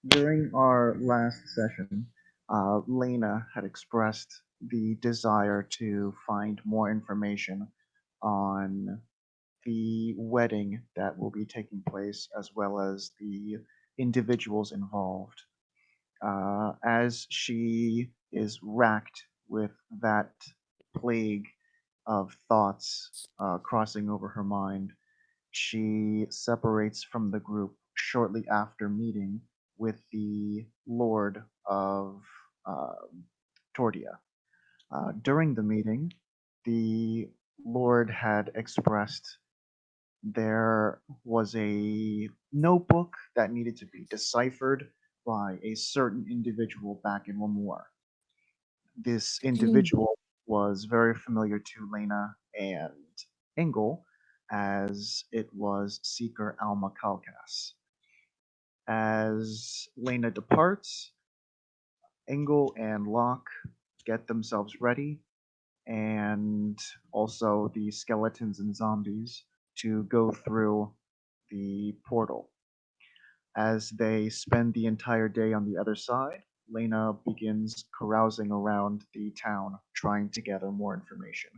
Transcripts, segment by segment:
During our last session, Lena had expressed the desire to find more information on the wedding that will be taking place, as well as the individuals involved. As she is racked with that plague of thoughts crossing over her mind, she separates from the group shortly after meeting with the Lord of Tordia. During the meeting, the Lord had expressed there was a notebook that needed to be deciphered by a certain individual back in Lemoore. This individual was very familiar to Lena and Engel, as it was Seeker Alma Kelkas. As Lena departs, Engel and Locke get themselves ready, and also the skeletons and zombies to go through the portal. As they spend the entire day on the other side, Lena begins carousing around the town trying to gather more information.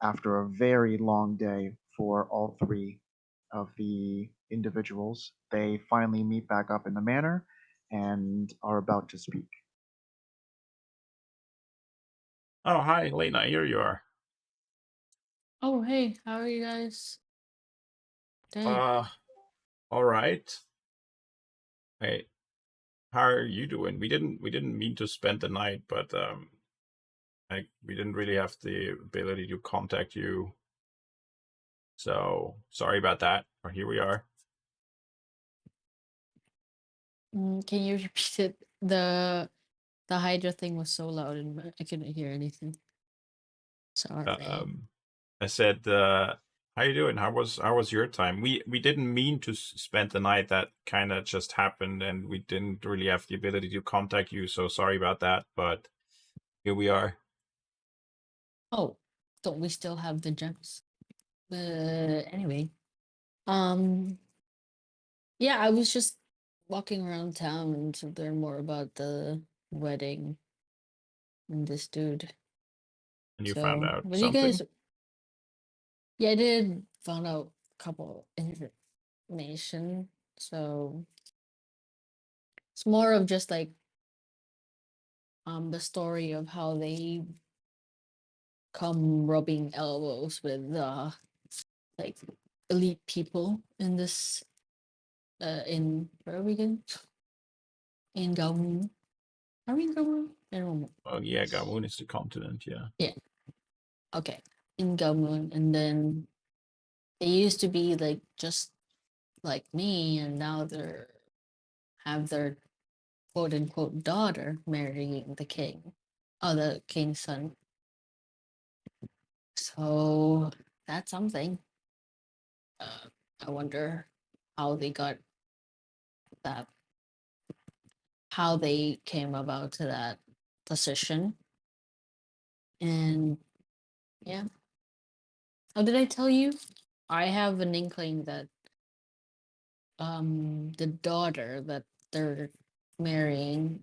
After a very long day for all three of the individuals, they finally meet back up in the manor and are about to speak. Oh, hi, Lena. Here you are. Oh, hey, how are you guys? Dang. Uh, all right. Hey, how are you doing? We didn't mean to spend the night, but we didn't really have the ability to contact you. So sorry about that. But here we are. Can you repeat it? The Hydra thing was so loud and I couldn't hear anything. Sorry. I said, how you doing? How was your time? We didn't mean to spend the night. That kind of just happened, and we didn't really have the ability to contact you. So sorry about that. But here we are. Oh, don't we still have the gems? Anyway. Um, yeah, I was just walking around town to learn more about the wedding and this dude. And you found So, out what do you something. guys? Yeah, I did found out a couple information. So it's more of just like the story of how they come rubbing elbows with like elite people in this in where are we again? In Gaomun. Are we in Gaomun? I don't know. Oh yeah, Gabon is the continent. Yeah. Yeah. Okay. In Gaomun, and then they used to be like just like me, and now they're have their quote unquote daughter marrying the king. Oh, the king's son. So that's something. Uh, I wonder how they got that, how they came about to that decision. And yeah, how did I tell you? I have an inkling that the daughter that they're marrying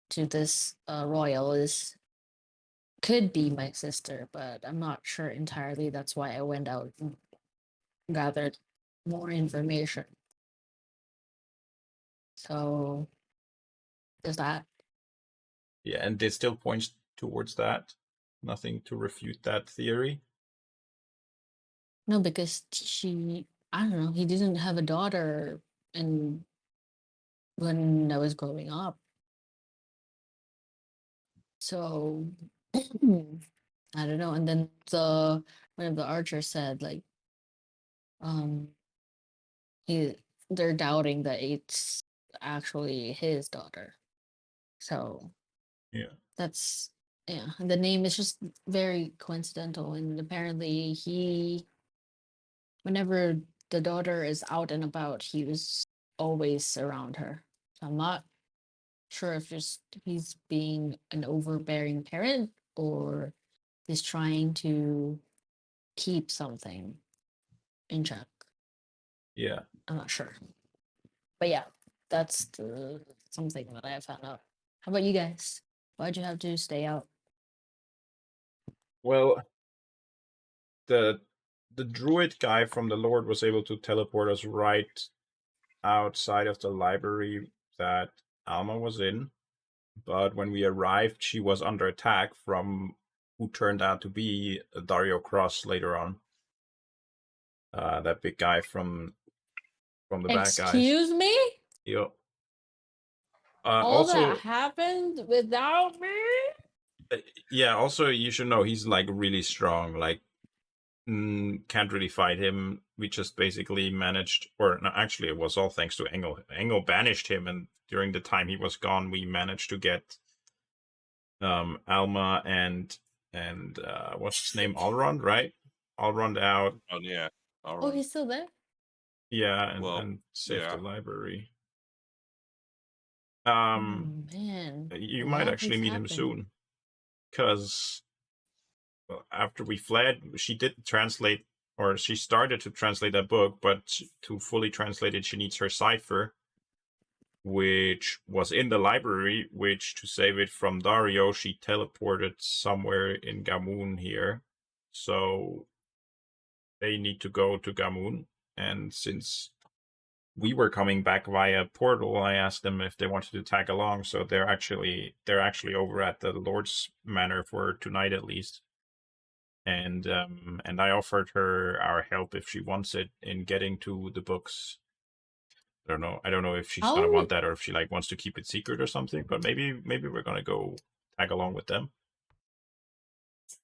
to this royal is could be my sister, but I'm not sure entirely. That's why I went out and gathered more information. So there's that. Yeah, and it still points towards that. Nothing to refute that theory. No, because she, I don't know, he didn't have a daughter and when I was growing up. So I don't know. And then one of the archers said like um he they're doubting that it's actually his daughter. So Yeah. that's yeah. And the name is just very coincidental. And apparently he whenever the daughter is out and about, he was always around her. So I'm not sure if just he's being an overbearing parent or he's trying to keep something in check. Yeah. I'm not sure. But yeah, that's the something that I found out. How about you guys? Why'd you have to stay out? Well, the druid guy from the Lord was able to teleport us right outside of the library that Alma was in. But when we arrived, she was under attack from who turned out to be Dario Cross later on. That big guy from the bad guys. Excuse me? Yeah. All that Also, happened without me? yeah. Also, you should know he's like really strong. Like, can't really fight him. We just basically managed, or no, actually, it was all thanks to Engel. Engel banished him, and during the time he was gone, we managed to get Alma and what's his name, Allrond, right? Allrond out. Oh yeah. Oh, he's still there? Yeah, Well, and save the yeah. library. Oh, man. You A might lot actually has meet him happened. soon, because after we fled, she did translate, or she started to translate that book, but to fully translate it, she needs her cipher, which was in the library, which to save it from Dario, she teleported somewhere in Gamoon here. So they need to go to Gamoon. And since we were coming back via portal, I asked them if they wanted to tag along. So they're actually over at the Lord's Manor for tonight at least. And I offered her our help if she wants it in getting to the books. I don't know if she's gonna want that or if she like wants to keep it secret or something. But maybe we're gonna go tag along with them.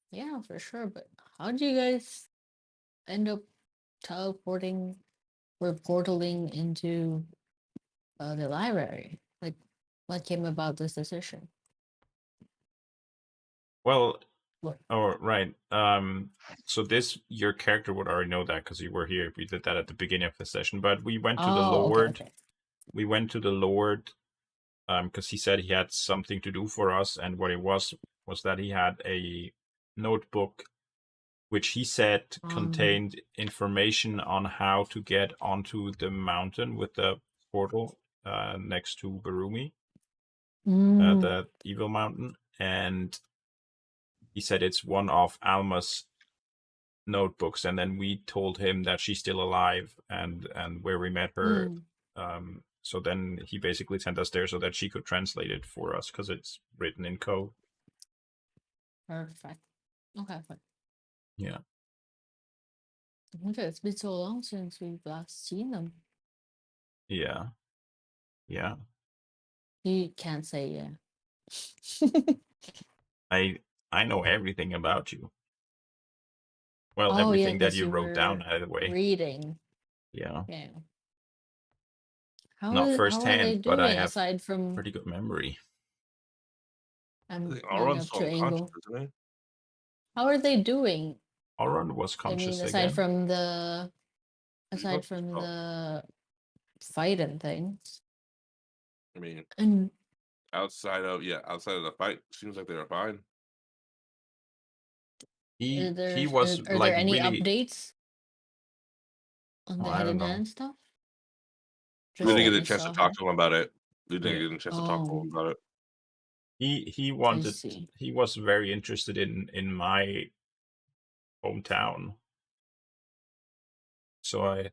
Yeah, for sure. But how did you guys end up teleporting or portaling into the library? Like, what came about this decision? Well, What? oh right. So your character would already know that because you were here. We did that at the beginning of the session. But we went to the Lord. Okay. We went to the Lord because he said he had something to do for us, and what it was that he had a notebook which he said contained information on how to get onto the mountain with the portal next to Barumi, the evil mountain. And he said it's one of Alma's notebooks, and then we told him that she's still alive and where we met her. So then he basically sent us there so that she could translate it for us because it's written in code. Perfect. Okay. Yeah. Okay, it's been so long since we've last seen them. Yeah. Yeah. You can't say yeah. I know everything about you. Well, everything that you wrote down, either way. Reading. Yeah. Yeah. Not How are they firsthand, but I doing have aside from pretty good memory. I'm going Auron's up still to unconscious, Angle. isn't he? How are they doing? Auron was I mean, conscious aside again. from the Oh. the fight and things. I mean, And outside of the fight, seems like they were fine. He was are like there any really. updates on the I don't hidden know. hand stuff? We didn't get that a you chance to saw talk her? to him about it. We didn't Yeah. get a chance to talk to him about it. He I wanted. see. He was very interested in my hometown, so I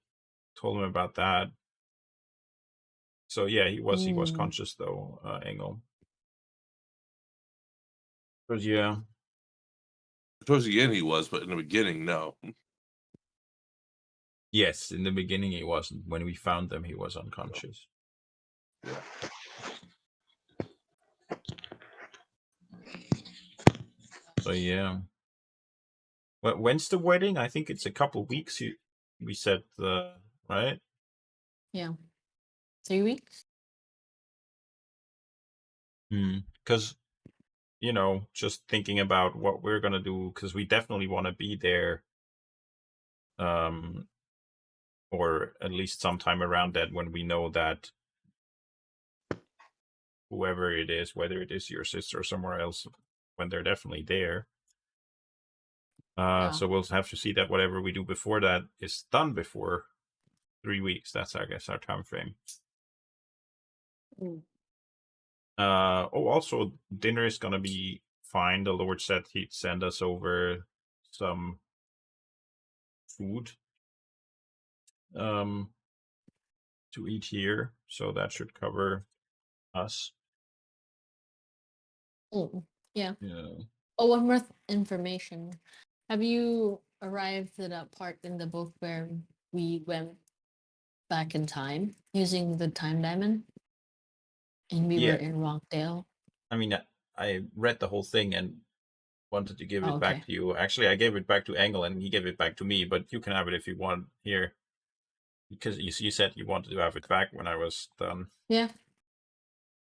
told him about that. So yeah, he was conscious though, Engel. But yeah. Towards the end he was, but in the beginning, no. Yes, in the beginning he wasn't. When we found them, he was unconscious. Yeah. So yeah. When's the wedding? I think it's a couple weeks. We said right. Yeah. 3 weeks? Because just thinking about what we're gonna do, because we definitely want to be there, or at least sometime around that when we know that whoever it is, whether it is your sister or somewhere else, when they're definitely there. So we'll have to see that whatever we do before that is done before 3 weeks. That's, I guess, our time frame. Also, dinner is gonna be fine. The Lord said he'd send us over some food to eat here, so that should cover us. Yeah. Yeah. Oh, one more information. Have you arrived at that part in the book where we went back in time using the time diamond? And we were Yeah. in Rockdale. I mean, I read the whole thing and wanted to give Oh, it back okay. to you. Actually, I gave it back to Engel and he gave it back to me, but you can have it if you want here. Because you said you wanted to have it back when I was done. Yeah.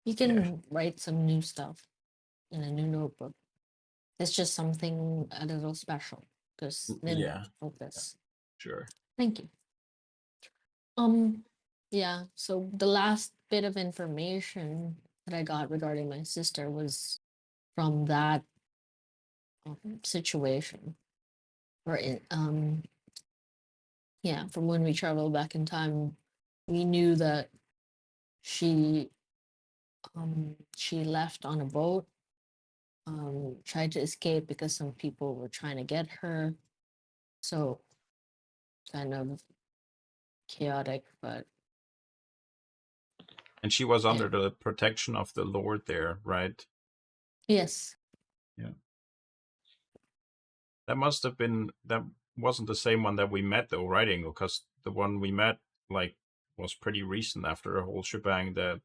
You can Yeah. write some new stuff in a new notebook. It's just something a little special because Yeah. focus. Sure. Thank you. Yeah, so the last bit of information that I got regarding my sister was from that situation. Or yeah, from when we traveled back in time, we knew that she she left on a boat, tried to escape because some people were trying to get her. So kind of chaotic, but And she was yeah. under the protection of the Lord there, right? Yes. Yeah. That must have been, that wasn't the same one that we met though, right, Ingo? Because the one we met, like, was pretty recent after a whole shebang that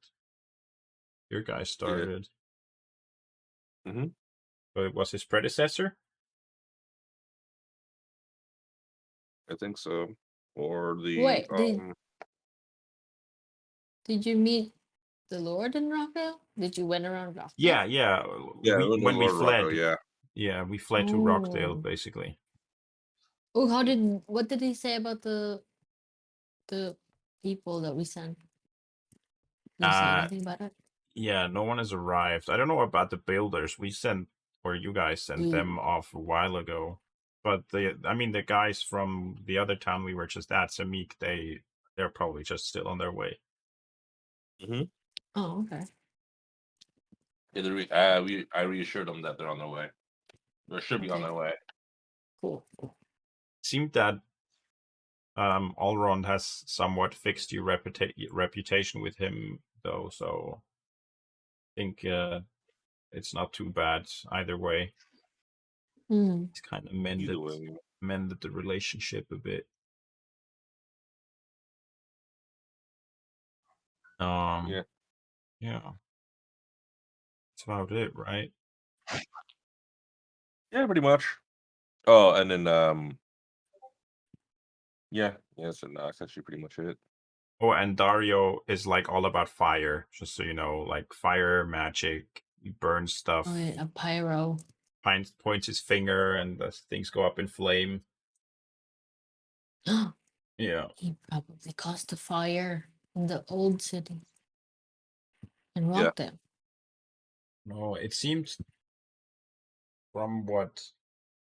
your guy started. Yeah. Mm-hmm. So it was his predecessor? I think so. Or the Wait, did you meet the Lord in Rockville? Did you went around Rockville? Yeah. yeah, When we Lord Rocco, fled. yeah. Yeah, we fled to Rockdale, Oh. basically. Oh, what did he say about the people that we sent? Did he say anything about it? Yeah, no one has arrived. I don't know about the builders. We sent, or you guys sent them off a while ago. But the guys from the other town we were just at, Samik, they're probably just still on their way. Mm-hmm. Oh, okay. Yeah, I reassured them that they're on their way. They should be on Okay. their way. Cool. It seemed that Allron has somewhat fixed your reputation with him, though, so I think it's not too bad either way. It's kind of mended the relationship a bit. Yeah. Yeah. That's about it, right? Yeah, pretty much. Oh, and then so no, that's actually pretty much it. Oh, and Dario is like all about fire, just so you know, like fire magic. He burns stuff. Oh, yeah, a pyro. Points his finger, and the things go up in flame. Yeah. He probably caused a fire in the old city and Yeah. rocked them. No, it seemed from what,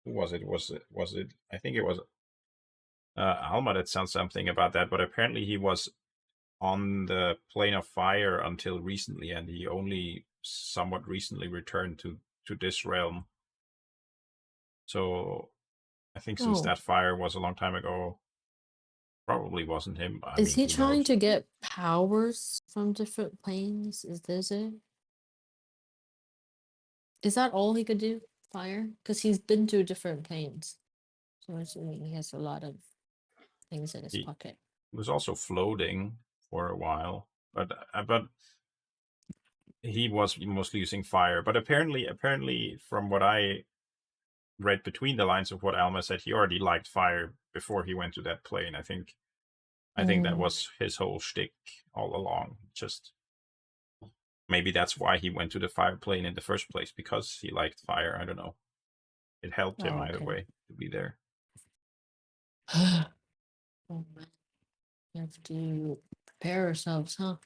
who was it? Was it? I think it was Alma that sounds something about that. But apparently he was on the plane of fire until recently, and he only somewhat recently returned to this realm. So I think since that fire was a long time ago, probably wasn't him. Is he Who trying knows? to get powers from different planes? Is this it? Is that all he could do? Fire? Because he's been to different planes. So I'm assuming he has a lot of things in his pocket. He was also floating for a while, but he was mostly using fire. But apparently, from what I read between the lines of what Alma said, he already liked fire before he went to that plane. I think that was his whole shtick all along. Just maybe that's why he went to the fire plane in the first place, because he liked fire. I don't know. It helped him either way to be there. Oh man, we have to prepare ourselves, huh?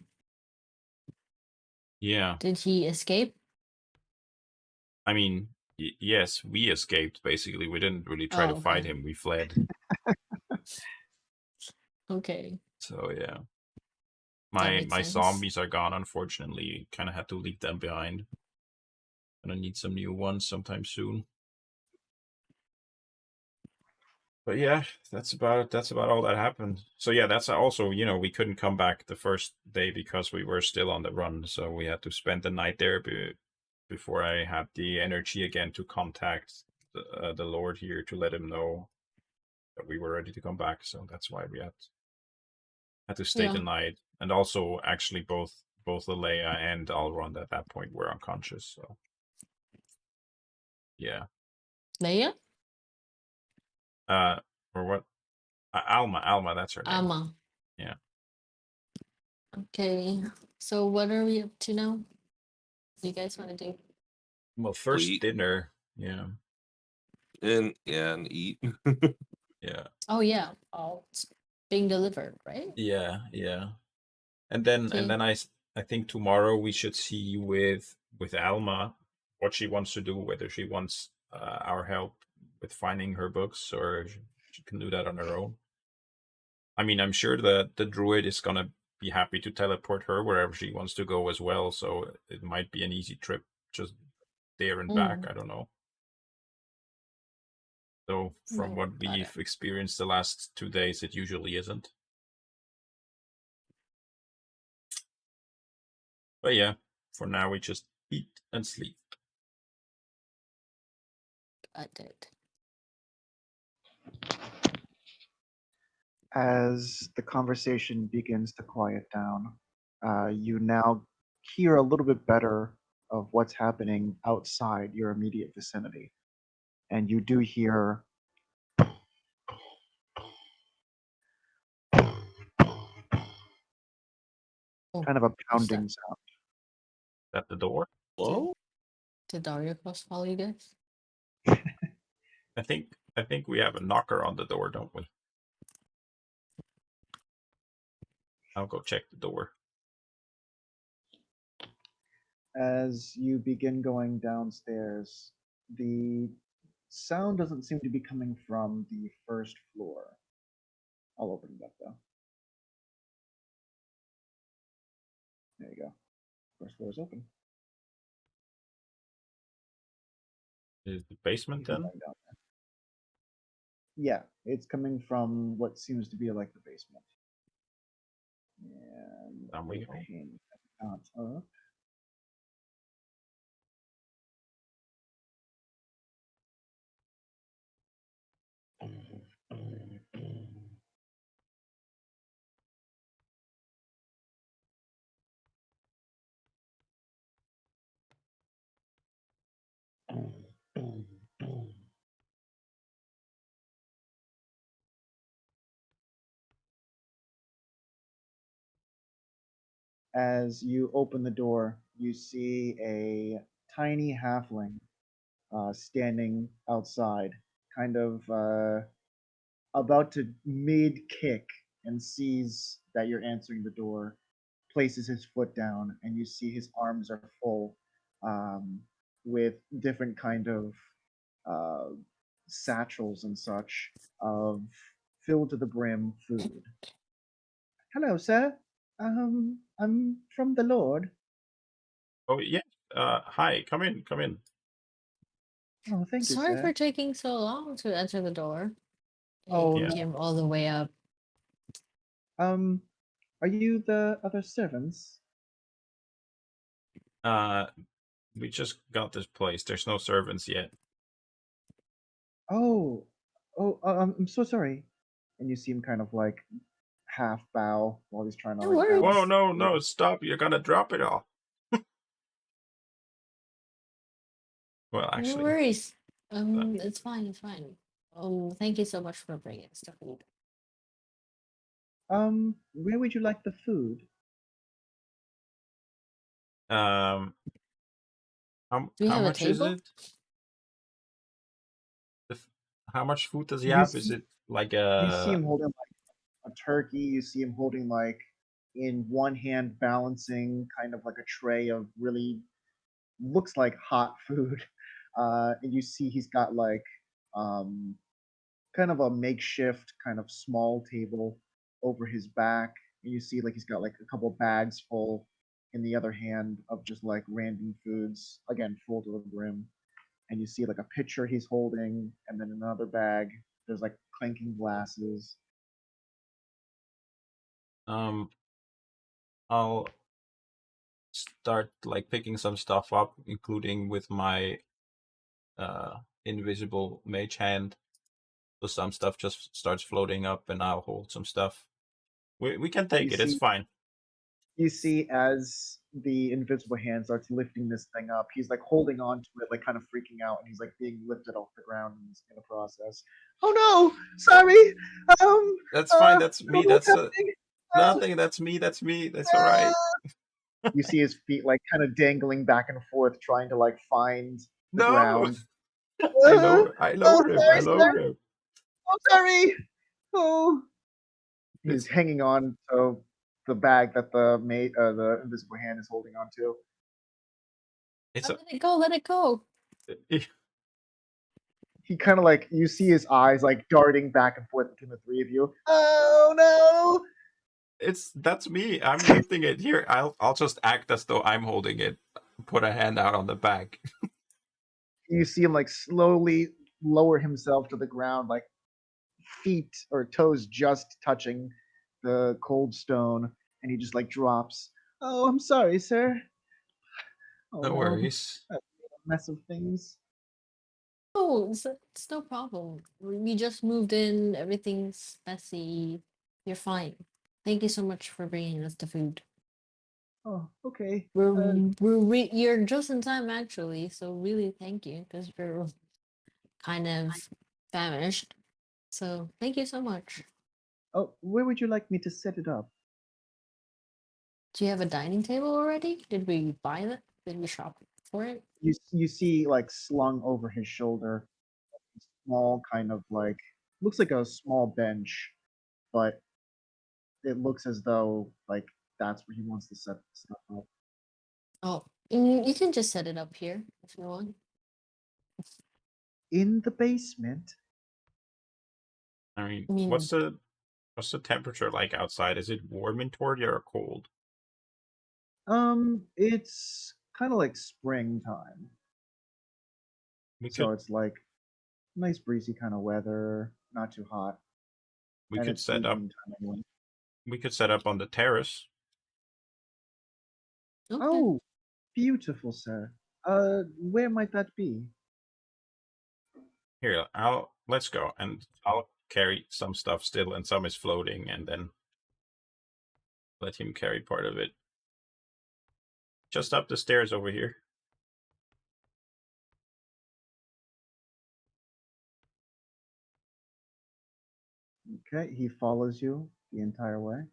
Yeah. Did he escape? I mean, yes, we escaped. Basically, we didn't really try to fight him. We fled. Okay. So yeah. My makes my sense. zombies are gone, unfortunately. Kind of had to leave them behind. Gonna need some new ones sometime soon. But yeah, that's about all that happened. So yeah, that's also, we couldn't come back the first day because we were still on the run. So we had to spend the night there before I had the energy again to contact the Lord here to let him know that we were ready to come back. So that's why we had to stay the Yeah. night. And also, actually, both Leia and Alrond at that point were unconscious. So yeah, Leia? or what? Alma, that's her name. Alma. Yeah. Okay. So what are we up to now? What do you guys want to do? Well, first Sleep. dinner. Yeah. And eat. Yeah. Oh yeah. Oh, it's being delivered, right? Yeah. Yeah. And then Okay. I think tomorrow we should see with Alma what she wants to do, whether she wants our help with finding her books or she can do that on her own. I mean, I'm sure that the druid is gonna be happy to teleport her wherever she wants to go as well, so it might be an easy trip just there and back. I don't know. So from No, what got it. we've experienced the last 2 days, it usually isn't. But yeah, for now we just eat and sleep. Got it. As the conversation begins to quiet down, you now hear a little bit better of what's happening outside your immediate vicinity. And you do hear Oh, kind of a what's that? pounding sound. At the door? Hello? Did Dario cross follow you guys? I think we have a knocker on the door, don't we? I'll go check the door. As you begin going downstairs, the sound doesn't seem to be coming from the first floor. I'll open it up though. There you go. First floor is open. Is the basement You can then? find out. Yeah, it's coming from what seems to be like the basement. And Down we go. open that up. As you open the door, you see a tiny halfling standing outside, kind of about to mid kick, and sees that you're answering the door, places his foot down, and you see his arms are full um, with different kind of uh, satchels and such of filled to the brim food. Hello, sir. I'm from the Lord. Oh yeah. Hi. Come in. Come in. Oh, thank you, Sorry sir. for taking so long to enter the door. Oh, You Yeah. came all the way up. um, are you the other servants? Uh, we just got this place. There's no servants yet. Oh, I'm so sorry. And you see him kind of like half bow while he's trying to No like worries. balance. Whoa, no, stop! You're gonna drop it all. Well, No actually, worries. It's fine. It's fine. Thank you so much for bringing stuff. Where would you like the food? um, Do we how have a much is table? it? How much food does he You have? Is see, it like you see a? him holding like a turkey. You see him holding like in one hand balancing kind of like a tray of really looks like hot food. And you see he's got like um, kind of a makeshift kind of small table over his back. And you see like he's got like a couple bags full in the other hand of just like random foods, again full to the brim. And you see like a pitcher he's holding, and then another bag. There's like clanking glasses. I'll start like picking some stuff up, including with my invisible mage hand. So some stuff just starts floating up, and I'll hold some stuff. We can take You it. It's see, fine. you see as the invisible hand starts lifting this thing up, he's like holding on to it, like kind of freaking out, and he's like being lifted off the ground in the process. Oh no! Sorry. That's fine. That's I me. don't know what's That's happening. nothing. That's me. That's me. That's all right. You see his feet like kind of dangling back and forth, trying to like find the No, ground. I Oh, lower him. I sorry, sir. lower him. Oh, sorry. Oh, he's It's hanging on to the bag that the invisible hand is holding on to. it's a, Let it go. Let it go. He kind of like you see his eyes like darting back and forth between the three of you. Oh no! that's me. I'm lifting it here. I'll just act as though I'm holding it. Put a hand out on the back. You see him like slowly lower himself to the ground, like feet or toes just touching the cold stone, and he just like drops. Oh, I'm sorry, sir. Oh No no, worries. I've made a mess of things. Oh, it's no problem. We just moved in. Everything's messy. You're fine. Thank you so much for bringing us the food. Oh, okay. You're just in time actually. So really, thank you because we're kind of famished. So thank you so much. Oh, where would you like me to set it up? Do you have a dining table already? Did we buy that? Did we shop for it? You see like slung over his shoulder, small kind of like looks like a small bench, but it looks as though like that's where he wants to set stuff up. Oh, you can just set it up here if you want. In the basement. I mean, I mean, what's the temperature like outside? Is it warm in Tordia or cold? It's kind of like springtime, We so could it's like nice breezy kind of weather, not too hot, we and could it's set up evening time anyway. we could set up on the terrace. okay. Oh, beautiful, sir. Where might that be? Here, let's go, and I'll carry some stuff still, and some is floating, and then let him carry part of it. Just up the stairs over here. Okay, he follows you the entire way.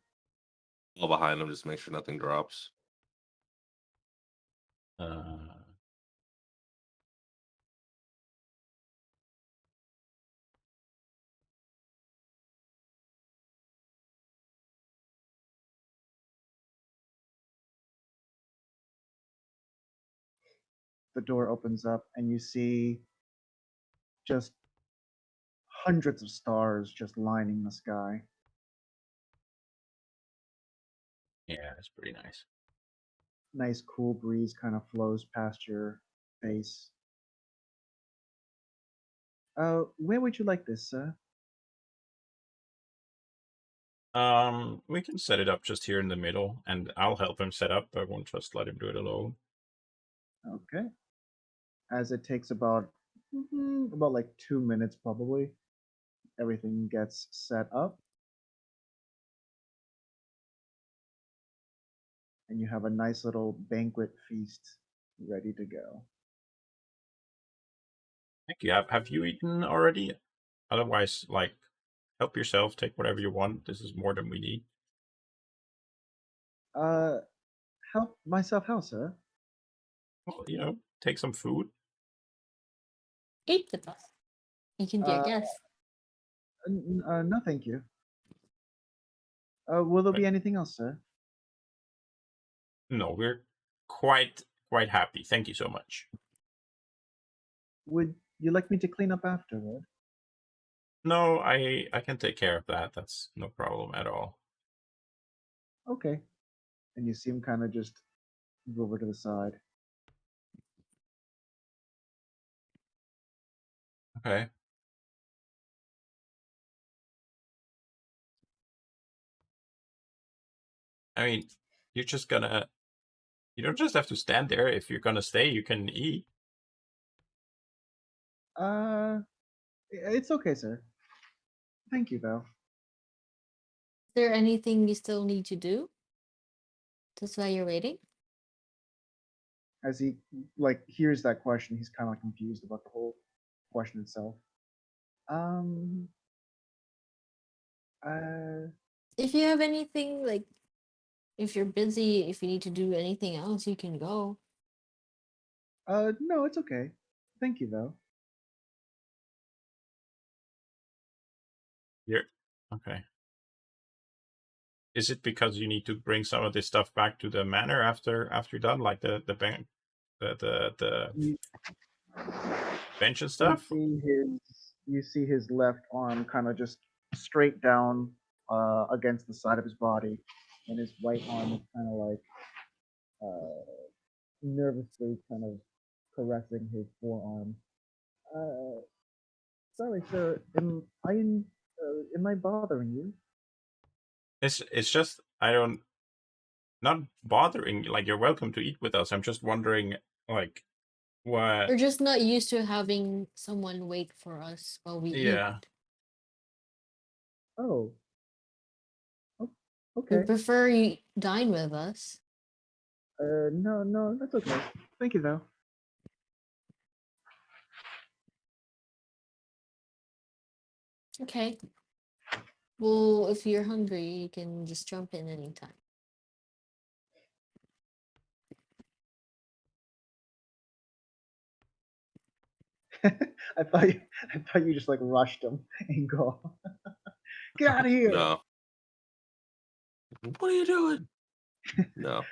All behind him, just make sure nothing drops. Uh, The door opens up, and you see just hundreds of stars just lining the sky. yeah, it's pretty nice. Nice cool breeze kind of flows past your face. Where would you like this, sir? We can set it up just here in the middle, and I'll help him set up. I won't just let him do it alone. Okay. As it takes about like 2 minutes probably, everything gets set up, and you have a nice little banquet feast ready to go. Thank you. Have you eaten already? Otherwise, like, help yourself. Take whatever you want. This is more than we need. Uh, help myself, how, sir? Well, take some food. Eat with us. You can be a Uh, guest. no, thank you. Will there Right. be anything else, sir? No, we're quite happy. Thank you so much. Would you like me to clean up afterward? No, I can take care of that. That's no problem at all. Okay. And you see him kind of just move over to the side. Okay. I mean, you're just gonna. You don't just have to stand there. If you're gonna stay, you can eat. It's okay, sir. Thank you, though. Is there anything you still need to do? That's why you're waiting? As he hears that question, he's kind of confused about the whole question itself. Um. If you have anything, like, if you're busy, if you need to do anything else, you can go. No, it's okay. Thank you, though. You're okay. Is it because you need to bring some of this stuff back to the manor after you're done, like the bank, the You, bench and you stuff? see his left arm kind of just straight down against the side of his body, and his right arm is kind of nervously kind of caressing his forearm. Uh, Sorry, sir. Am I bothering you? It's just I don't not bothering. Like you're welcome to eat with us. I'm just wondering, like, what? We're just not used to having someone wait for us while we Yeah. eat. Oh. We Okay. prefer you dine with us. No, that's okay. Thank you, though. Okay. Well, if you're hungry, you can just jump in anytime. I thought you just rushed him and go, get out of here. No. What are you doing? No.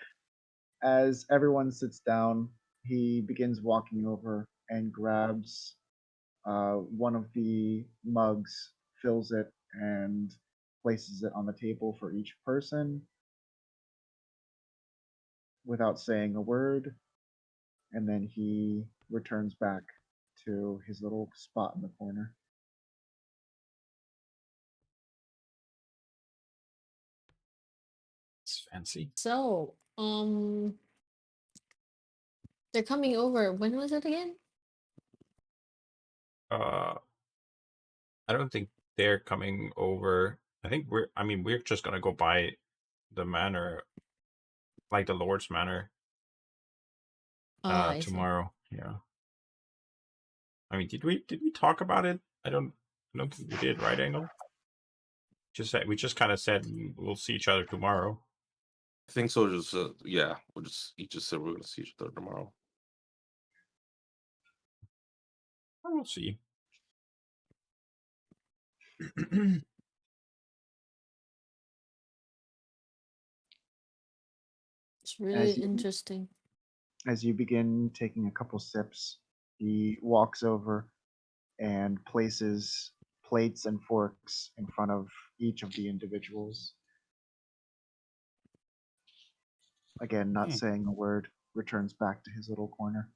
As everyone sits down, he begins walking over and grabs one of the mugs, fills it, and places it on the table for each person without saying a word. And then he returns back to his little spot in the corner. It's fancy. So, they're coming over. When was it again? I don't think they're coming over. I think we're just gonna go by the manor, like the Lord's manor, I see. tomorrow. Yeah. I mean, did we talk about it? I don't think we did, right, Angle? We just kind of said we'll see each other tomorrow. I think so. Just yeah, he just said we're gonna see each other tomorrow. We'll see. It's really As you interesting. as you begin taking a couple sips, he walks over and places plates and forks in front of each of the individuals. Again, not saying a word, returns back to his little corner.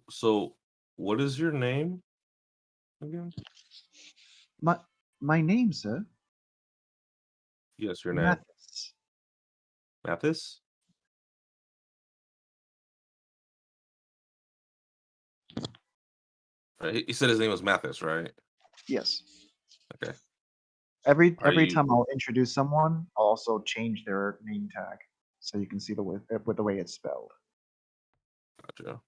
So, what is your name again? My name, sir? Yes, your name. Mathis. Mathis? He said his name was Mathis, right? Yes. Okay. Every time I'll introduce someone, I'll also change their name tag so you can see with the way it's spelled. Gotcha.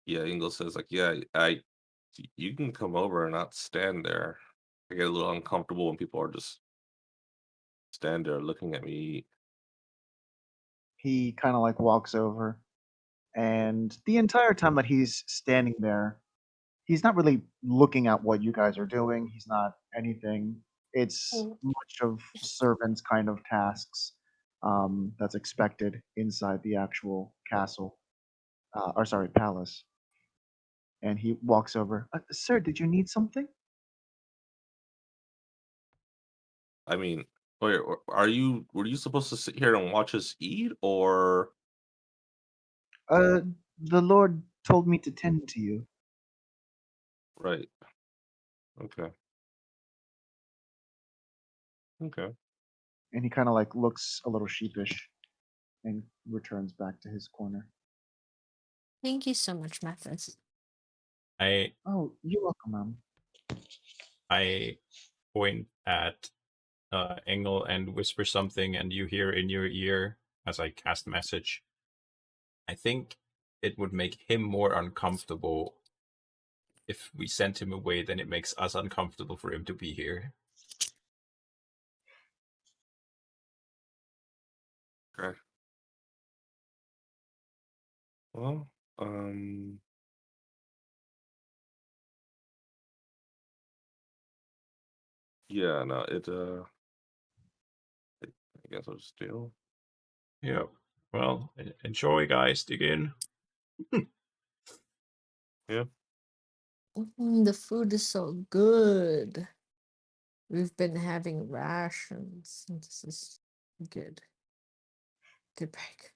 Yeah, Ingle says yeah, you can come over and not stand there. I get a little uncomfortable when people are just stand there looking at me eat. He kind of walks over, and the entire time that he's standing there, he's not really looking at what you guys are doing. He's not anything. It's Oh. much of servants kind of tasks. that's expected inside the actual castle, or sorry, palace. And he walks over. Sir, did you need something? I mean, wait, are you? Were you supposed to sit here and watch us eat, or Uh, the Lord told me to tend to you. right? Okay, okay. And he kind of like looks a little sheepish and returns back to his corner. Thank you so much, Mathis. I Oh, you're welcome, ma'am. I point at Engel and whisper something, and you hear in your ear as I cast message. I think it would make him more uncomfortable if we sent him away than it makes us uncomfortable for him to be here. Okay. Well, um, yeah, no, I guess I'll just deal. Yep. Well, enjoy, guys. Dig in. Yeah. The food is so good. We've been having rations, and this is good. Good break.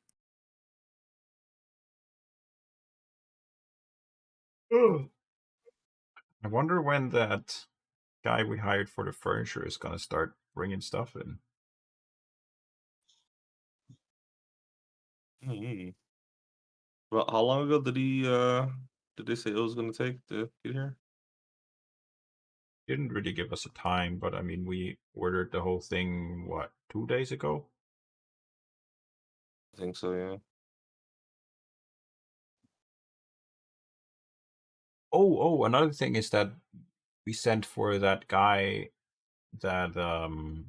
I wonder when that guy we hired for the furniture is gonna start bringing stuff in. Mhm. Well, how long ago did they say it was gonna take to get here? Didn't really give us a time, but I mean, we ordered the whole thing, what, 2 days ago? I think so, yeah. Oh, another thing is that we sent for that guy that, oh,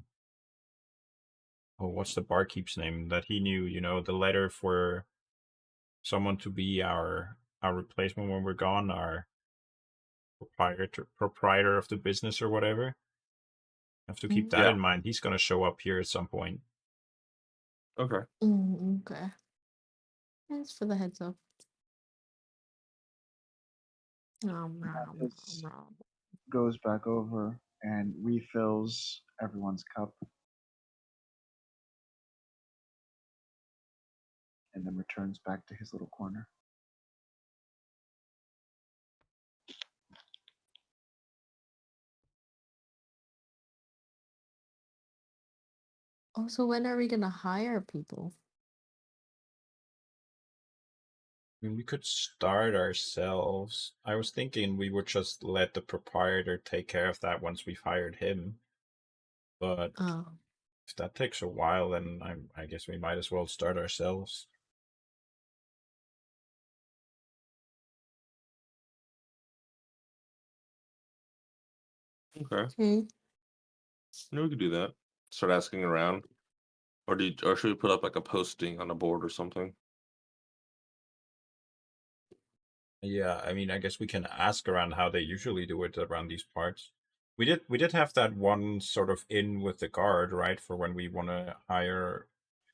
what's the barkeep's name? That he knew, the letter for someone to be our replacement when we're gone, our proprietor of the business or whatever. Have to keep that Yeah. in mind. He's gonna show up here at some point. Okay. Okay. Thanks for the heads up. Nom, nom, nom, Mathis nom. goes back over and refills everyone's cup and then returns back to his little corner. Also, when are we gonna hire people? I mean, we could start ourselves. I was thinking we would just let the proprietor take care of that once we've hired him. But Oh, if that takes a while, then I guess we might as well start ourselves. Okay. okay. Yeah, we could do that. Start asking around. Or should we put up like a posting on a board or something? Yeah, I mean, I guess we can ask around how they usually do it around these parts. We did have that one sort of in with the guard, right, for when we want to hire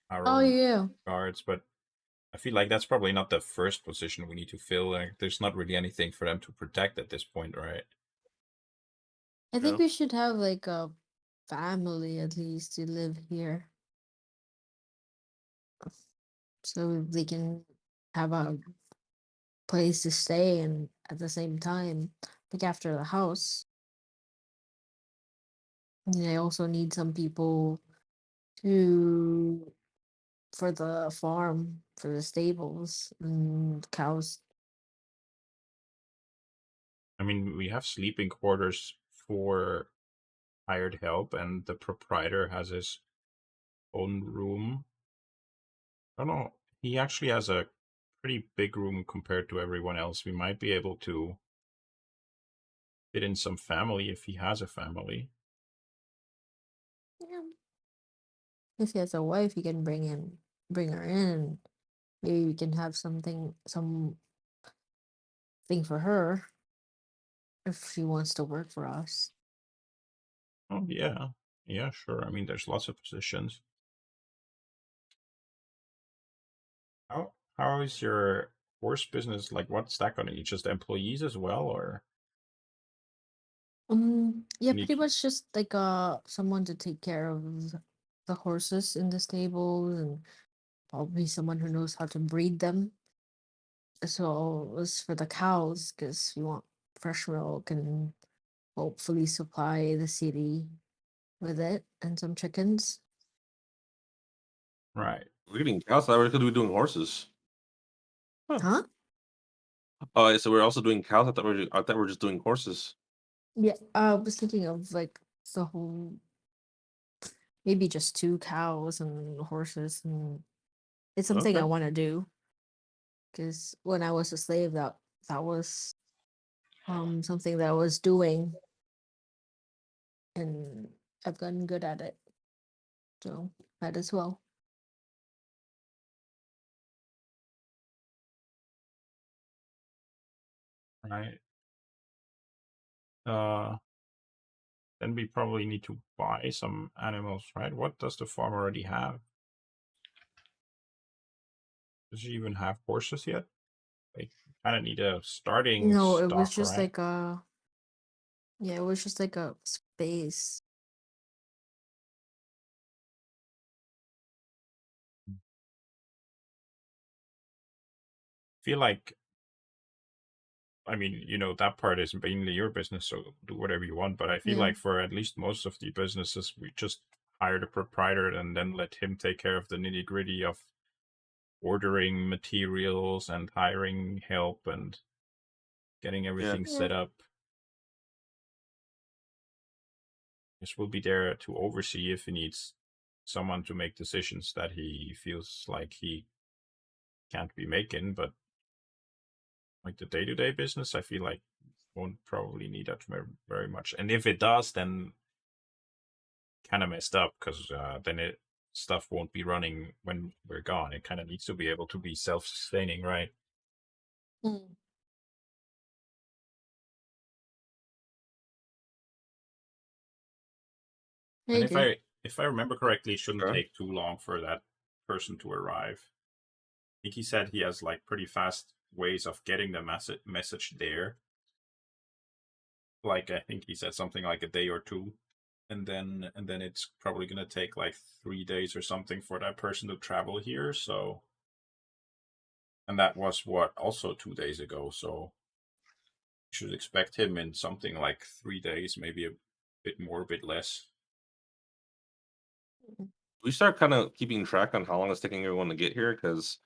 our Oh own yeah. guards, but I feel like that's probably not the first position we need to fill. Like, there's not really anything for them to protect at this point, right? I Yeah. think we should have like a family at least to live here, so they can have a place to stay and at the same time look after the house. And I also need some people to for the farm, for the stables and cows. I mean, we have sleeping quarters for hired help, and the proprietor has his own room. I don't know. He actually has a pretty big room compared to everyone else. We might be able to fit in some family if he has a family. Yeah. If he has a wife, he can bring her in. Maybe we can have something for her if she wants to work for us. Oh, yeah. Yeah, sure. I mean, there's lots of positions. How is your horse business? Like, what's that going to be? Just employees as well, or Yeah, you need? pretty much just like someone to take care of the horses in the stables and probably someone who knows how to breed them. So as for the cows, because we want fresh milk and hopefully supply the city with it and some chickens. Right. We're getting cows. I thought we were doing horses. Huh? Oh, so we're also doing cows. I thought we were just doing horses. Yeah, I was thinking of like the whole, maybe just 2 cows and horses, and it's something I Okay. want to do because when I was a slave, that was something that I was doing, and I've gotten good at it, so might as well. Right. Then we probably need to buy some animals, right? What does the farm already have? Does he even have horses yet? They kind of need a starting No, it was stock, just right? like yeah, it was just like a space. Feel like, I mean, that part is mainly your business, so do whatever you want. But I feel Yeah. like for at least most of the businesses, we just hire the proprietor and then let him take care of the nitty gritty of ordering materials and hiring help and getting everything Yeah. set up. This will be there to oversee if he needs someone to make decisions that he feels like he can't be making, but like the day-to-day business, I feel like won't probably need that very much. And if it does, then kind of messed up because then stuff won't be running when we're gone. It kind of needs to be able to be self-sustaining, right? Mm. I And agree. if I remember correctly, it shouldn't Sure. take too long for that person to arrive. I think he said he has like pretty fast ways of getting the message there. Like I think he said something like a day or two, and then it's probably gonna take like 3 days or something for that person to travel here. So, and that was what also 2 days ago. So you should expect him in something like 3 days, maybe a bit more, a bit less. We start kind of keeping track on how long it's taking everyone to get here because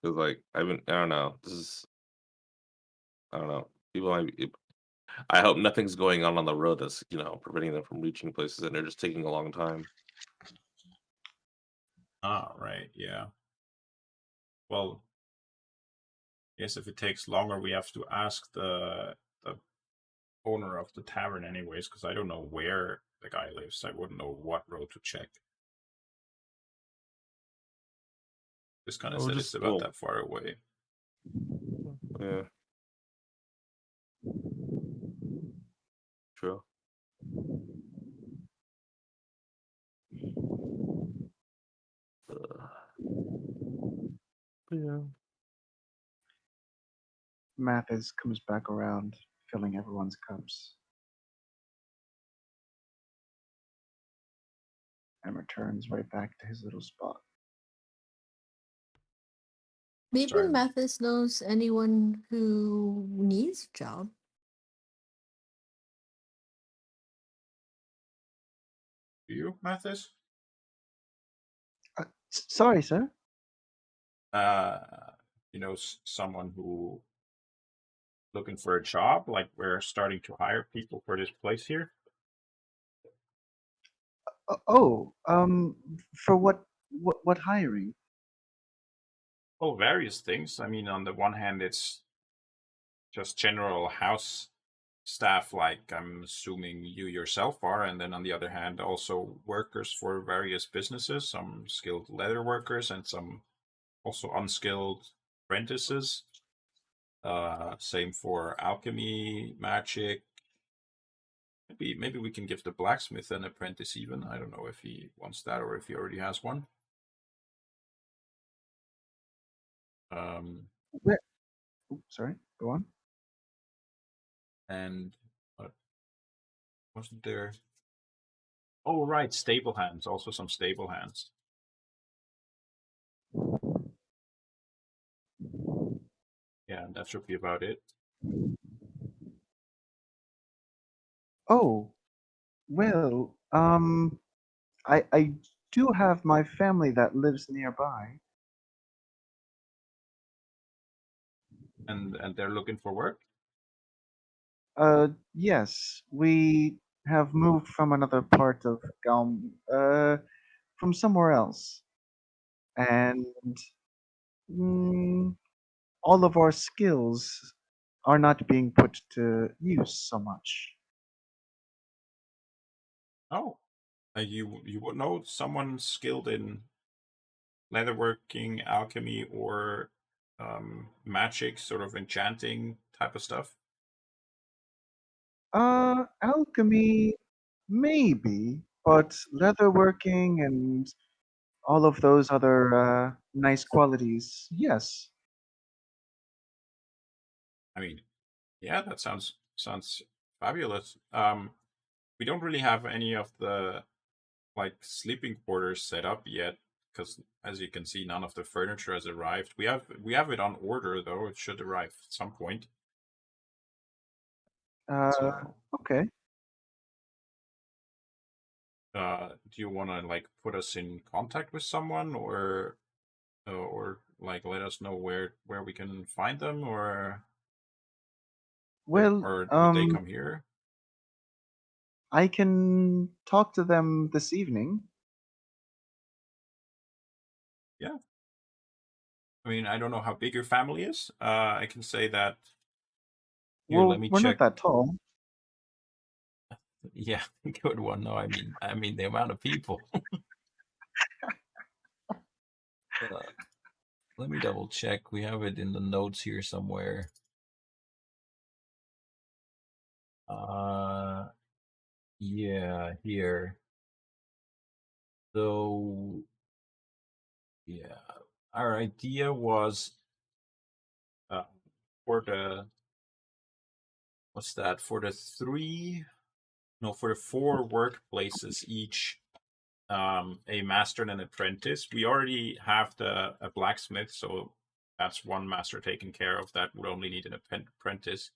like I don't know. I don't know. People I hope nothing's going on the road that's preventing them from reaching places and they're just taking a long time. Ah, right, yeah. Well, yes, if it takes longer, we have to ask the owner of the tavern anyways, because I don't know where the guy lives. I wouldn't know what road to check. Just kind of Oh, said it's about that far away. yeah, true. Yeah. Mathis comes back around, filling everyone's cups, and returns right back to his little spot. Maybe Sorry. Mathis knows anyone who needs a job. Do you, Mathis? Sorry, sir. Someone who looking for a job? Like we're starting to hire people for this place here. For what hiring? Oh, various things. I mean, on the one hand, it's just general house staff, like I'm assuming you yourself are, and then on the other hand, also workers for various businesses, some skilled leather workers and some also unskilled apprentices. Same for alchemy, magic, Maybe we can give the blacksmith an apprentice even. I don't know if he wants that or if he already has one. Where? Sorry, go on. And wasn't there? Oh, right, stable hands. Also some stable hands. Yeah, that should be about it. Oh, well, I do have my family that lives nearby. And they're looking for work. Yes, we have moved from another part of from somewhere else, and mm, all of our skills are not being put to use so much. Oh, you would know someone skilled in leatherworking, alchemy, or magic, sort of enchanting type of stuff. Alchemy, maybe, but leatherworking and all of those other nice qualities, yes. I mean, yeah, that sounds fabulous. We don't really have any of the like sleeping quarters set up yet because, as you can see, none of the furniture has arrived. We have it on order though. It should arrive at some point. Uh, So, okay. do you want to like put us in contact with someone, or like let us know where we can find them, Well, or would they come here? I can talk to them this evening. Yeah. I mean, I don't know how big your family is. I can say that. Here, let Well, me we're not check. that tall. Yeah, good one. No, I mean the amount of people. Let me double check. We have it in the notes here somewhere. Yeah, here. So, yeah, our idea was for the what's that? For the for the 4 workplaces each, a master and an apprentice. We already have a blacksmith, so that's one master taken care of. That would only need an apprentice.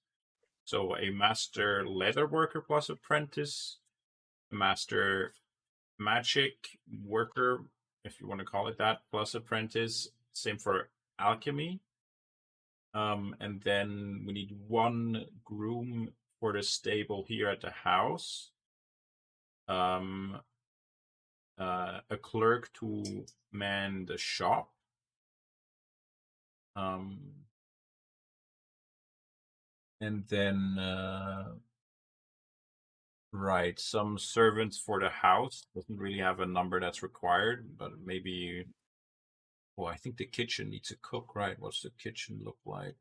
So a master leather worker plus apprentice, a master magic worker, if you want to call it that, plus apprentice. Same for alchemy. And then we need 1 groom for the stable here at the house. A clerk to man the shop. And then right, some servants for the house. Doesn't really have a number that's required, but maybe. Oh, I think the kitchen needs a cook, right? What's the kitchen look like?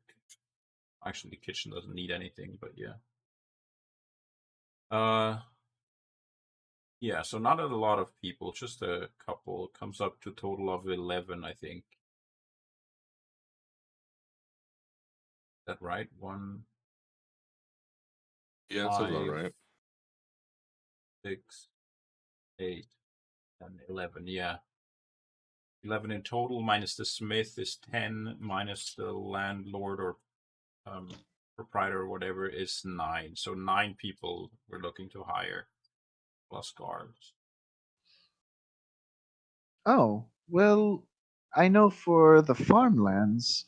Actually, the kitchen doesn't need anything, but yeah. Yeah, so not a lot of people, just a couple. Comes up to a total of 11, I think. Is that right? 1, Yeah, that sounds about 5, right. 6, 8, and 11. Yeah. 11 in total, minus the smith is 10, minus the landlord or proprietor or whatever is 9. So 9 people we're looking to hire, plus guards. Oh, well, I know for the farmlands,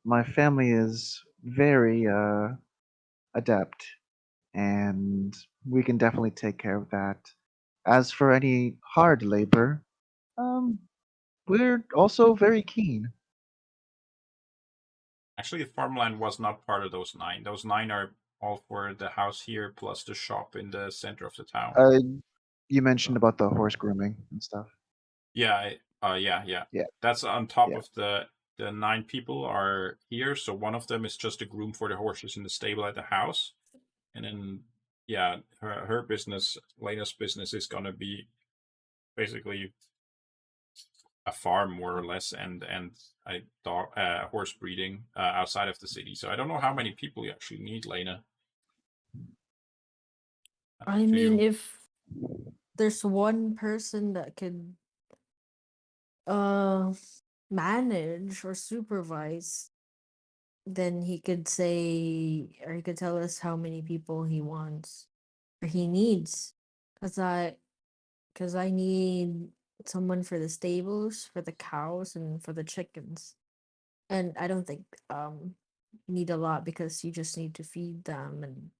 my family is very adept, and we can definitely take care of that. As for any hard labor, um, we're also very keen. Actually, the farmland was not part of those 9. Those 9 are all for the house here, plus the shop in the center of the town. You mentioned So, about the horse grooming and stuff. yeah, yeah. Yeah, That's on top yeah. of the 9 people are here. So one of them is just a groom for the horses in the stable at the house, and then yeah, her business, Lena's business, is gonna be basically a farm more or less, and a dog horse breeding outside of the city. So I don't know how many people you actually need, Lena. I Do mean, you? if there's one person that could uh manage or supervise, then he could say, or he could tell us how many people he wants or he needs. Cause I need someone for the stables, for the cows, and for the chickens. And I don't think you need a lot because you just need to feed them and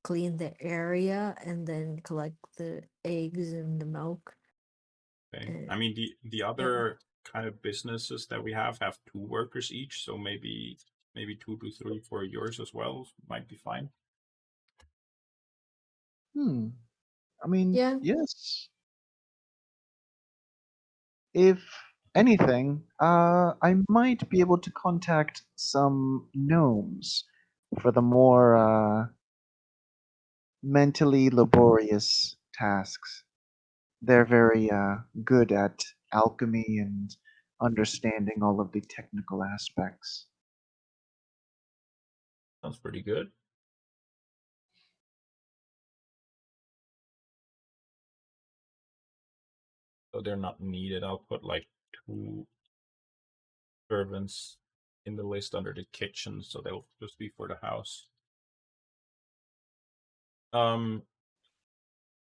clean the area and then collect the eggs and the milk. Okay. And I mean, the yeah. other kind of businesses that we have 2 workers each, so maybe 2 to 3 for yours as well might be fine. I mean, Yeah. yes. If anything, I might be able to contact some gnomes for the more mentally laborious tasks. They're very good at alchemy and understanding all of the technical aspects. Sounds pretty good. So they're not needed. I'll put like 2 servants in the list under the kitchen, so they'll just be for the house.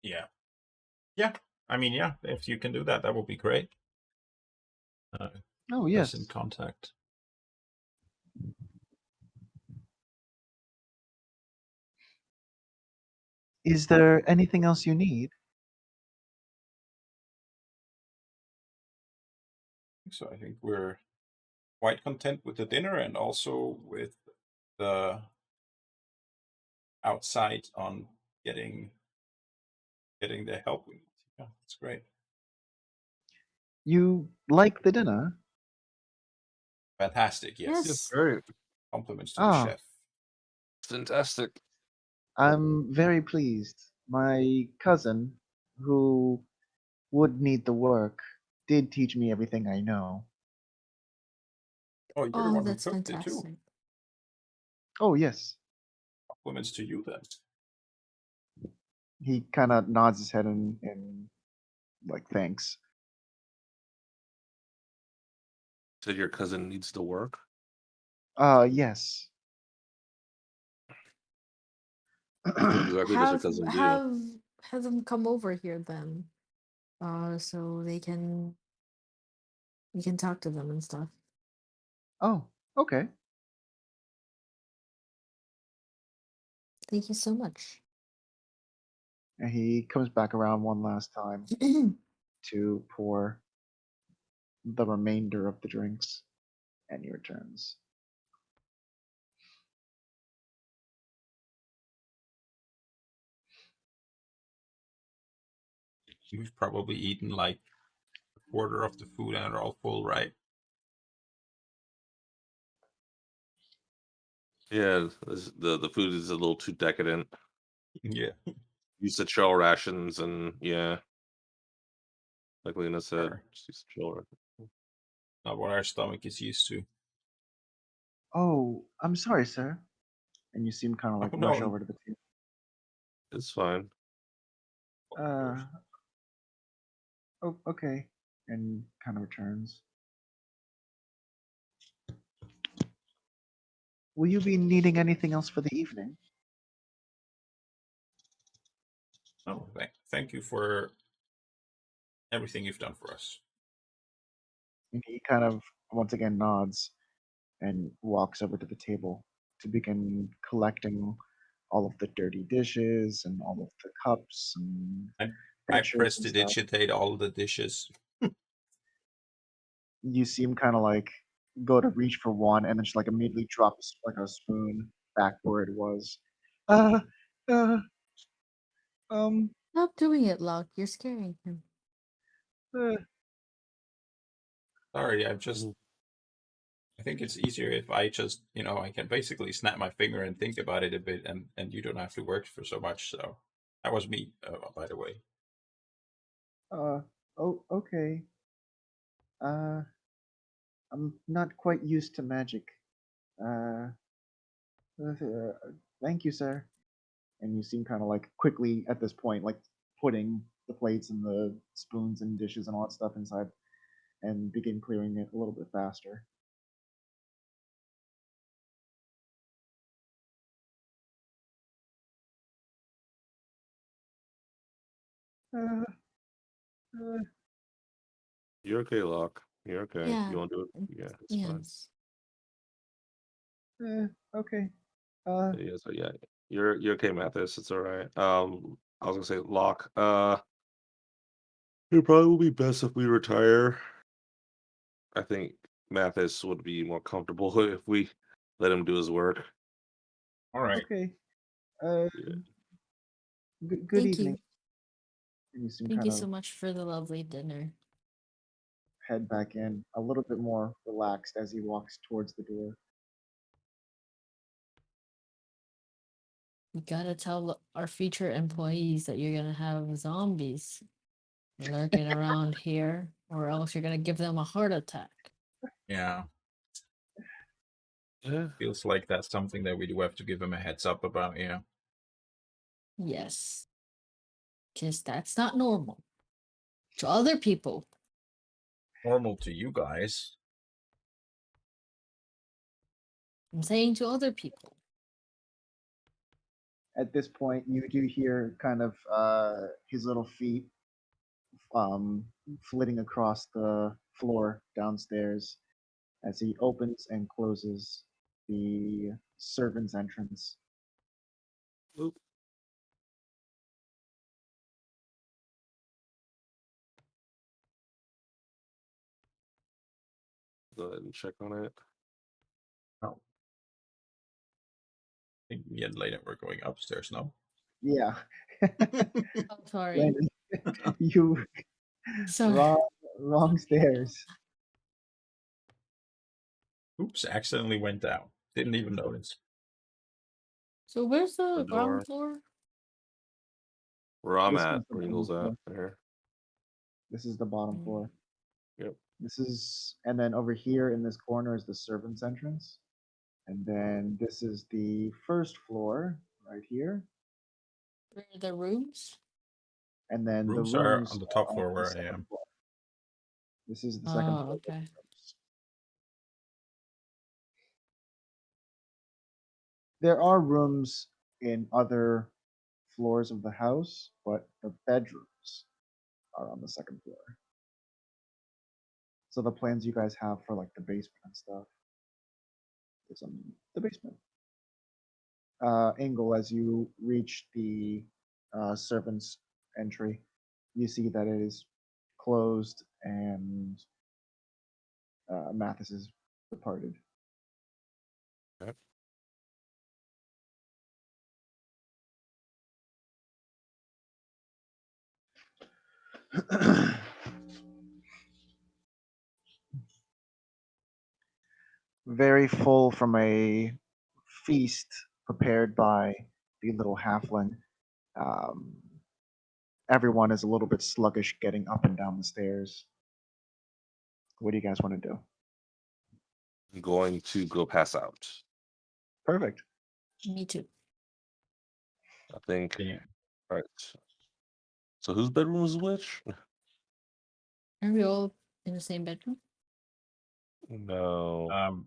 Yeah. Yeah. I mean, yeah, if you can do that, that would be great. Oh, Us in yes. contact. Is there anything else you need? So I think we're quite content with the dinner and also with the outside on getting the help we need. Yeah, that's great. You like the dinner? Fantastic. Yes. It's Yes. great. Compliments to the Ah, chef. Fantastic. I'm very pleased. My cousin, who would need the work, did teach me everything I know. Oh, you're the Oh, one who that's cooked it too. fantastic. Oh, yes. Compliments to you then. He kind of nods his head and like thanks. Said your cousin needs to work. Yes. Exactly does your Have cousin do? have have them come over here then. So they can you can talk to them and stuff. Oh, okay. Thank you so much. And he comes back around one last time to pour the remainder of the drinks, and he returns. We've probably eaten like a quarter of the food and are all full, right? Yeah, the food is a little too decadent. Yeah. Used to chill rations, and yeah, like Lena said, Sure. just used to chill rations. Not what our stomach is used to. Oh, I'm sorry, sir. And you see him kind of Oh like rush no. over to the table. It's fine. Uh, oh, okay. And kind of returns. Will you be needing anything else for the evening? Oh, thank you for everything you've done for us. And he kind of once again nods and walks over to the table to begin collecting all of the dirty dishes and all of the cups and I pitchers and stuff. prestidigitate all the dishes. You see him kind of like go to reach for one and then just like immediately drop like a spoon back where it was. Uh, uh, um, Stop doing it, Locke. You're scaring him. uh, Sorry, I think it's easier if I just, I can basically snap my finger and think about it a bit, and you don't have to work for so much. So that was me, by the way. Oh, okay. I'm not quite used to magic. Uh, Thank you, sir. And you seem kind of like quickly at this point, like putting the plates and the spoons and dishes and all that stuff inside and begin clearing it a little bit faster. Uh, uh, You're okay, Locke. You're okay. Yeah. You want to do it? Yeah, it's fine. Yes. okay. Yeah, so yeah, you're okay, Mathis. It's all right. I was gonna say, Locke. It probably will be best if we retire. I think Mathis would be more comfortable if we let him do his work. All right. Okay. Yeah. Good Thank evening. you. And you seem Thank kind you of so much for the lovely dinner. head back in, a little bit more relaxed as he walks towards the door. We gotta tell our future employees that you're gonna have zombies lurking around here, or else you're gonna give them a heart attack. Yeah. Yeah. Feels like that's something that we do have to give him a heads up about. Yeah. Yes. Because that's not normal to other people. Normal to you guys. I'm saying to other people. At this point, you do hear kind of his little feet flitting across the floor downstairs as he opens and closes the servant's entrance. Oop. Go ahead and check on it. Oh. I think me and Lena were going upstairs now. Yeah. Oh, sorry. Landon, you Sorry. wrong stairs. Oops, accidentally went down. Didn't even notice. So where's the The ground door. floor? Where I'm This at, is the where bottom Eagle's at floor. there. This is the bottom floor. Yep. This is, and then over here in this corner is the servant's entrance. And then this is the first floor right here. Where are the rooms? And then the Rooms are rooms on the top are floor on the where I second am. floor. This is the second Oh, floor. okay. There are rooms in other floors of the house, but the bedrooms are on the second floor. So the plans you guys have for like the basement and stuff is on the basement. Engel, as you reach the servant's entry, you see that it is closed and Mathis is departed. Yep. Very full from a feast prepared by the little halfling. Um, Everyone is a little bit sluggish getting up and down the stairs. What do you guys want to do? I'm going to go pass out. Perfect. Me too. I think. Yeah. All right. So whose bedroom is which? Are we all in the same bedroom? No.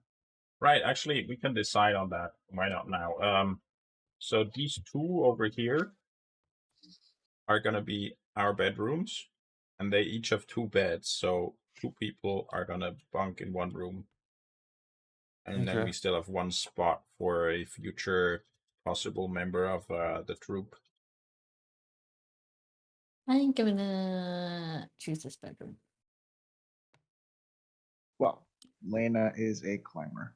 Right. Actually, we can decide on that. Why not now? So these two over here are gonna be our bedrooms, and they each have two beds. So two people are gonna bunk in one room, and then Okay. we still have one spot for a future possible member of the troop. I think I'm gonna choose this bedroom. Well, Lena is a climber.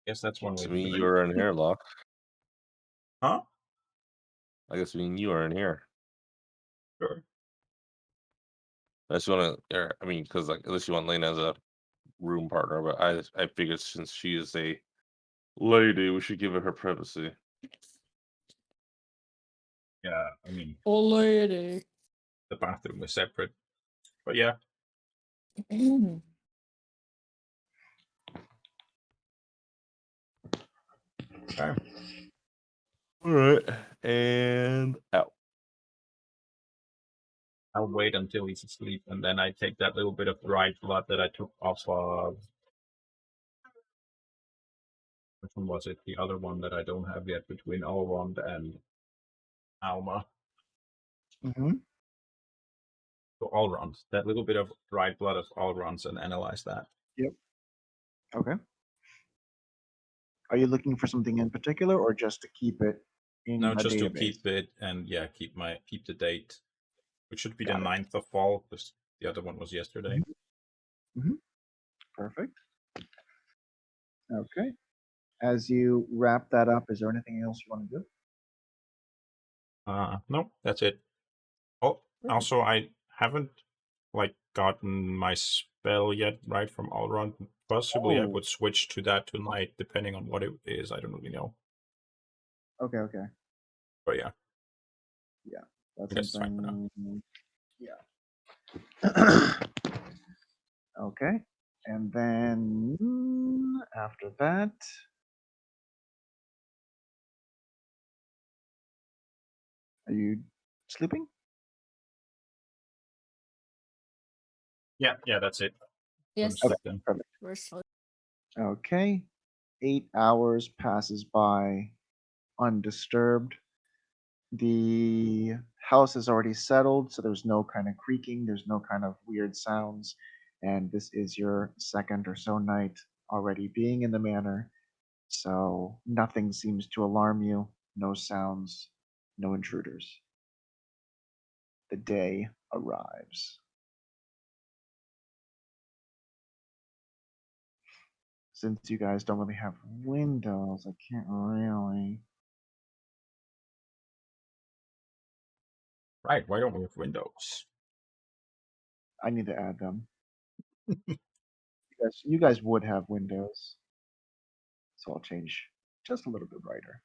Guess that's one way To to me, do you it. are in here, Locke. Huh? I guess me and you are in here. Sure. just want to, I mean, because like, unless you want Lena as a room partner, but I figured since she is a lady, we should give her privacy. Yeah, I mean, Oh, lady. the bathroom is separate. But yeah, okay. All right, and out. I'll wait until he's asleep, and then I take that little bit of dried blood that I took off of. Which one was it? The other one that I don't have yet between Elrond and Alma. Mm-hmm. So Elrond, that little bit of dried blood of Elrond's, and analyze that. Yep. Okay. Are you looking for something in particular, or just to keep it in No, a just to database? keep it, and yeah, keep the date, which should be Got the it. 9th of fall, because the other one was yesterday. Mm-hmm. Perfect. Okay. As you wrap that up, is there anything else you want to do? No, that's it. Oh, Perfect. also, I haven't like gotten my spell yet, right, from Elrond. Possibly I Oh, would switch to that tonight, depending on what it is. I don't really know, okay, okay. but yeah, Yeah, that's I guess it's fine for now. something. Yeah. Okay. And then after that, are you sleeping? Yeah, that's it. Go to Yes, Okay, sleep then. perfect. we're so Okay. 8 hours passes by undisturbed. The house is already settled, so there's no kind of creaking, there's no kind of weird sounds. And this is your second or so night already being in the manor. So nothing seems to alarm you, no sounds, no intruders. The day arrives. Since you guys don't really have windows, I can't really. Right? Why don't we have windows? I need to add them. You guys would have windows, so I'll change just a little bit brighter.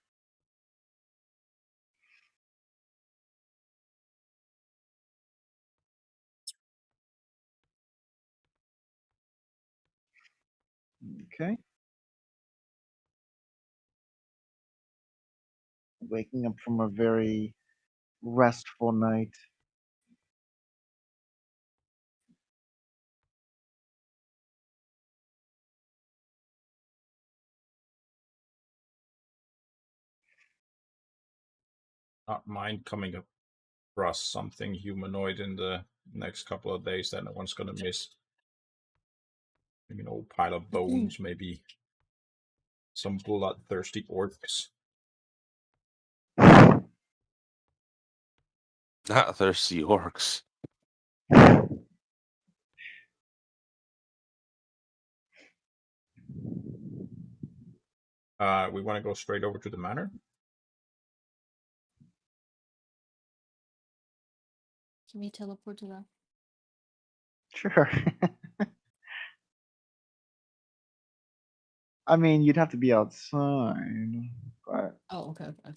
Okay. Waking up from a very restful night. Not mind coming across something humanoid in the next couple of days that no one's gonna miss. Maybe an old pile of bones, maybe some bloodthirsty orcs. Not thirsty orcs. We want to go straight over to the manor. can we teleport to that? Sure. I mean, you'd have to be outside, but Oh, okay, okay.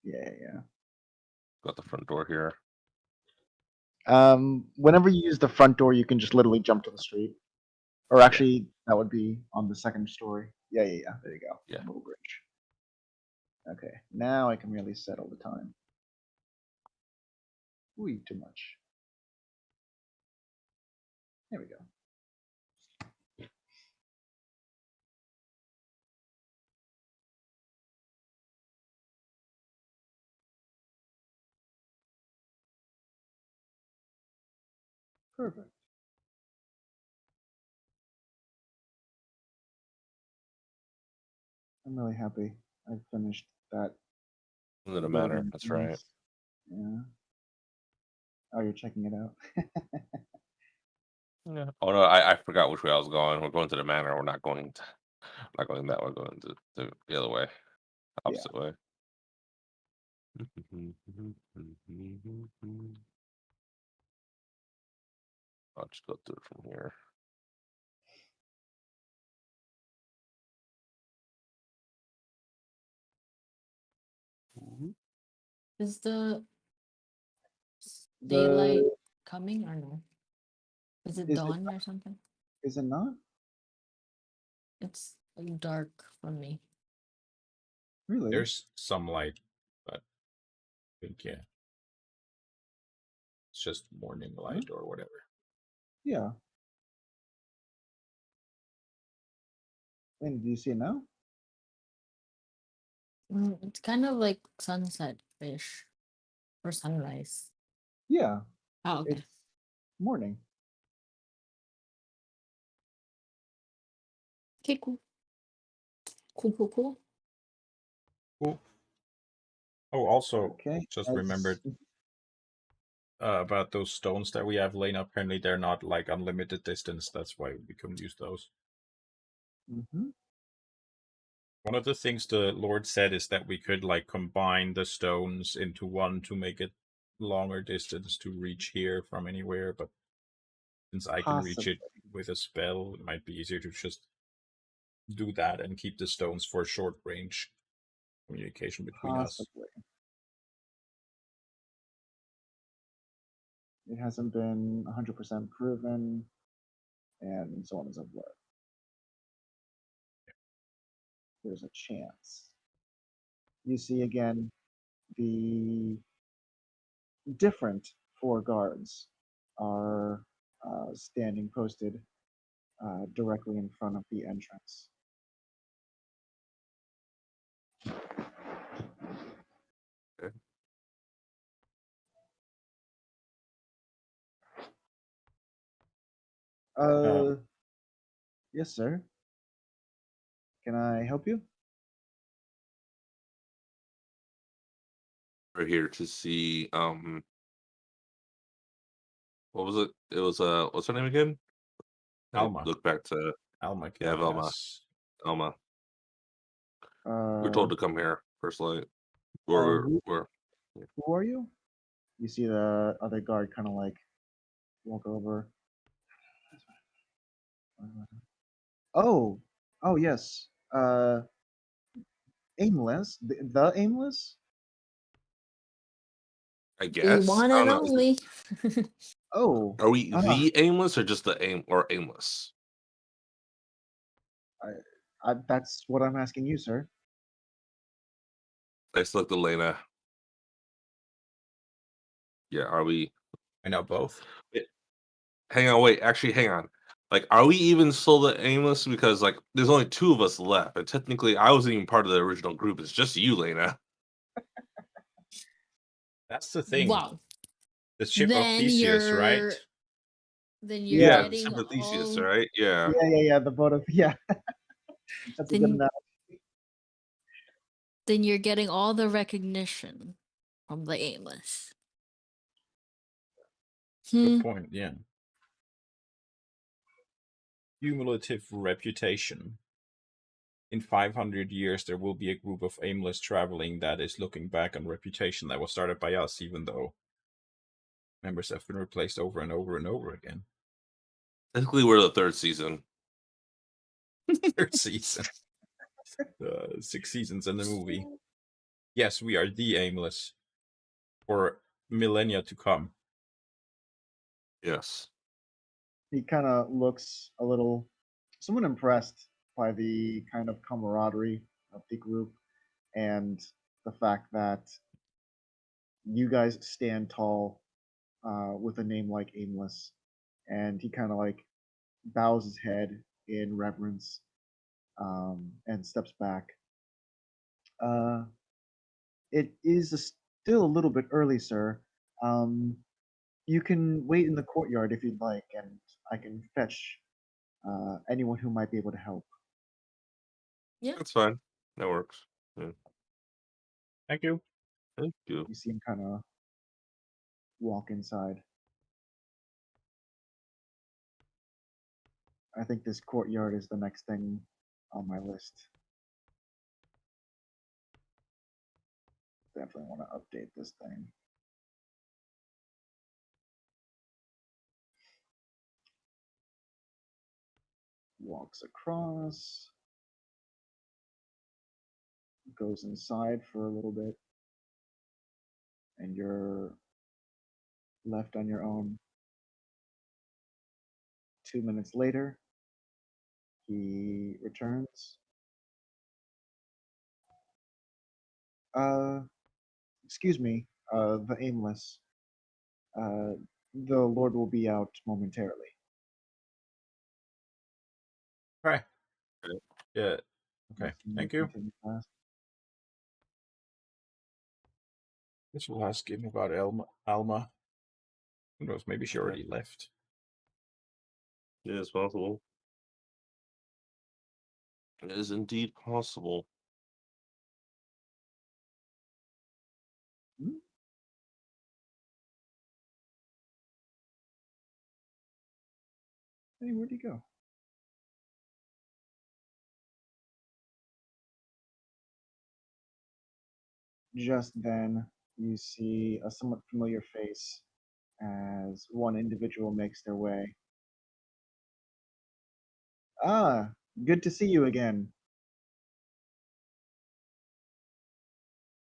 yeah. Got the front door here. Whenever you use the front door, you can just literally jump to the street. Or actually, that would be on the second story. Yeah. There you go. Yeah. Little bridge. Okay, now I can really settle the time. Ooh, too much. There we go. Perfect. I'm really happy I finished that Into the manor. building. That's right. Yeah. Oh, you're checking it out. Yeah. Oh no, I forgot which way I was going. We're going to the manor. We're not going not going that way. We're going to the other way, Yeah. opposite way. I'll just go through it from here. Is the The daylight coming or no? Is it Is it dawn or something? is it not? It's dark for me. Really? There's some light, but I think yeah, it's just morning light or whatever. Yeah. And do you see it now? It's kind of like sunset-ish or sunrise. Yeah. Oh, okay. It's morning. Okay, cool. Cool. Cool. Oh, also, Okay. just remembered about those stones that we have laying up. Apparently, they're not like unlimited distance. That's why we couldn't use those. Mm-hmm. One of the things the Lord said is that we could like combine the stones into one to make it longer distance to reach here from anywhere. But since I can reach Possibly. it with a spell, it might be easier to just do that and keep the stones for short range communication between us. Possibly. It hasn't been 100% proven, and so on and so forth. There's a chance. You see again the different four guards are standing posted directly in front of the entrance. Okay. Yes, sir. Can I help you? We're here to see what was it? It was what's her name again? I Alma. look back to Alma Velma. Kelkas. Alma. We're Uh, told to come here first light. who, We're who are you? You see the other guard kind of like walk over. Oh, oh yes. Aimless, the Aimless. I The guess. one I don't and know. only. Oh, Are we ah, the aimless or just the aim or aimless? that's what I'm asking you, sir. I looked at Lena. Yeah, are we I know both. hang on, wait, actually hang on. Like, are we even still the aimless? Because like there's only two of us left, and technically I wasn't even part of the original group. It's just you, Lena. That's the thing. Wow. The ship of Then Theseus, right? you're then you're Yeah. Yeah, getting Sympathesius, all right? Yeah. Yeah. The boat of yeah. That's a good then analogy. then you're getting all the recognition from the aimless. Good point, yeah. Cumulative reputation. In 500 years, there will be a group of aimless traveling that is looking back on reputation that was started by us, even though members have been replaced over and over and over again. Technically we're the third season. Third season. 6 seasons in the movie. Yes, we are the aimless for millennia to come. Yes. He kind of looks a little, somewhat impressed by the kind of camaraderie of the group and the fact that you guys stand tall with a name like Aimless. And he kind of like bows his head in reverence and steps back. Uh, it is still a little bit early, sir. Um, you can wait in the courtyard if you'd like, and I can fetch anyone who might be able to help. Yeah. That's fine. That works. Yeah. Thank you. Thank you. You see him kind of walk inside. I think this courtyard is the next thing on my list. Definitely want to update this thing. walks across, goes inside for a little bit, and you're left on your own. 2 minutes later, he returns. Uh, excuse me, the Aimless. Uh, the Lord will be out momentarily. Right. Okay. Yeah. Okay. Yes, and Thank you you. continue past. This will ask him about Alma. Who knows? Maybe she already left. Yeah, it's possible. It is indeed possible. Hmm? Hey, where'd he go? Just then, you see a somewhat familiar face as one individual makes their way. Ah, good to see you again.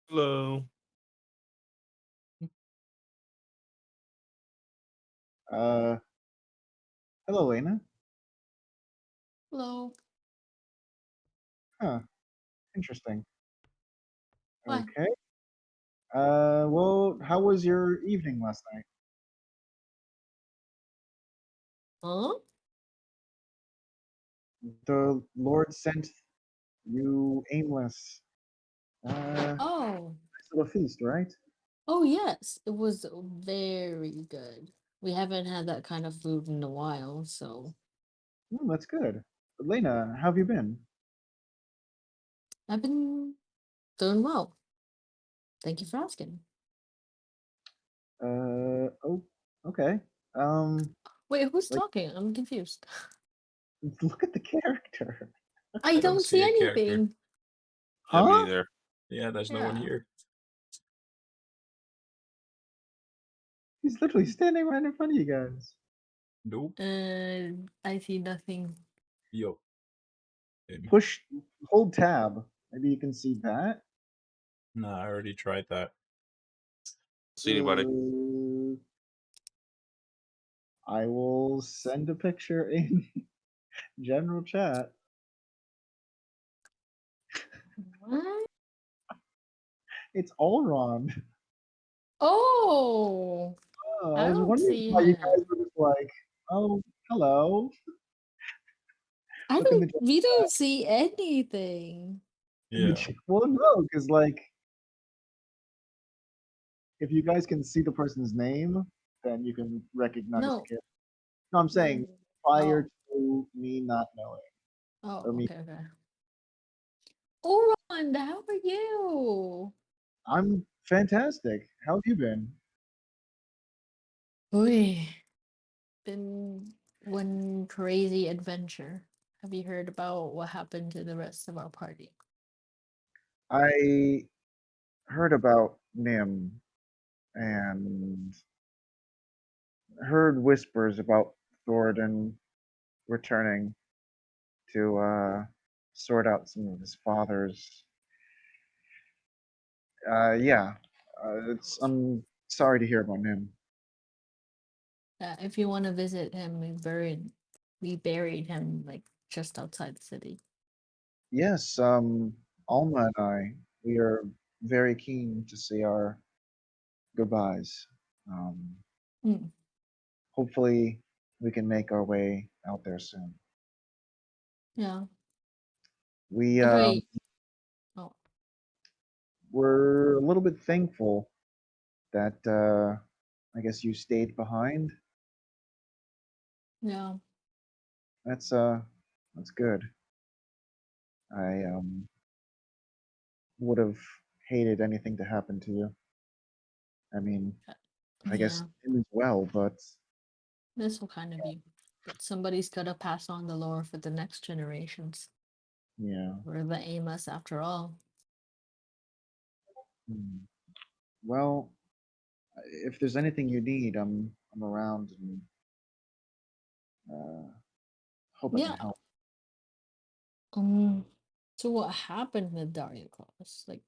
Hello. Uh, hello, Lena. Hello. Huh, interesting. Why? Okay. Well, how was your evening last night? Huh? The Lord sent you Aimless. Nice Oh. little feast, right? Oh yes. It was very good. We haven't had that kind of food in a while, so That's good. Lena, how have you been? I've been doing well. Thank you for asking. Oh, okay. Um, Wait, who's like, talking? I'm confused. look at the character. I I don't don't see see a character. anything. Yeah, me Huh? either. Yeah, there's no one Yeah. here. He's literally standing right in front of you guys. Nope. I see nothing. Yo. Him. Push, hold tab. Maybe you can see that. Nah, I already tried that. See anybody? I will send a picture in general chat. What? It's Allron. Oh, Oh, I I was don't wondering see why you him. guys were just like, oh, hello. I Look in don't. the We don't see anything. Yeah. well, no, because like if you guys can see the person's name, then you can recognize the No. character. No, I'm saying No. prior Oh. to me not knowing Oh. or me, Okay. Okay. Oron, how are you? I'm fantastic. How have you been? Oy. Been one crazy adventure. Have you heard about what happened to the rest of our party? I heard about Nim and heard whispers about Thoradin returning to sort out some of his father's. Yeah, it's. I'm sorry to hear about Nim. If you want to visit him, we buried him like just outside the city. Yes, Alma and I, we are very keen to see our goodbyes. Um, Hmm. hopefully, we can make our way out there soon. Yeah. We Wait. Oh, we're a little bit thankful that I guess you stayed behind. yeah. That's that's good. I would have hated anything to happen to you. I mean, I guess Yeah. him as well, but That's so kind of you. But somebody's gotta pass on the lore for the next generations. yeah. We're the Amos after all. Hmm. Well, if there's anything you need, I'm around and hope I can Yeah. help. So what happened with Dario Claus? Like,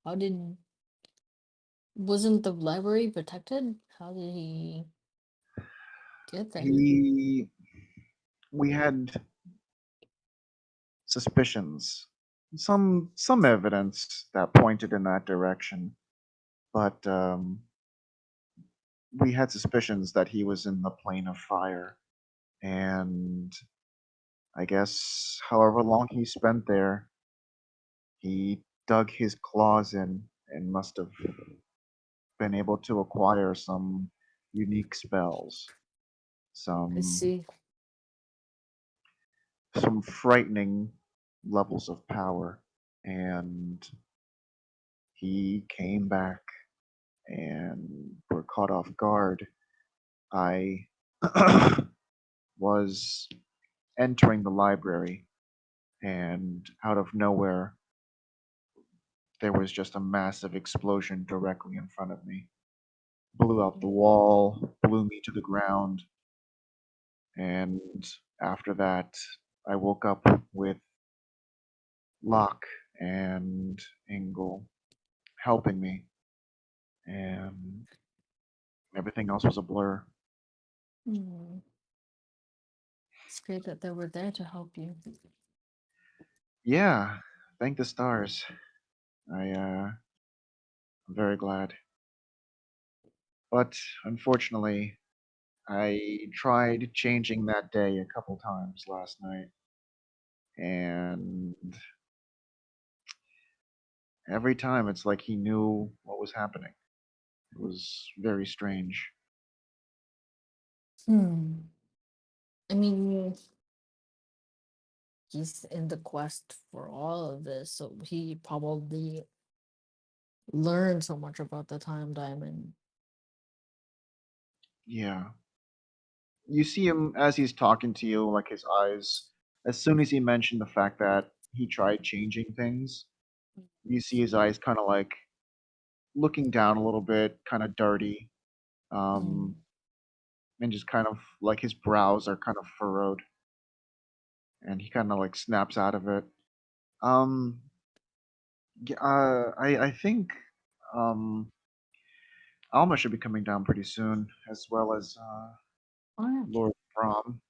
how did wasn't the library protected? How did he get there? He, we had suspicions, some evidence that pointed in that direction, but we had suspicions that he was in the plane of fire, and I guess however long he spent there, he dug his claws in and must have been able to acquire some unique spells, I some see. some frightening levels of power, and he came back and were caught off guard. I was entering the library, and out of nowhere, there was just a massive explosion directly in front of me. Blew out the wall, blew me to the ground, and after that, I woke up with Locke and Engel helping me, and everything else was a blur. Hmm. It's great that they were there to help you. Yeah, thank the stars. I'm very glad. But unfortunately, I tried changing that day a couple times last night, and every time it's like he knew what was happening. It was very strange. Hmm. I mean, he's in the quest for all of this, so he probably learned so much about the time diamond. Yeah. You see him as he's talking to you, like his eyes, as soon as he mentioned the fact that he tried changing things, you see his eyes kind of like looking down a little bit, kind of dirty, Mm. um, and just kind of like his brows are kind of furrowed, and he kind of like snaps out of it. Um, I think um, Alma should be coming down pretty soon, as well as Oh yeah. Lord Brom.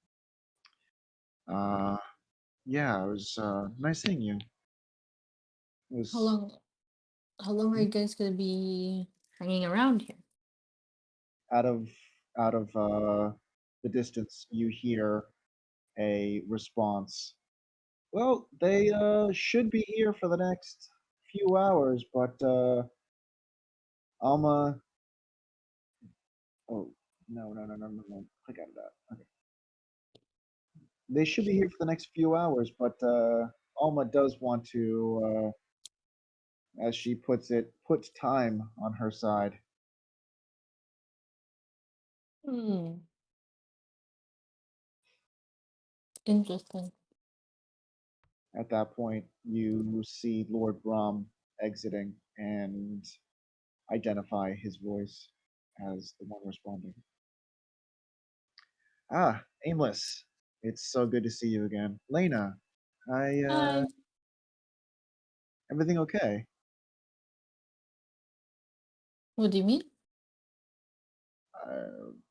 Uh, yeah, it was nice seeing you. It How was long? How long are you guys gonna be hanging around here? out of the distance. You hear a response. Well, they should be here for the next few hours, but Alma. Oh no! Click out of that. Okay. They should be here for the next few hours, but Alma does want to, as she puts it, put time on her side. Hmm. Interesting. At that point, you see Lord Brom exiting and identify his voice as the one responding. Ah, Aimless. It's so good to see you again. Lena, Hi. everything okay? What do you mean?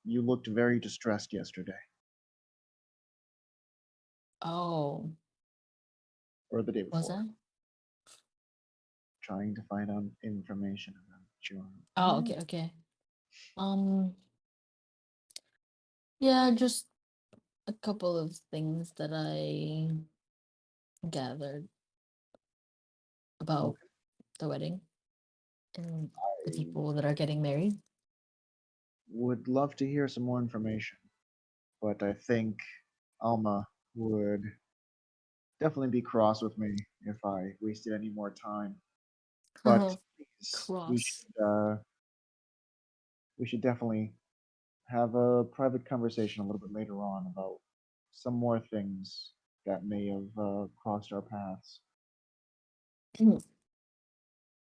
You looked very distressed yesterday, Oh, or the day was before, I? trying to find out information about your. Oh, okay, okay. Um, yeah, just a couple of things that I gathered about Okay. the wedding and the I people that are getting married. would love to hear some more information, but I think Alma would definitely be cross with me if I wasted any more time. But please, Cross. we should definitely have a private conversation a little bit later on about some more things that may have crossed our paths.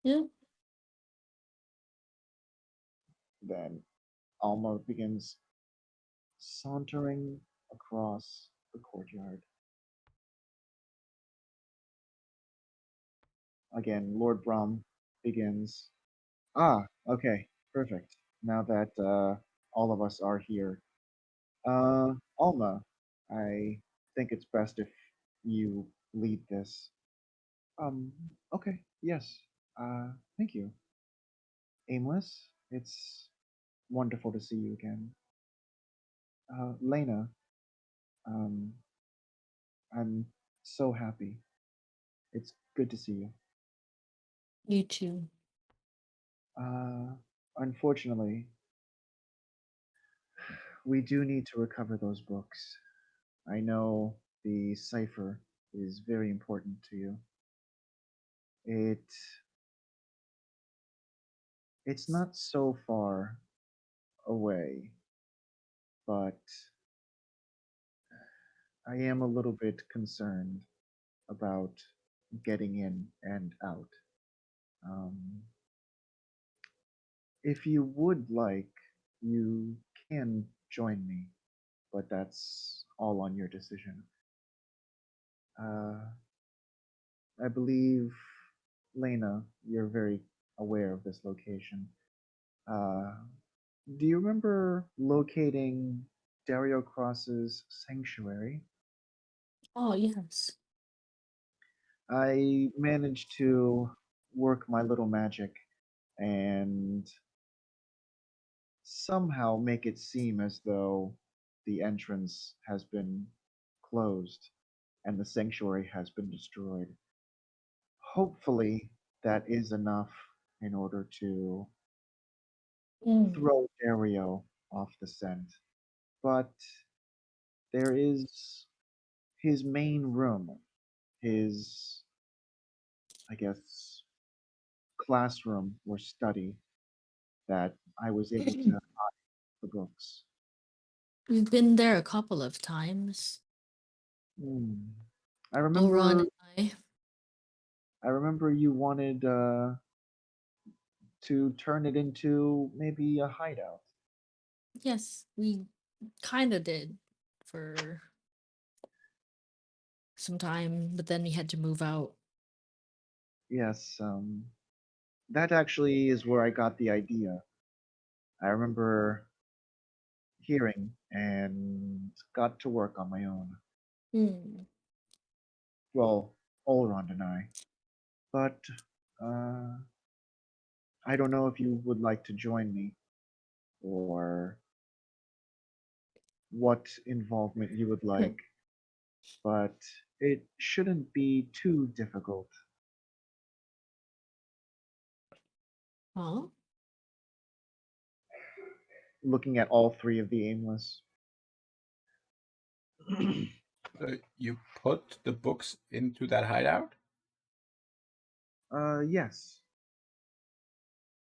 Yeah. Then Alma begins sauntering across the courtyard. again, Lord Brom begins. Ah, okay, perfect. Now that all of us are here, Alma, I think it's best if you lead this. Um, okay, yes. Thank you. Aimless, it's wonderful to see you again. Lena, um, I'm so happy. It's good to see you. You too. Uh, Unfortunately, we do need to recover those books. I know the cipher is very important to you. It it's not so far away, but I am a little bit concerned about getting in and out. Um, if you would like, you can join me, but that's all on your decision. Uh, I believe, Lena, you're very aware of this location. Uh, do you remember locating Dario Cross's sanctuary? Oh, yes. I managed to work my little magic and somehow make it seem as though the entrance has been closed and the sanctuary has been destroyed. Hopefully, that is enough in order to Mm. throw Dario off the scent. But there is his main room, his, I guess, classroom or study that I was able to hide the books. We've been there a couple of times. Hmm. I Oron remember and I. I remember you wanted to turn it into maybe a hideout. Yes, we kind of did for some time, but then we had to move out. Yes, that actually is where I got the idea. I remember hearing and got to work on my own. Hmm. Well, Olrond and I. But uh, I don't know if you would like to join me or what involvement you would like, but it shouldn't be too difficult. Huh? Looking at all three of the aimless. You put the books into that hideout, Yes.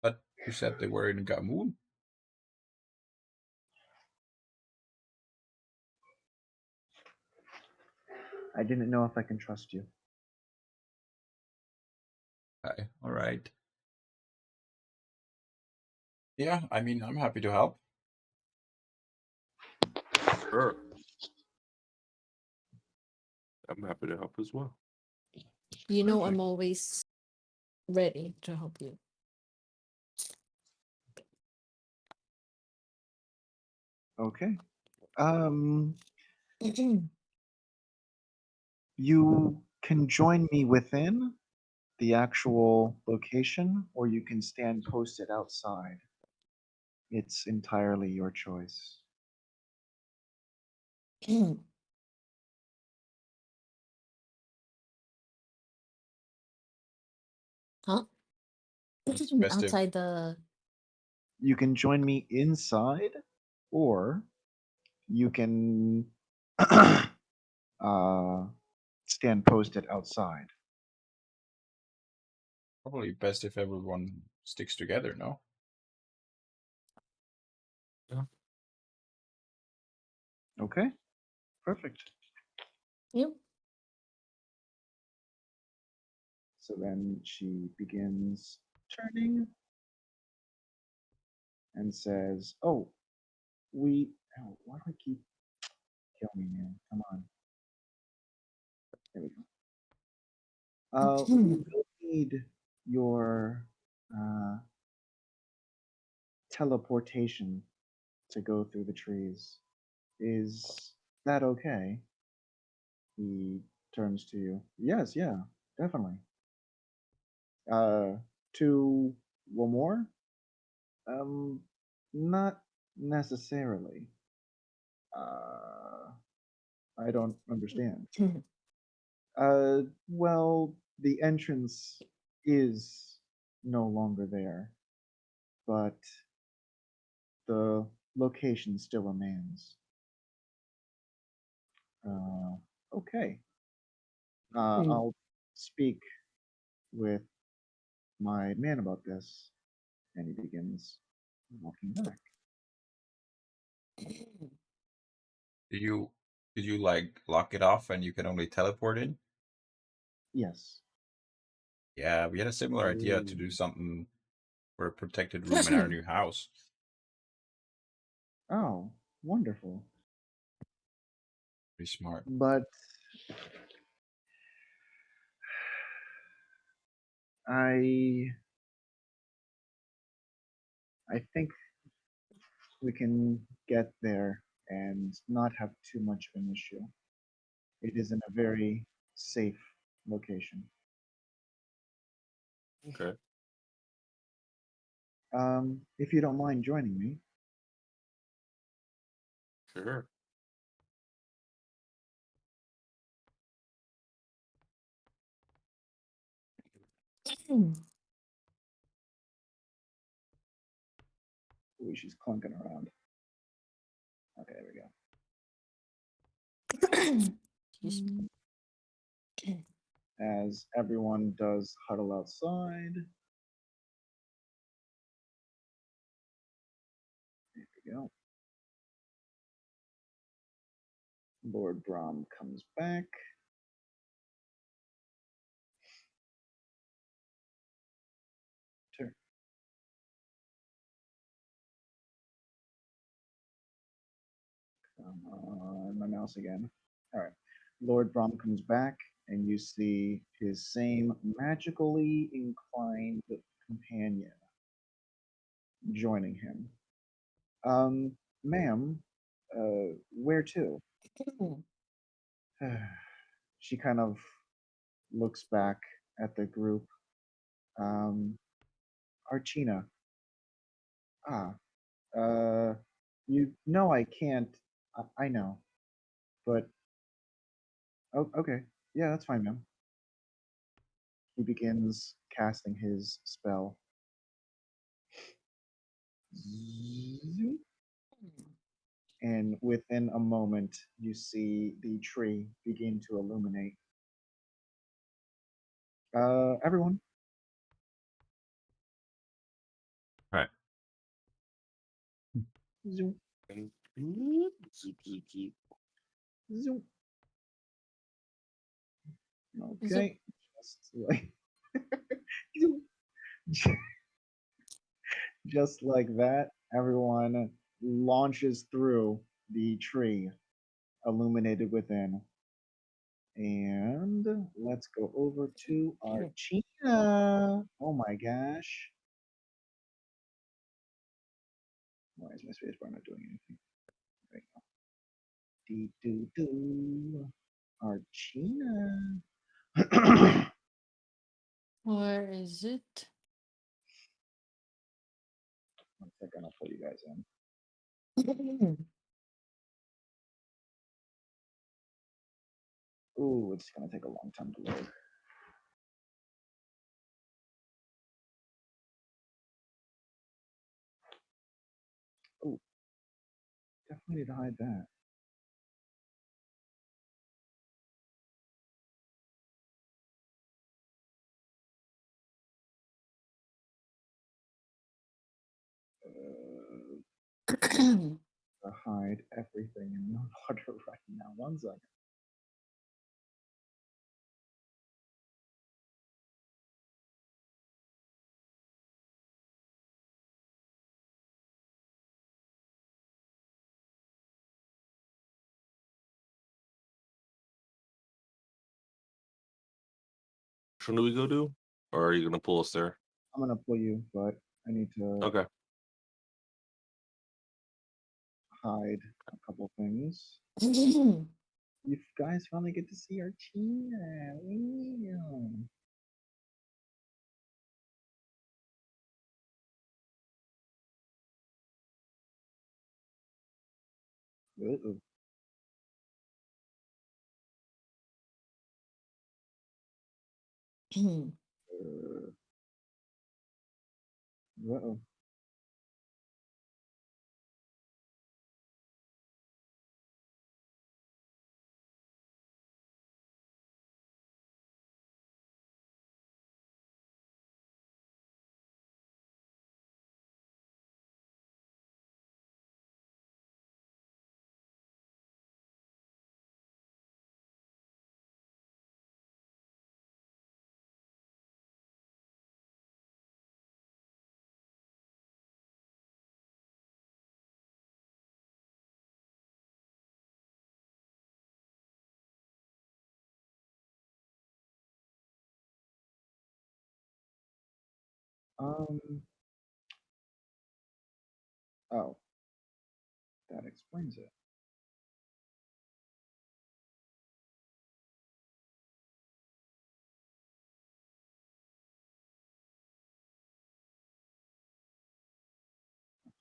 but you said they were in Gamoon. I didn't know if I can trust you. Okay, all right. Yeah, I mean, I'm happy to help. Sure. I'm happy to help as well. You know, Perfect. I'm always ready to help you. Okay. Um, you can join me within the actual location, or you can stand posted outside. It's entirely your choice. Huh? It's best if Outside the. You can join me inside, or you can uh, stand posted outside. probably best if everyone sticks together. No. Yeah. Okay, perfect. Yep. So then she begins turning and says, "Oh, why do I keep killing me, man? Come on. There we go. We will need your uh, teleportation to go through the trees. Is that okay? He turns to you. Yes, yeah, definitely. Uh, to Lamore? Um, not necessarily. Uh, I don't understand. Well, the entrance is no longer there, but the location still remains. Uh, okay. I'll speak with my man about this, and he begins walking back. Did you like lock it off and you can only teleport in? Yes. Yeah, we had a similar idea to do Ooh. something for a protected room in our new house. Oh, wonderful. Pretty smart. But I I think we can get there and not have too much of an issue. It is in a very safe location. Okay. If you don't mind joining me, Sure. ooh, she's clunking around. Okay, there we go. Excuse me. As everyone does huddle outside. There we go. Lord Brom comes back. Turn. Come on, my mouse again. All right. Lord Brom comes back, and you see his same magically inclined companion joining him. Ma'am, where to? She kind of looks back at the group. Um, Archina. Ah, uh, you know I can't. I know, but oh, okay. Yeah, that's fine, ma'am. He begins casting his spell. And within a moment, you see the tree begin to illuminate. Everyone, All right. zoom, And zoop, zoop, zoop. zoom. Zoop. Okay, just like zoom. Just like that, everyone launches through the tree, illuminated within. And let's go over to Archina. Oh my gosh. Why is my spacebar not doing anything? There we go. Dee doo doo. Archina. Where is it? One second, I'll pull you guys in. Ooh, it's gonna take a long time to load. Ooh, definitely need to hide that. To hide everything in one order right now. One second. Which one do we go to? Or are you gonna pull us there? I'm gonna pull you, but I need to Okay. hide a couple things. Mhm. You guys finally get to see our team. Uh-oh. Uh-oh. Oh, that explains it.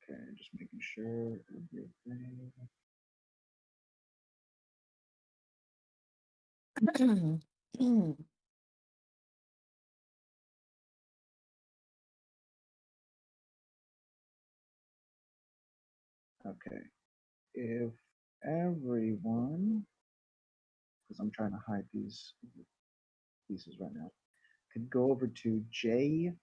Okay, just making sure everything. Okay, if everyone, because I'm trying to hide these pieces right now, could go over to JSC.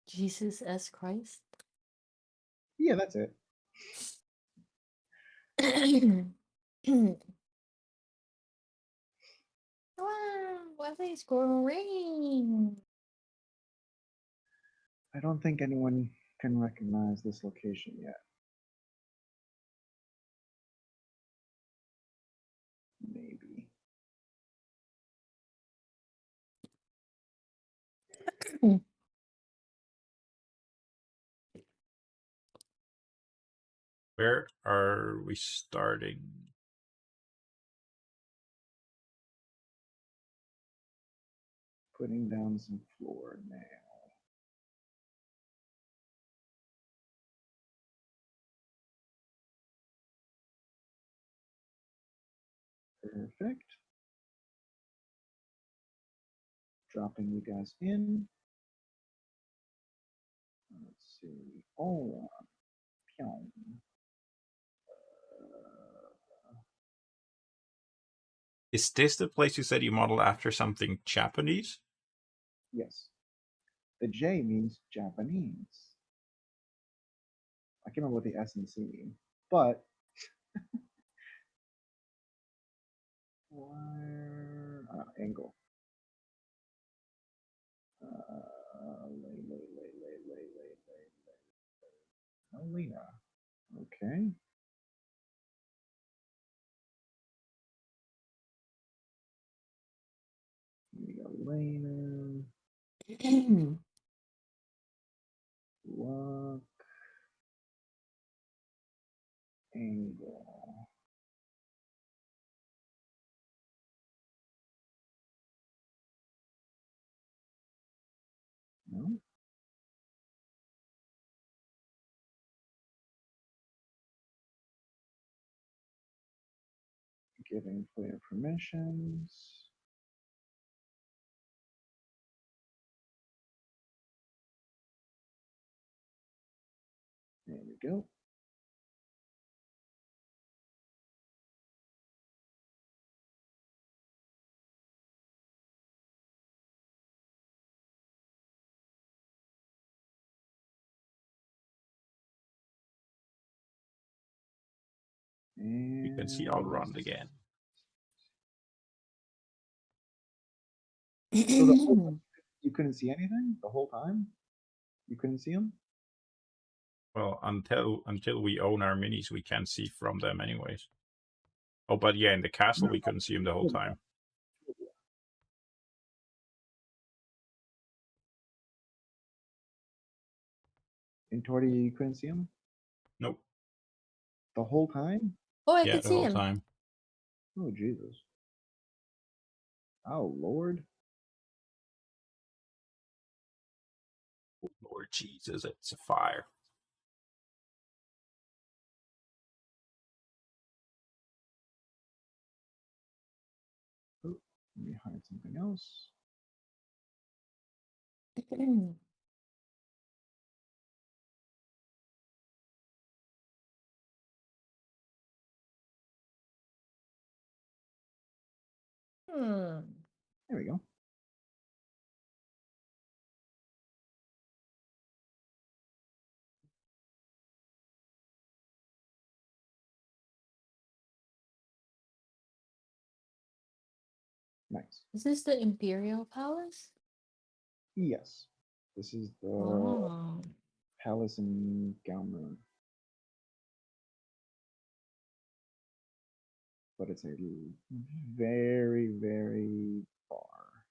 Jesus S. Christ. Yeah, that's it. Wow, Wesley's green. I don't think anyone can recognize this location yet. Maybe. Where are we starting? Putting down some floor now. Perfect. Dropping you guys in. Let's see. Oh, Pyong. Is this the place you said you modeled after something Japanese? Yes. The J means Japanese. I can't remember what the S and C mean, but angle. Lena. Okay. We got Lena. Look. Angle. No. Giving player permissions. There we go. You can see I'll run again. So the whole time you couldn't see anything the whole time. You couldn't see them. Well, until we own our minis, we can't see from them anyways. Oh, but yeah, in the castle we couldn't see him the whole time. In Tordia, you couldn't see him Nope. the whole time. Oh, I Yeah, could the see whole him. time. Oh Jesus! Oh Lord! Oh, Lord Jesus, it's a fire. Oh, let me hide something else. Hmm. There we go. Nice. Is this the Imperial Palace? Yes, this is the Oh. palace in Galmoon, but it's a very, very far.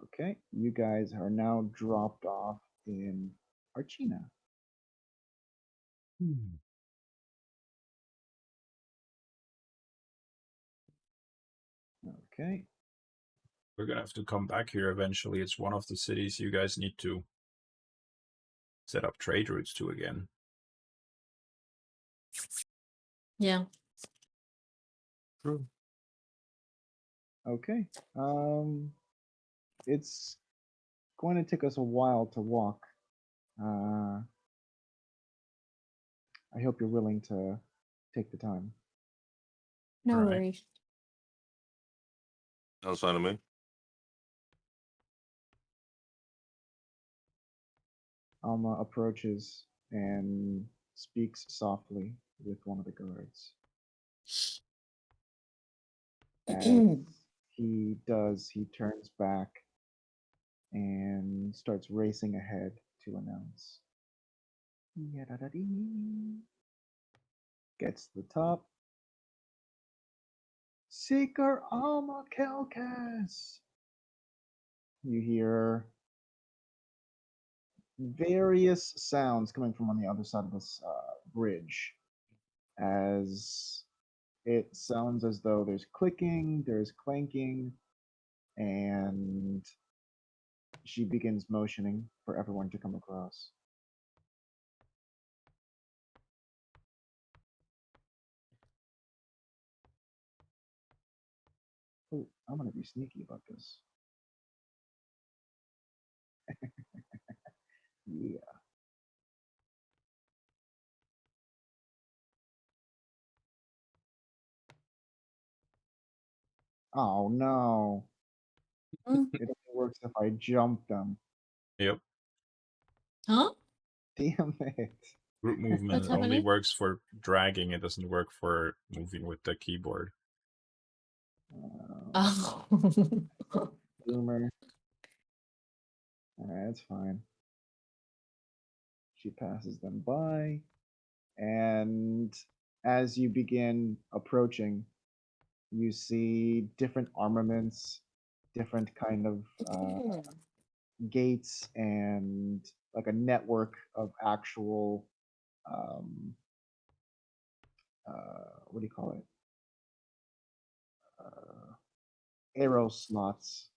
Okay, you guys are now dropped off in Archina. Okay, We're gonna have to come back here eventually. It's one of the cities you guys need to set up trade routes to again. Yeah. True. okay. It's going to take us a while to walk. I hope you're willing to take the time. No Right. worries. Sounds fine to me. Alma approaches and speaks softly with one of the guards. As he does, he turns back and starts racing ahead to announce. Yadadadee. Gets to the top. Seeker Alma Kelkas. You hear various sounds coming from on the other side of this bridge, as it sounds as though there's clicking, there's clanking, and she begins motioning for everyone to come across. Oh, I'm gonna be sneaky about this. Yeah. Oh no. Mm. It only works if I jump them. Yep. Huh? Damn it. Group movement What's only happening? works for dragging. It doesn't work for moving with the keyboard. Oh. Boomer. Alright, that's fine. She passes them by. And as you begin approaching, you see different armaments, different kind of gates, and like a network of actual what do you call it? Arrow slots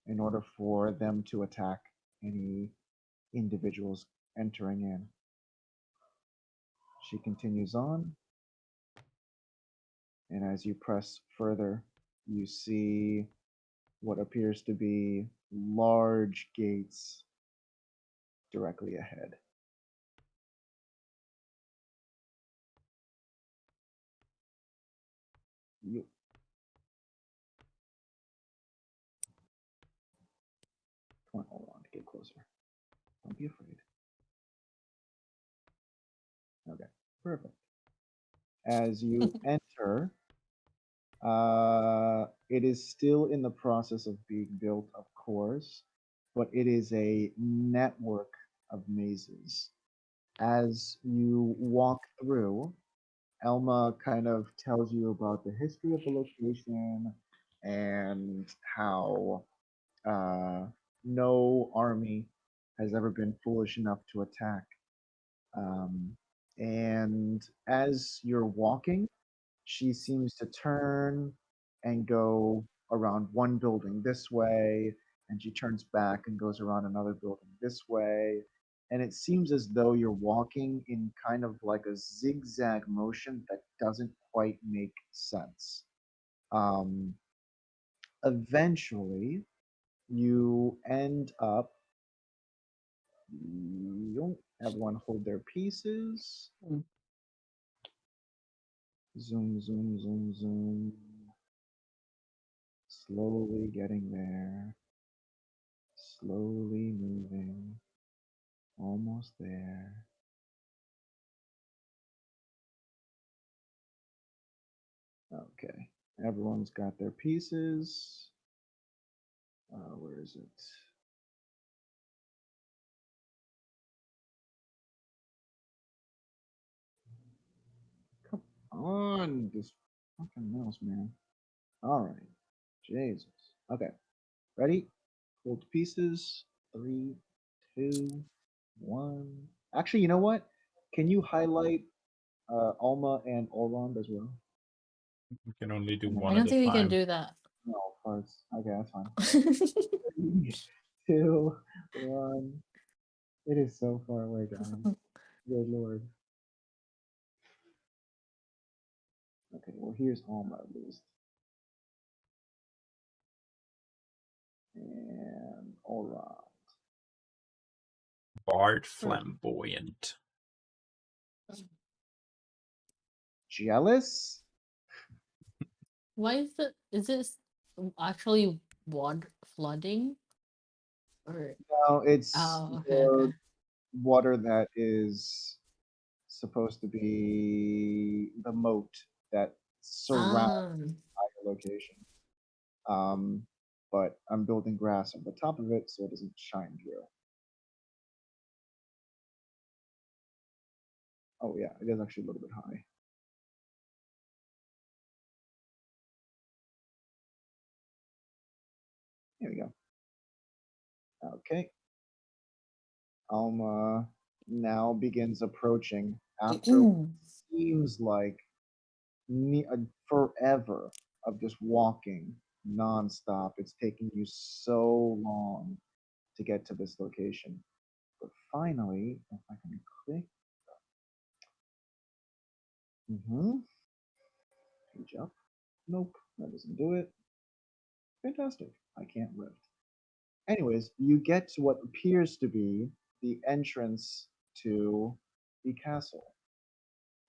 in order for them to attack any individuals entering in. She continues on, and as you press further, you see what appears to be large gates directly ahead. You come on, hold on to get closer. Don't be afraid. Okay, perfect. As you enter, it is still in the process of being built, of course, but it is a network of mazes. As you walk through, Elma kind of tells you about the history of the location and how no army has ever been foolish enough to attack. Um, and as you're walking, she seems to turn and go around one building this way, and she turns back and goes around another building this way. And it seems as though you're walking in kind of like a zigzag motion that doesn't quite make sense. Um, Eventually, you end up. Everyone hold their pieces. Mm. Zoom, zoom, zoom, zoom. Slowly getting there. Slowly moving. Almost there. Okay. Everyone's got their pieces. Where is it? Come on, this fucking mouse, man. All right. Jesus. Okay. Ready? Hold pieces. 3, 2, 1. Actually, you know what? Can you highlight Alma and Olrond as well? We can only do And then- I one don't at a think we can time. do that. No, parts. Okay, that's fine. 3, 2, 1. It is so far away, guys. Good lord. Okay, well, here's Alma at least. And Olrond. Bard flamboyant. Jealous? Why is this actually water flooding? Or No, it's oh, okay, more okay. water that is supposed to be the moat that surrounds the location. But I'm building grass on the top of it so it doesn't shine through. Oh yeah, it is actually a little bit high. Here we go. Okay. Alma now begins approaching after what seems like forever of just walking nonstop. It's taking you so long to get to this location. But finally, if I can click. Page up. Nope, that doesn't do it. Fantastic. I can't lift. Anyways, you get to what appears to be the entrance to the castle.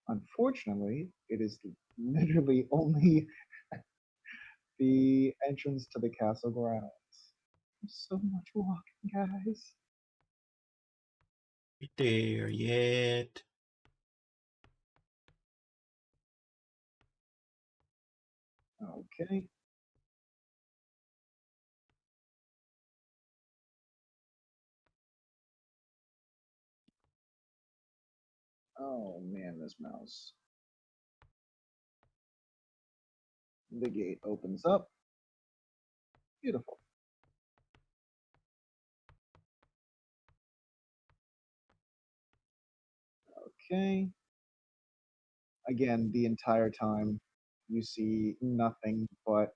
Unfortunately, it is literally only the entrance to the castle grounds. So much walking, guys. Be there yet? Okay. Oh man, this mouse. The gate opens up. Beautiful. Okay. Again, the entire time you see nothing but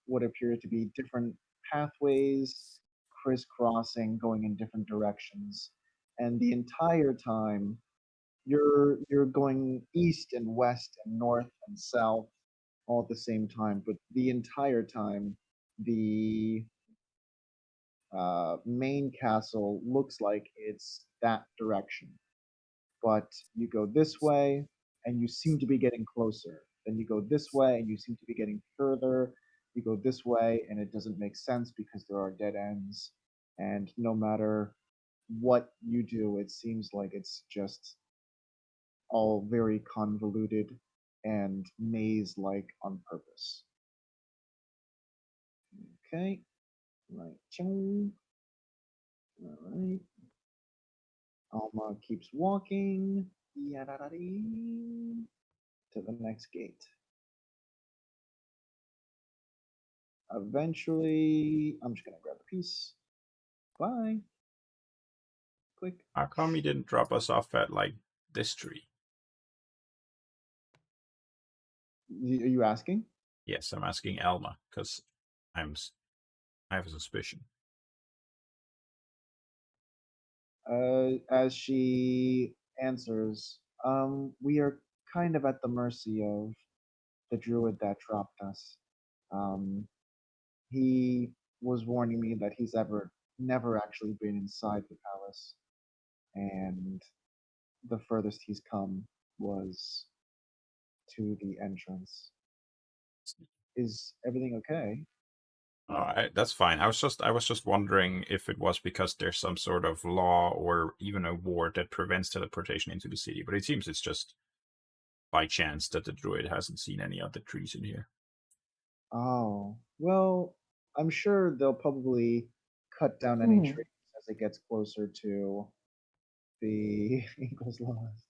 what appear to be different pathways crisscrossing, going in different directions. And the entire time you're going east and west and north and south all at the same time, but the entire time the main castle looks like it's that direction. But you go this way and you seem to be getting closer. Then you go this way and you seem to be getting further. You go this way and it doesn't make sense because there are dead ends. And no matter what you do, it seems like it's just all very convoluted and maze-like on purpose. Okay, right. All right. Alma keeps walking. Yadadadee, to the next gate. Eventually, I'm just gonna grab a piece. Bye. Click. How come he didn't drop us off at like this tree? Are you asking? Yes, I'm asking Alma because I have a suspicion. As she answers, we are kind of at the mercy of the druid that dropped us. Um, he was warning me that he's never actually been inside the palace, and the furthest he's come was to the entrance. Is everything okay? That's fine. I was just wondering if it was because there's some sort of law or even a ward that prevents teleportation into the city, but it seems it's just by chance that the druid hasn't seen any other trees in here. Oh, well, I'm sure they'll probably cut down any Hmm. trees as it gets closer to the Eagles Lost.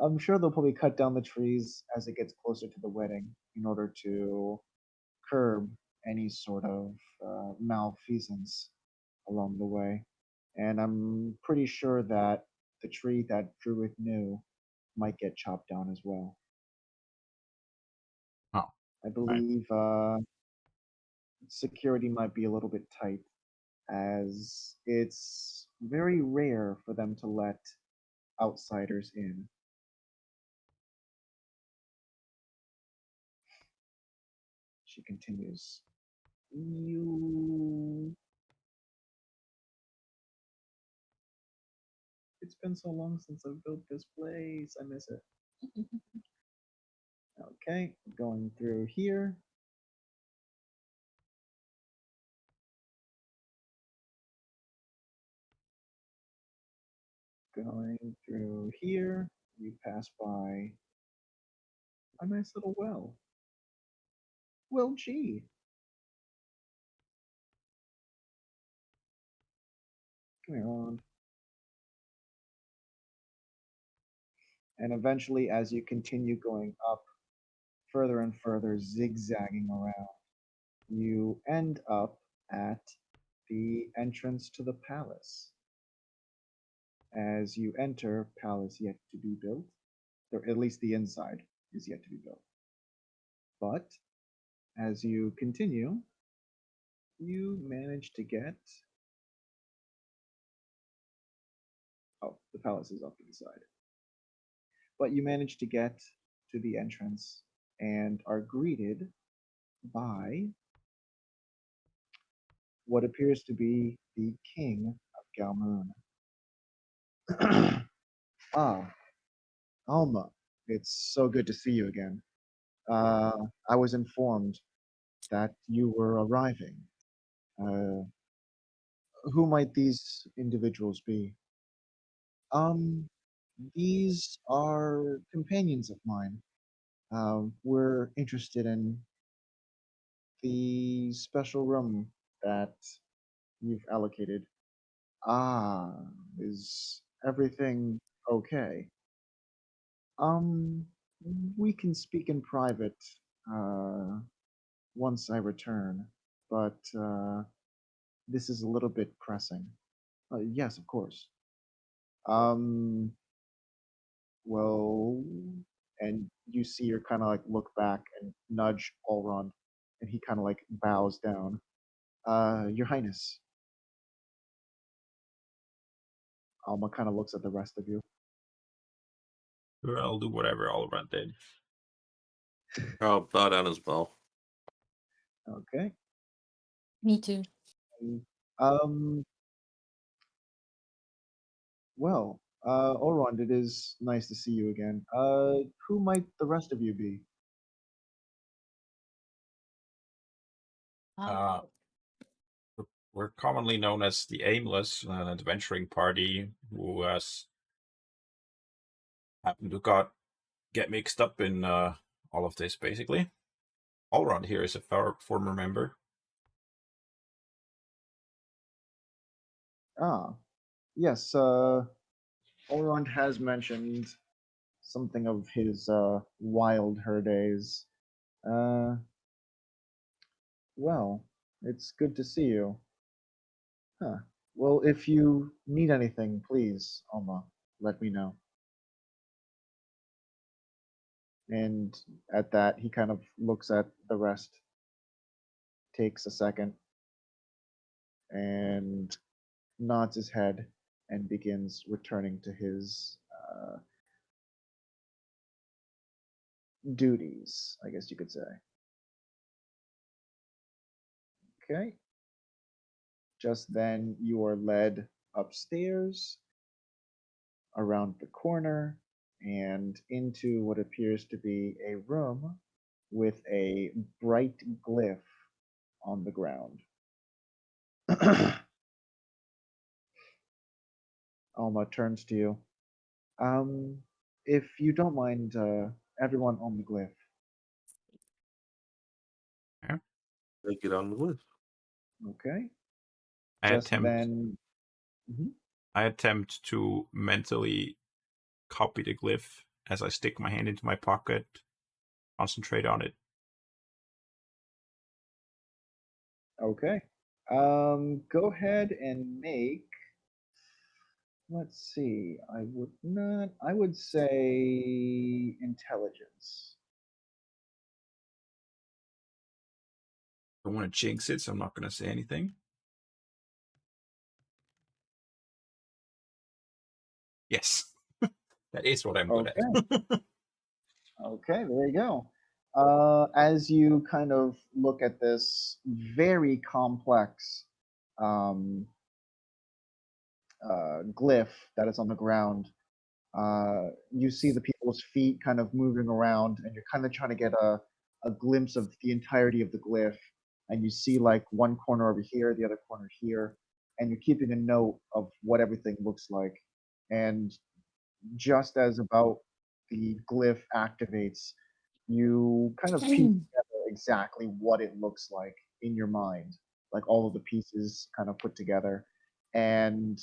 I'm sure they'll probably cut down the trees as it gets closer to the wedding in order to curb any sort of malfeasance along the way. And I'm pretty sure that the tree that Druid knew might get chopped down as well. Oh, I believe security might be a little bit tight, as it's very rare for them to let outsiders in. She continues. You. It's been so long since I've built this place. I miss it. Okay, going through here. Going through here, you pass by a nice little well. Well, gee. Come here, on. And eventually, as you continue going up further and further, zigzagging around, you end up at the entrance to the palace. As you enter, palace yet to be built, or at least the inside is yet to be built. But as you continue, you manage to get. Oh, the palace is off to the side. But you manage to get to the entrance and are greeted by what appears to be the king of Galmoon. Ah, Alma, it's so good to see you again. I was informed that you were arriving. Uh, who might these individuals be? Um, these are companions of mine. We're interested in the special room that you've allocated. Ah, is everything okay? Um, we can speak in private uh, once I return, but this is a little bit pressing. Yes, of course. Um, well, and you see her kind of like look back and nudge Ulron, and he kind of like bows down. Your Highness. Alma kind of looks at the rest of you. Sure, I'll do whatever all around did. I'll bow down as well. Okay. Me too. Um. Well, Ulron, it is nice to see you again. Who might the rest of you be? Uh, we're commonly known as the Aimless, an adventuring party who has happened to got get mixed up in all of this, basically. All around here is a former member. Ah, yes. Elrond has mentioned something of his wild her days. Uh, well, it's good to see you. Huh. Well, if you need anything, please, Alma, let me know. And at that, he kind of looks at the rest, takes a second, and nods his head and begins returning to his duties, I guess you could say. Okay. Just then, you are led upstairs, around the corner, and into what appears to be a room with a bright glyph on the ground. Alma turns to you. Um, if you don't mind, everyone on the glyph. Take it on the list. Okay. I Just attempt. then. Mhm. I attempt to mentally copy the glyph as I stick my hand into my pocket, concentrate on it. Okay. Go ahead and make. Let's see. I would not. I would say intelligence. I want to jinx it, so I'm not going to say anything. Yes, that is what I'm good at. Okay, there you go. As you kind of look at this very complex um, glyph that is on the ground, you see the people's feet kind of moving around, and you're kind of trying to get a glimpse of the entirety of the glyph. And you see like one corner over here, the other corner here, and you're keeping a note of what everything looks like. And just as about the glyph activates, you kind of piece together exactly what it looks like in your mind, like all of the pieces kind of put together, and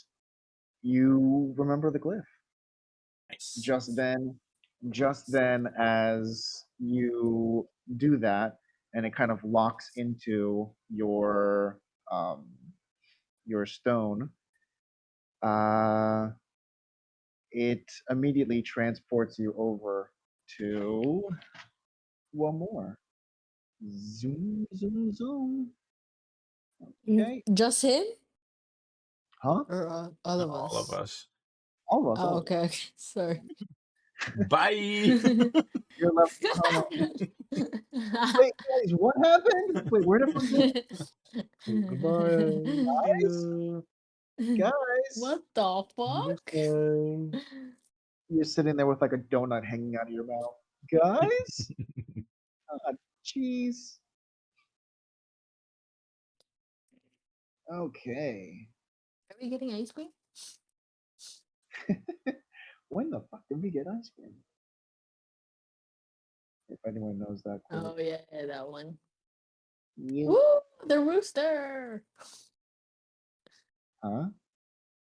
you remember the glyph. Nice. Just then, as you do that, and it kind of locks into um, your stone, uh, it immediately transports you over to one more. Zoom, zoom, zoom. Okay. Just him Huh? or all of All of us? us. All of us. Oh, All of us. okay, okay. Sorry. Bye. You're left behind. Wait, guys, what happened? Wait, where did everyone go? Goodbye. Guys, guys, What the Next fuck? time. you're sitting there with like a donut hanging out of your mouth. Guys, jeez. Okay. Are we getting ice cream? When the fuck did we get ice cream? If anyone knows that quote. Oh yeah, that one. You, Woo! The rooster. huh?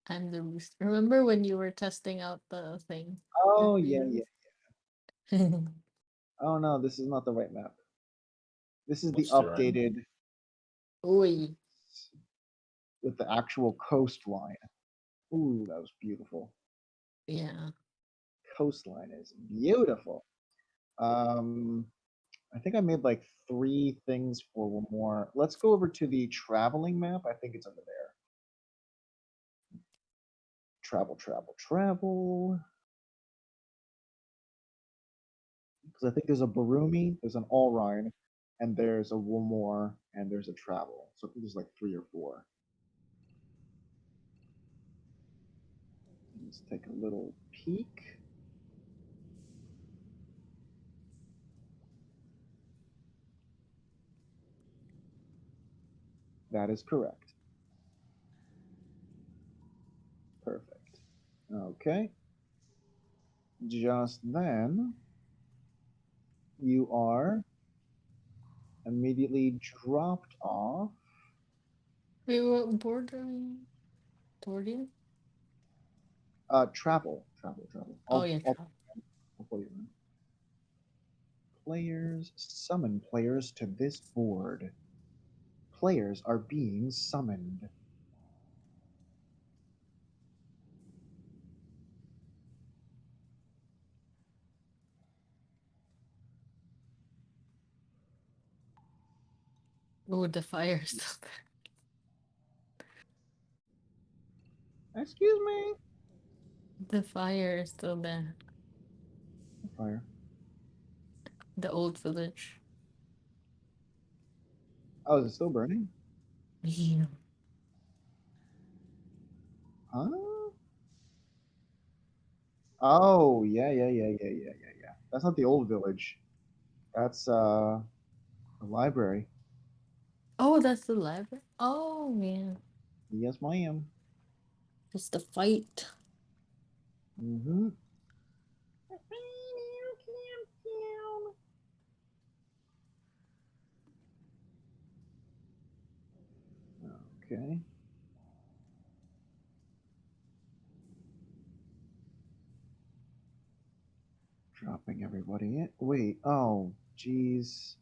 I'm the rooster. Remember when you were testing out the thing? Oh, The yeah, yeah. videos? Oh, no, this is not the right map. This is the What's the right? updated Oi. with the actual coastline. Ooh, that was beautiful. Yeah. Coastline is beautiful. Um, I think I made like 3 things for one more. Let's go over to the traveling map. I think it's over there. Travel, travel, travel. Because I think there's a Barumi, there's an Allrine, and there's a Wilmore, and there's a travel. So I think there's like 3 or 4. Let's take a little peek. That is correct. Perfect. Okay. Just then, you are immediately dropped off. We were bordering toward you. Travel. Oh yeah, I'll pull you in. Players summon players to this board. Players are being summoned. oh, the fire is still there. Excuse me. The fire is still there. Fire. The old village. Oh, is it still burning? Yeah. Huh? Oh, yeah. That's not the old village. That's the library. Oh, that's the library. Oh yeah, Yes, ma'am. it's the fight. Mm-hmm. Okay. Dropping everybody in. Wait. Oh, jeez.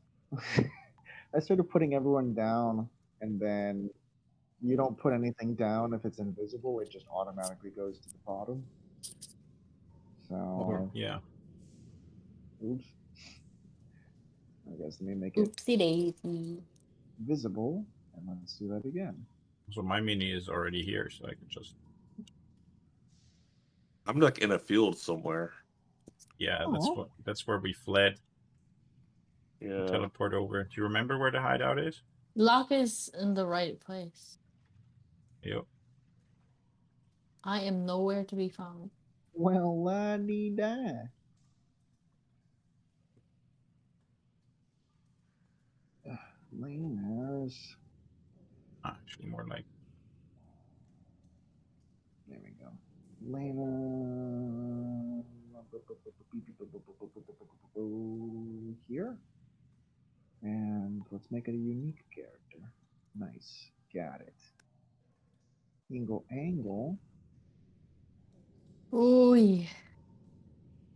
I started putting everyone down, and then you don't put anything down if it's invisible. It just automatically goes to the bottom. Or, So, yeah. oops. I guess let me make it Oopsie daisy. visible, and let's do that again. So my mini is already here, so I can just. I'm like in a field somewhere. Yeah, Aw. that's where we fled. Yeah. Teleport over. Do you remember where the hideout is? Lock is in the right place. Yep. I am nowhere to be found. Well, la dee da. Laners. Actually, more like. There we go. Lena. Here. And let's make it a unique character. Nice. Got it. Angle. Oh yeah.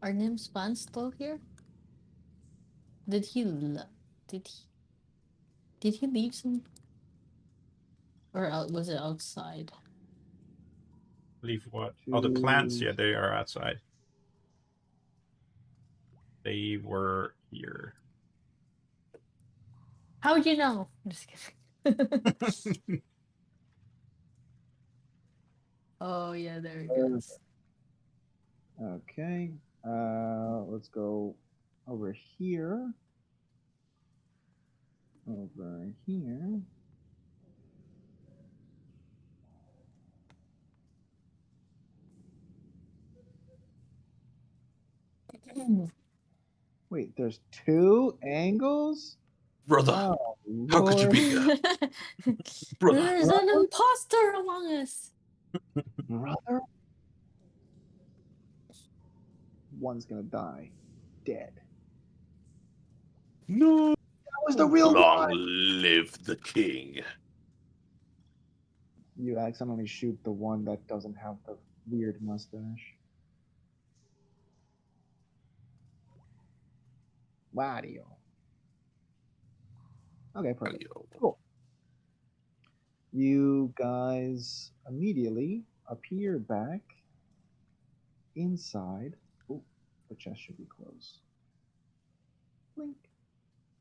Are Nimspan still here? Did he did he did he leave some, or was it outside? Leave what? Oh, the plants. Yeah, they are outside. They were here. How'd you know? I'm just kidding. Oh yeah, there he goes. Okay. Let's go over here. Over here. Wait, there's two angles? Brother, Oh, how could you Lord. be here? Brother. There's an imposter among us. Brother? One's gonna die. Dead. No. That was the real Long one! live the king. You accidentally shoot the one that doesn't have the weird mustache. Wario. Okay, perfect. Mario. Cool. You guys immediately appear back inside. Oh, the chest should be closed. Blink.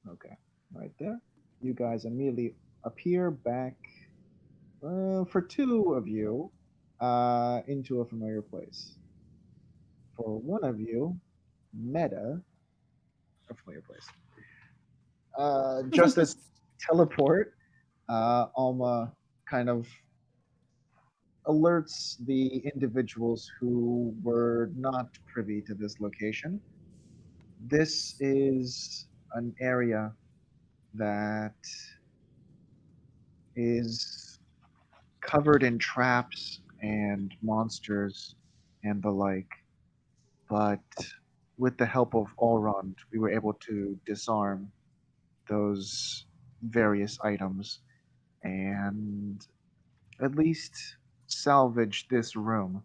Okay, right there. You guys immediately appear back for two of you into a familiar place. For one of you, meta, a familiar place. Just as teleport, Alma kind of alerts the individuals who were not privy to this location. This is an area that is covered in traps and monsters and the like, but with the help of Allround, we were able to disarm those various items and at least salvage this room.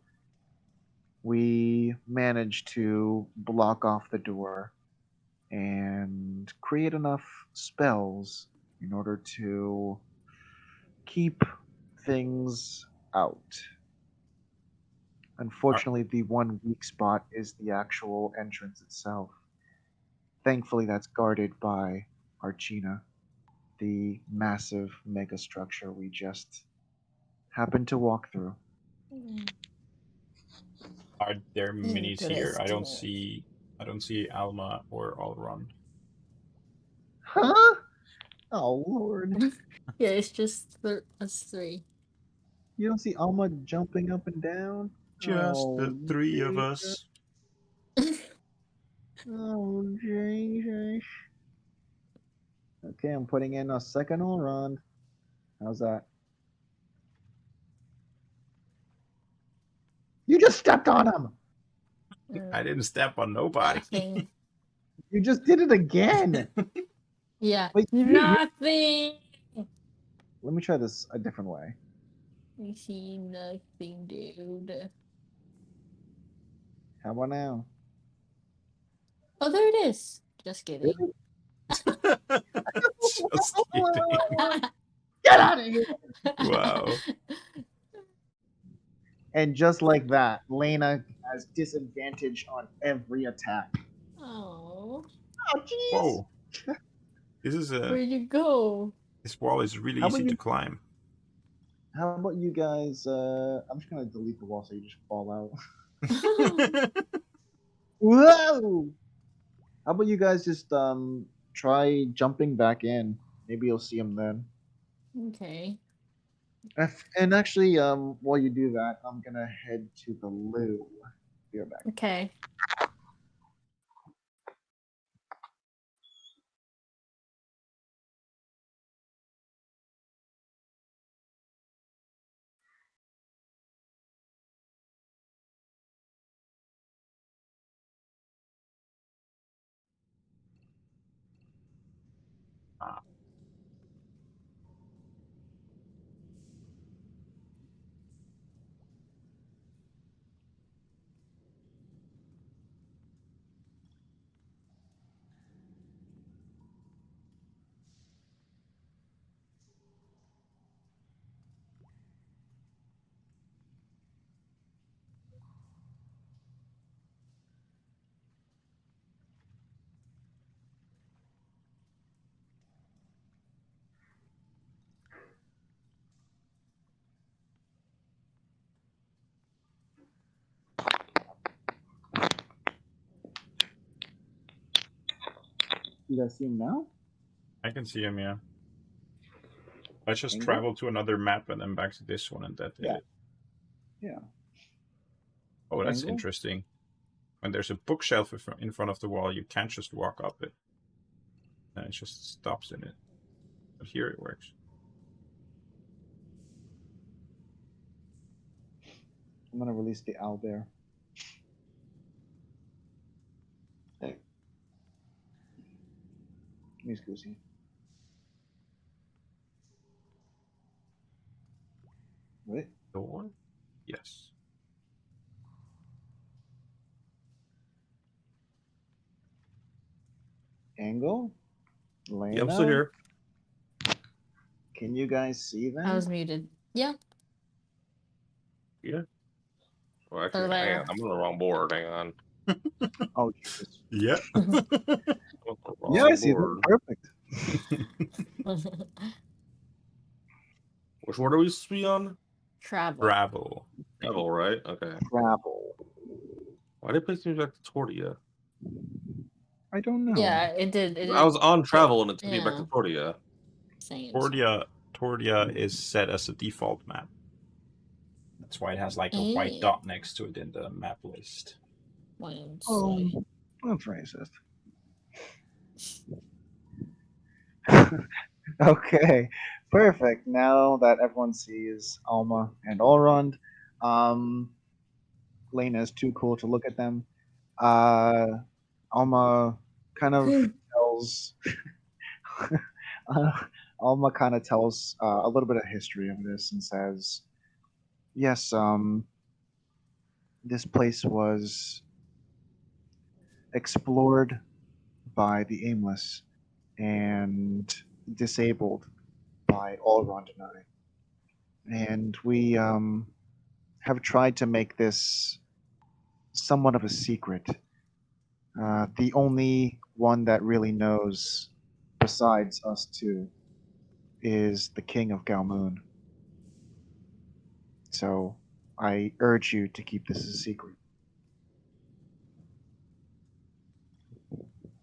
We managed to block off the door and create enough spells in order to keep things out. Unfortunately, the one weak spot is the actual entrance itself. Thankfully, that's guarded by Archina, the massive mega structure we just happened to walk through. Are there minis here? I don't Interesting. see Alma or Alron. Huh? Oh Lord! Yeah, it's just us three. You don't see Alma jumping up and down? Just the Oh, three of Jesus. us. Oh, Jesus. Okay, I'm putting in a second all round. How's that? You just stepped on him! I didn't step on nobody. Nothing. You just did it again! Yeah. Wait, Nothing. let me try this a different way. I see nothing, dude. How about now? Oh, there it is. Just kidding. Just kidding. Get out of here! Wow. And just like that, Lena has disadvantage on every attack. Oh, Oh, jeez! Whoa. where'd you go? This wall is really How about easy to you- climb. How about you guys? I'm just gonna delete the wall so you just fall out. Whoa! How about you guys just try jumping back in? Maybe you'll see him then. Okay. And actually, while you do that, I'm gonna head to the loo. Be right back. Okay. Ah, You guys see him now? I can see him, yeah. Let's just Angle? travel to another map and then back to this one, and that did Yeah. it. Yeah. Oh, that's Angle? interesting. When there's a bookshelf in front of the wall, you can't just walk up it. And it just stops in it. But here it works. I'm gonna release the owlbear. Hey. Miss Goosey. Wait. Door? Yes. Angle? Lena? Yeah, I'm still here. Can you guys see them? I was muted. Yeah. Yeah. Well, They're actually, hang there. on. I'm on the wrong board. Hang on. Oh, Jesus. Yeah. I'm on the Yeah, I wrong see them. board. Perfect. Which board are we supposed to be on? Travel. Travel. Travel, right? Okay. Travel. Why did it place me back to Tortia? I don't know. Yeah, it did. I was on travel and it took me back to Yeah. Tortia. Same. Tordia is set as a default map. That's why it has like a white Eh. dot next to it in the map list. Wednesday. That's racist. Okay, perfect. Now that everyone sees Alma and Elrond, Lena is too cool to look at them. Alma kind of tells uh, Alma kind of tells a little bit of history of this and says, "Yes, this place was explored by the Aimless and disabled by Allrond and I, and we have tried to make this somewhat of a secret. The only one that really knows, besides us two, is the King of Galmoon. So I urge you to keep this a secret."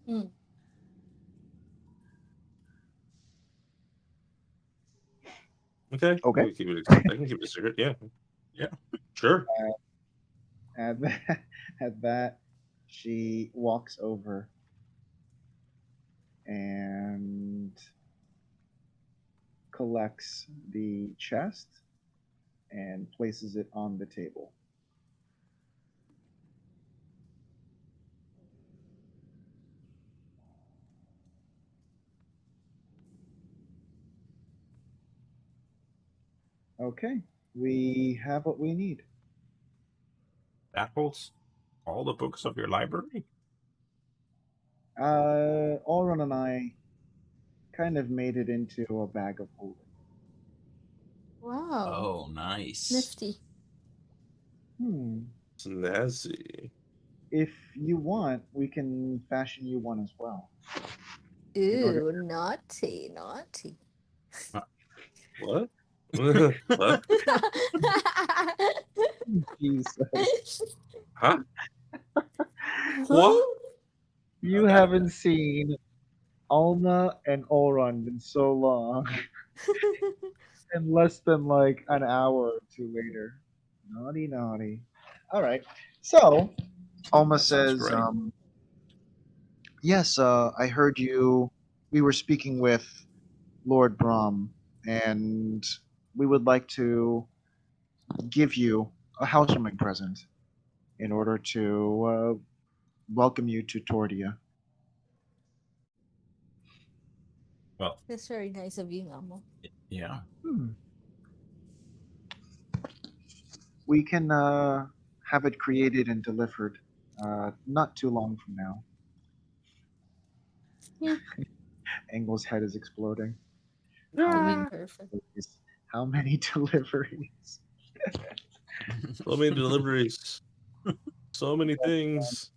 Mm. Okay, Okay. I can keep it a secret. Yeah, Yeah. sure. At that, at that, she walks over and collects the chest and places it on the table. Okay, we have what we need. That holds all the books of your library. Auron and I kind of made it into a bag of holding. Wow. Oh, nice. Nifty. Snazzy. If you want, we can fashion you one as well. Ooh, naughty, naughty. What? What? Jesus. Huh? Huh? You haven't seen Alma and Auron in so long. And less than like an hour or two later. Naughty, naughty. All right. So Alma That sounds says, great. "Yes, I heard you. We were speaking with Lord Brahm, and we would like to give you a housewarming present in order to welcome you to Tordia." Well, That's very nice of you, Elmo. yeah. Hmm. We can have it created and delivered not too long from now. Yeah. Engel's head is exploding. To How be many perfect. deliveries? How many deliveries? So many deliveries. So many things.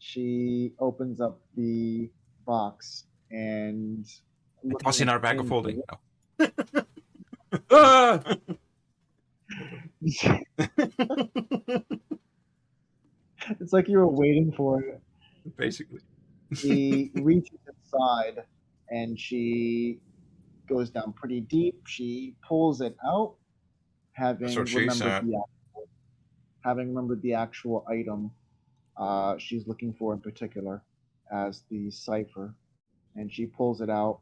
She opens up the box and It was in our bag of holding. No. Ah! It's like you were waiting for it. Basically. She reaches inside and she goes down pretty deep. She pulls it out, That's what she said. having remembered the actual item she's looking for in particular as the cipher, and she pulls it out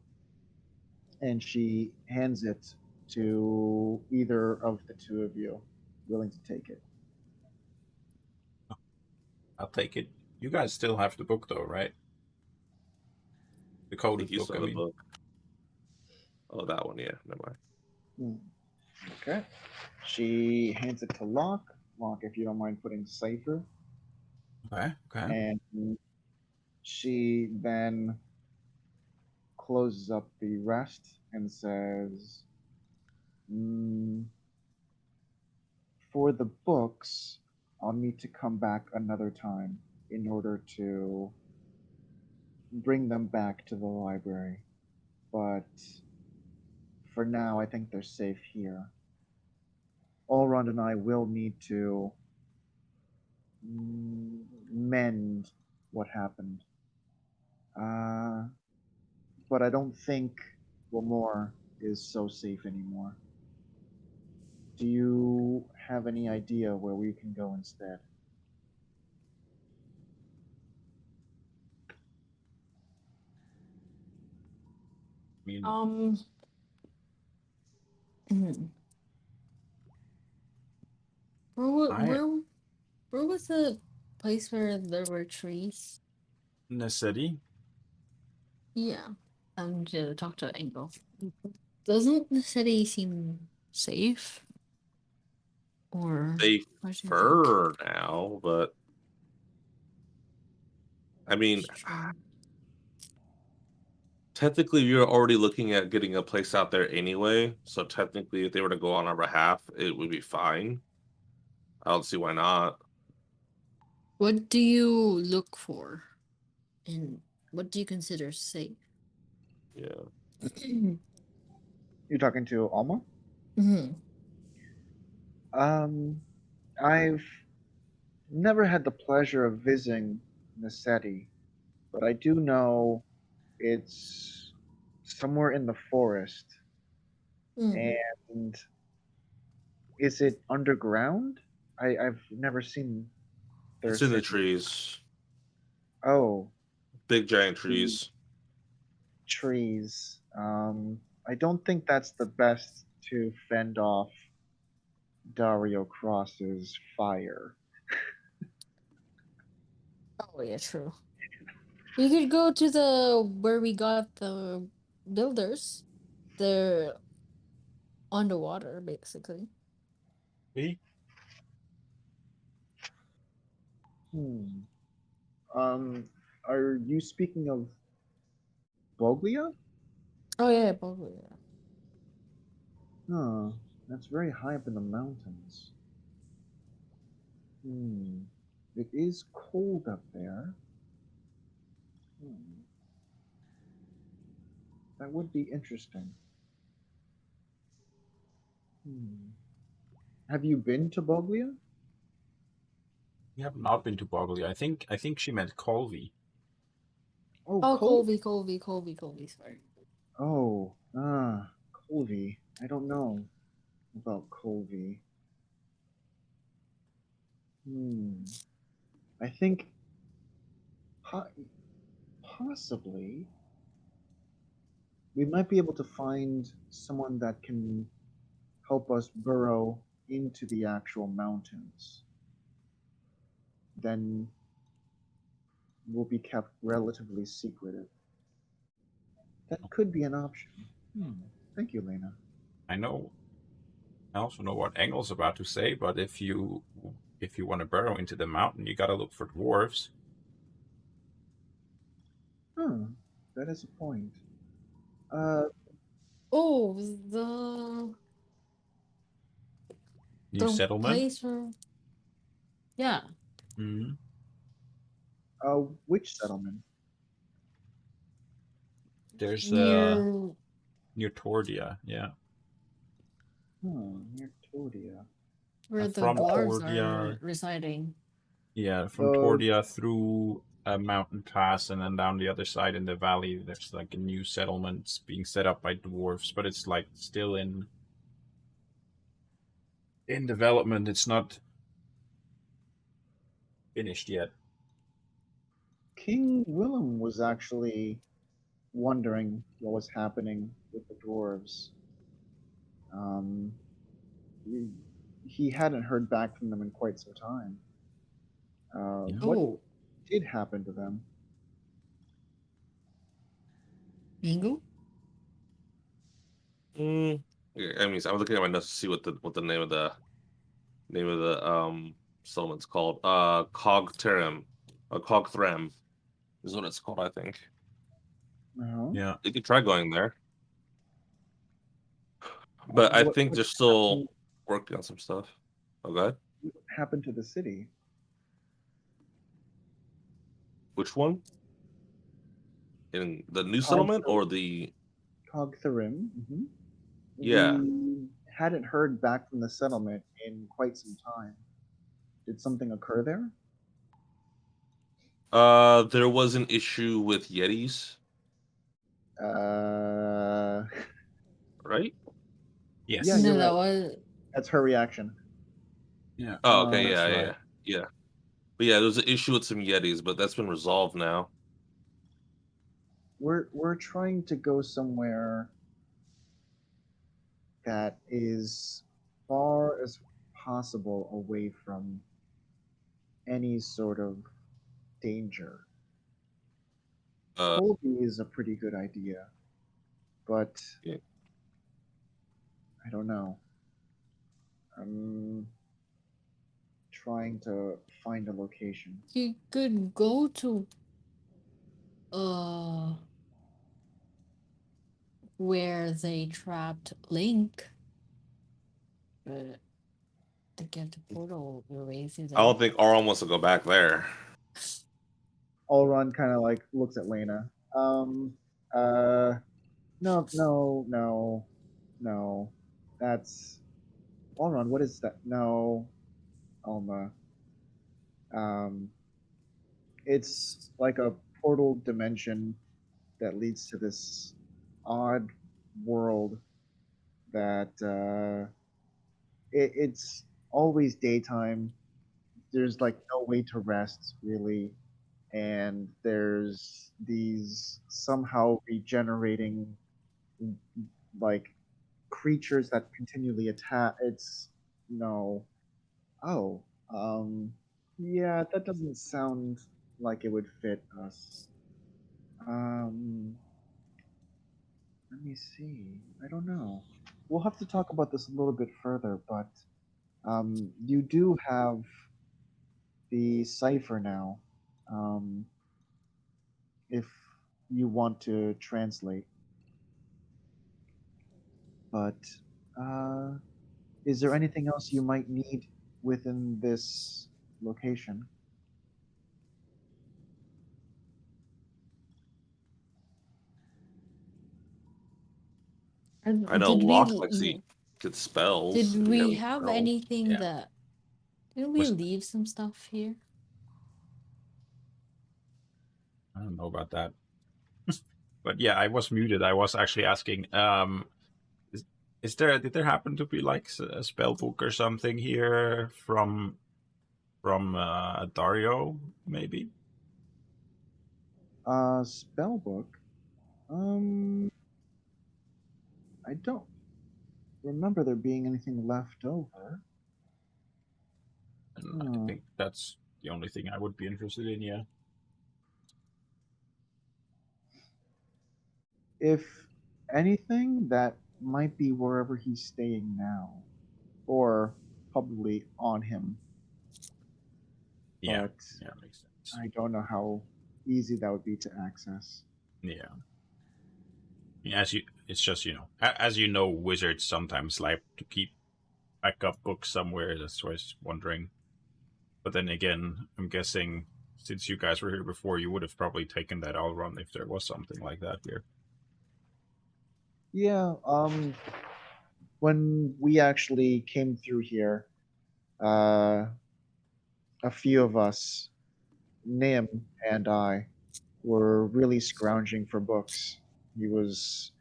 and she hands it to either of the two of you willing to take it. I'll take it. You guys still have the book, though, right? The I coded think you book, saw I the mean. book. Oh, that one. Yeah, never mind. Okay. She hands it to Locke. Locke, if you don't mind putting cipher. Okay. And she then closes up the rest and says, "For the books, I'll need to come back another time in order to bring them back to the library. But for now, I think they're safe here. Allrond and I will need to mend what happened. Uh, but I don't think Lamore is so safe anymore. Do you have any idea where we can go instead?" I mean, Mhm. Where, wa- I where, where was the place where there were trees? Necessity. Yeah. To talk to Angle. Doesn't the city seem safe? Or what do you think? Safer now, but I mean, It's true. technically, you're already looking at getting a place out there anyway. So technically, if they were to go on our behalf, it would be fine. I don't see why not. What do you look for? And what do you consider safe? Yeah. You're talking to Alma? Mhm. I've never had the pleasure of visiting Naseti, but I do know it's somewhere in the forest. Mm. And is it underground? I've never seen their It's in the city. trees, Oh, big giant the trees. trees. I don't think that's the best to fend off Dario Cross's fire. Oh yeah, true. You could go to the where we got the builders. They're underwater, basically. Me? Hmm. Um, are you speaking of Boglia? Oh yeah, probably. Yeah. Huh. That's very high up in the mountains. Hmm. It is cold up there. Hmm. That would be interesting. Hmm. Have you been to Boglia? We have not been to Boggley. I think she meant Colby. Oh, Oh, Col. Colby. Sorry. Oh, Colby. I don't know about Colby. Hmm. I think po- possibly we might be able to find someone that can help us burrow into the actual mountains. Then we'll be kept relatively secretive. That could be an option. Hmm. Thank you, Lena. I know. I also know what Engel's about to say, but if you want to burrow into the mountain, you gotta look for dwarves. Huh. That is a point. Uh, Oh, the New the settlement. place where yeah, Hmm. which settlement? There's near near Tordia. Yeah. Near Todia. where the From dwarves are Tordia. residing. Yeah, from The Tordia through a mountain pass and then down the other side in the valley, there's like a new settlement being set up by dwarves, but it's like still in development. It's not finished yet. King Willem was actually wondering what was happening with the dwarves. Um, he, he hadn't heard back from them in quite some time. Yeah. What Oh, did happen to them? Mingo? Mm, yeah, I mean, I'm looking at my notes to see what the name of the settlement's called. Cogterem, Cogthrem is what it's called, I think. Uh-huh. Yeah. You could try going there, but I think What they're still happened, working on some stuff. Okay, what happened to the city? which one? In the new settlement Cogther- or the Cogtherim. yeah? We hadn't heard back from the settlement in quite some time. Did something occur there? There was an issue with Yetis, Uh, right? yeah, Yes. you're No, that right. was That's her reaction. Yeah. Oh, okay, Um, That's yeah, yeah, right. yeah, yeah. But yeah, there was an issue with some Yetis, but that's been resolved now. we're trying to go somewhere that is far as possible away from any sort of danger. Colby is a pretty good idea, but Yeah. I don't know. I'm trying to find a location. You could go to uh where they trapped Link, but to get the portal erased you I don't there. think Auron wants to go back there. Elrond kind of like looks at Lena. Uh, no, no, no, no. That's Elrond. What is that? No, Alma. Um, it's like a portal dimension that leads to this odd world that it's always daytime. There's like no way to rest really, and there's these somehow regenerating like creatures that continually attack. It's no. Oh, yeah, that doesn't sound like it would fit us. Um, let me see. I don't know. We'll have to talk about this a little bit further, but you do have the cipher now. Um, if you want to translate, but uh, is there anything else you might need within this location? I know Did we Locke likes to get spells. did If you have we any have spells. anything Yeah. that did we Was leave some stuff here? I don't know about that. But yeah, I was muted. I was actually asking, is, did there happen to be like a spell book or something here from Dario, maybe? Spell book. I don't remember there being anything left over. And I Hmm. think that's the only thing I would be interested in, yeah. If anything, that might be wherever he's staying now, or probably on him. Yeah, But yeah, makes sense. I don't know how easy that would be to access. Yeah. Yeah, it's just, as you know, wizards sometimes like to keep backup books somewhere. That's why I was wondering. But then again, I'm guessing since you guys were here before, you would have probably taken that all run if there was something like that here. Yeah. When we actually came through here, uh, a few of us, Nim and I, were really scrounging for books. He was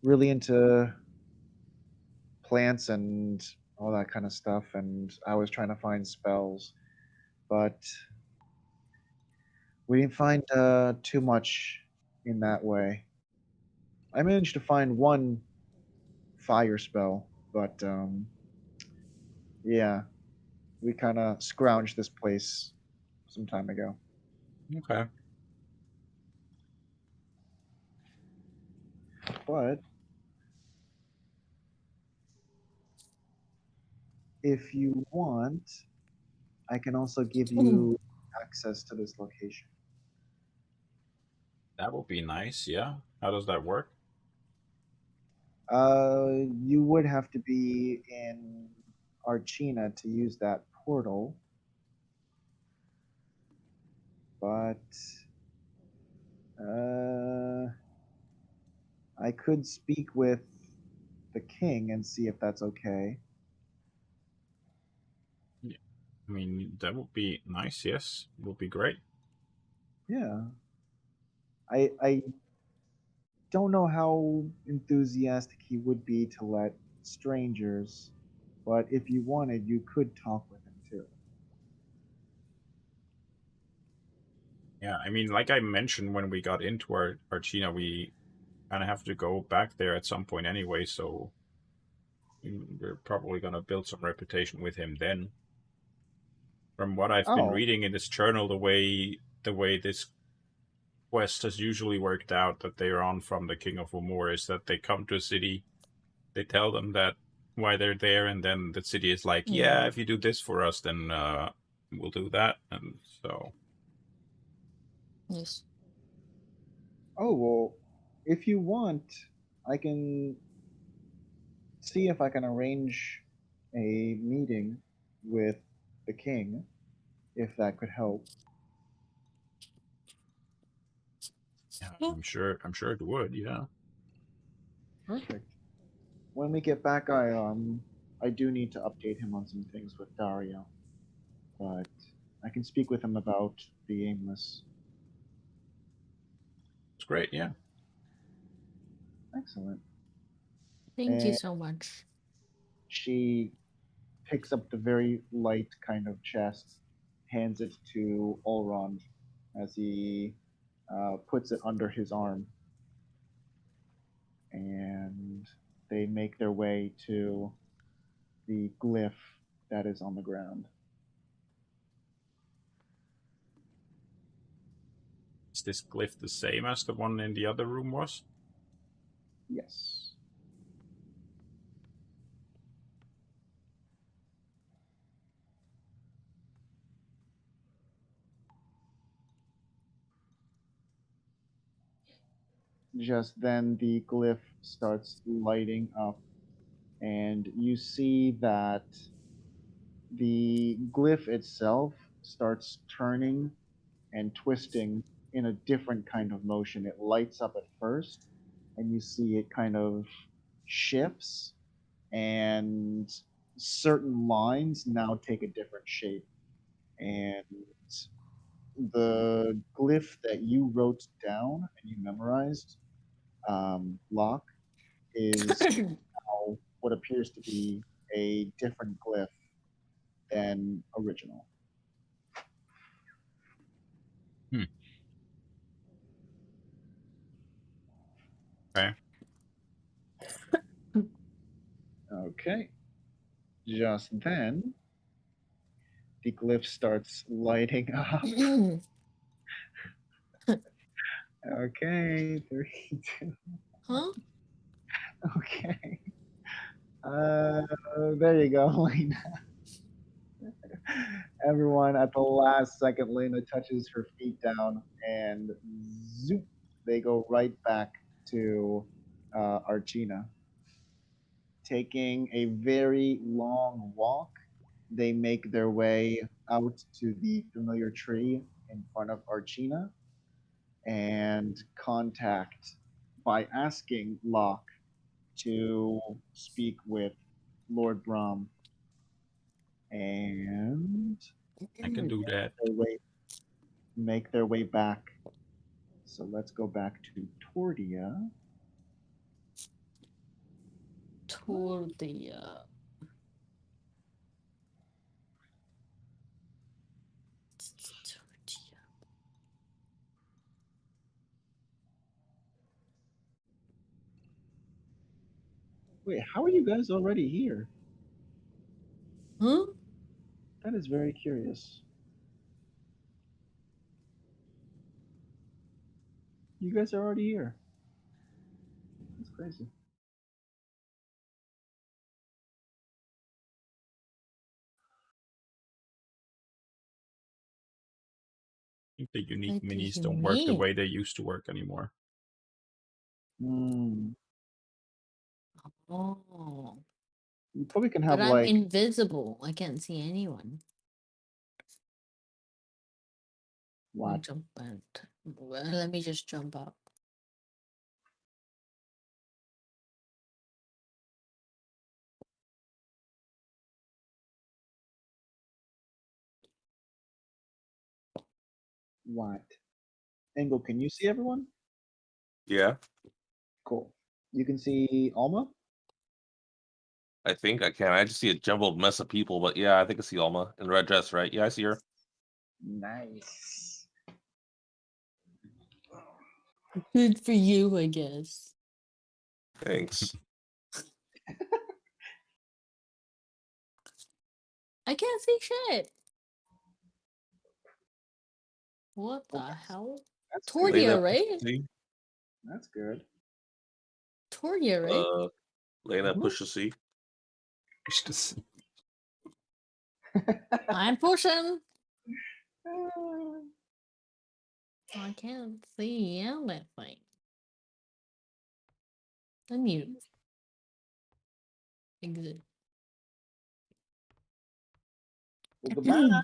really into plants and all that kind of stuff, and I was trying to find spells, but we didn't find too much in that way. I managed to find one fire spell, but yeah, we kind of scrounged this place some time ago. Okay. But if you want, I can also give you access to this location. That would be nice, yeah. How does that work? You would have to be in Archina to use that portal, but I could speak with the king and see if that's okay. Yeah. I mean, that would be nice, yes. It would be great. Yeah. I don't know how enthusiastic he would be to let strangers, but if you wanted, you could talk with him too. Yeah, I mean, like I mentioned when we got into our Archina, we kind of have to go back there at some point anyway, so we're probably going to build some reputation with him then. From what I've been Oh, reading in this journal, the way this quest has usually worked out that they're on from the King of Umur is that they come to a city, they tell them that why they're there, and then the city is like, yeah, if you do this for us, then we'll do that. And so Yes. Oh, well, if you want, I can see if I can arrange a meeting with the king, if that could help. yeah, Yeah. I'm sure it would, yeah. Perfect. When we get back, I do need to update him on some things with Dario, but I can speak with him about the Aimless. It's great, yeah. Excellent. Thank you And so much. she picks up the very light kind of chest, hands it to Olrond as he puts it under his arm, and they make their way to the glyph that is on the ground. Is this glyph the same as the one in the other room was? Yes. Just then, the glyph starts lighting up, and you see that the glyph itself starts turning and twisting in a different kind of motion. It lights up at first, and you see it kind of shifts, and certain lines now take a different shape. And the glyph that you wrote down and you memorized, Locke, is now what appears to be a different glyph than original. Okay. Okay. Just then, the glyph starts lighting up. Okay, 32. Huh? Okay. There you go, Lena. Everyone, at the last second, Lena touches her feet down, and zoop, they go right back to Archina. Taking a very long walk, they make their way out to the familiar tree in front of Archina and contact by asking Locke to speak with Lord Brom, and I can do that. make their way back. So let's go back to Tordia. Toward the Wait, how are you guys already here? huh? That is very curious. You guys are already here. That's crazy. I think the unique Like minis you don't work the mean? way they used to work anymore. Hmm. Oh, You probably can but have I'm like invisible. I can't see anyone. Let me what? jump out. Let me just jump up. What? Engel, can you see everyone? Yeah, Cool. You can see Alma? I think I can. I just see a jumbled mess of people, but yeah, I think I see Alma in the red dress, right? Yeah, I see her. Nice. Good for you, I guess. Thanks. I can't see shit. What the hell? That's good. Tordia, Lena, right? C. That's good. Tordia, right? Lena, Mhm. push the C. Just to see. I'm pushing. Ah, I can't see anything. Unmute. Exit. well, goodbye.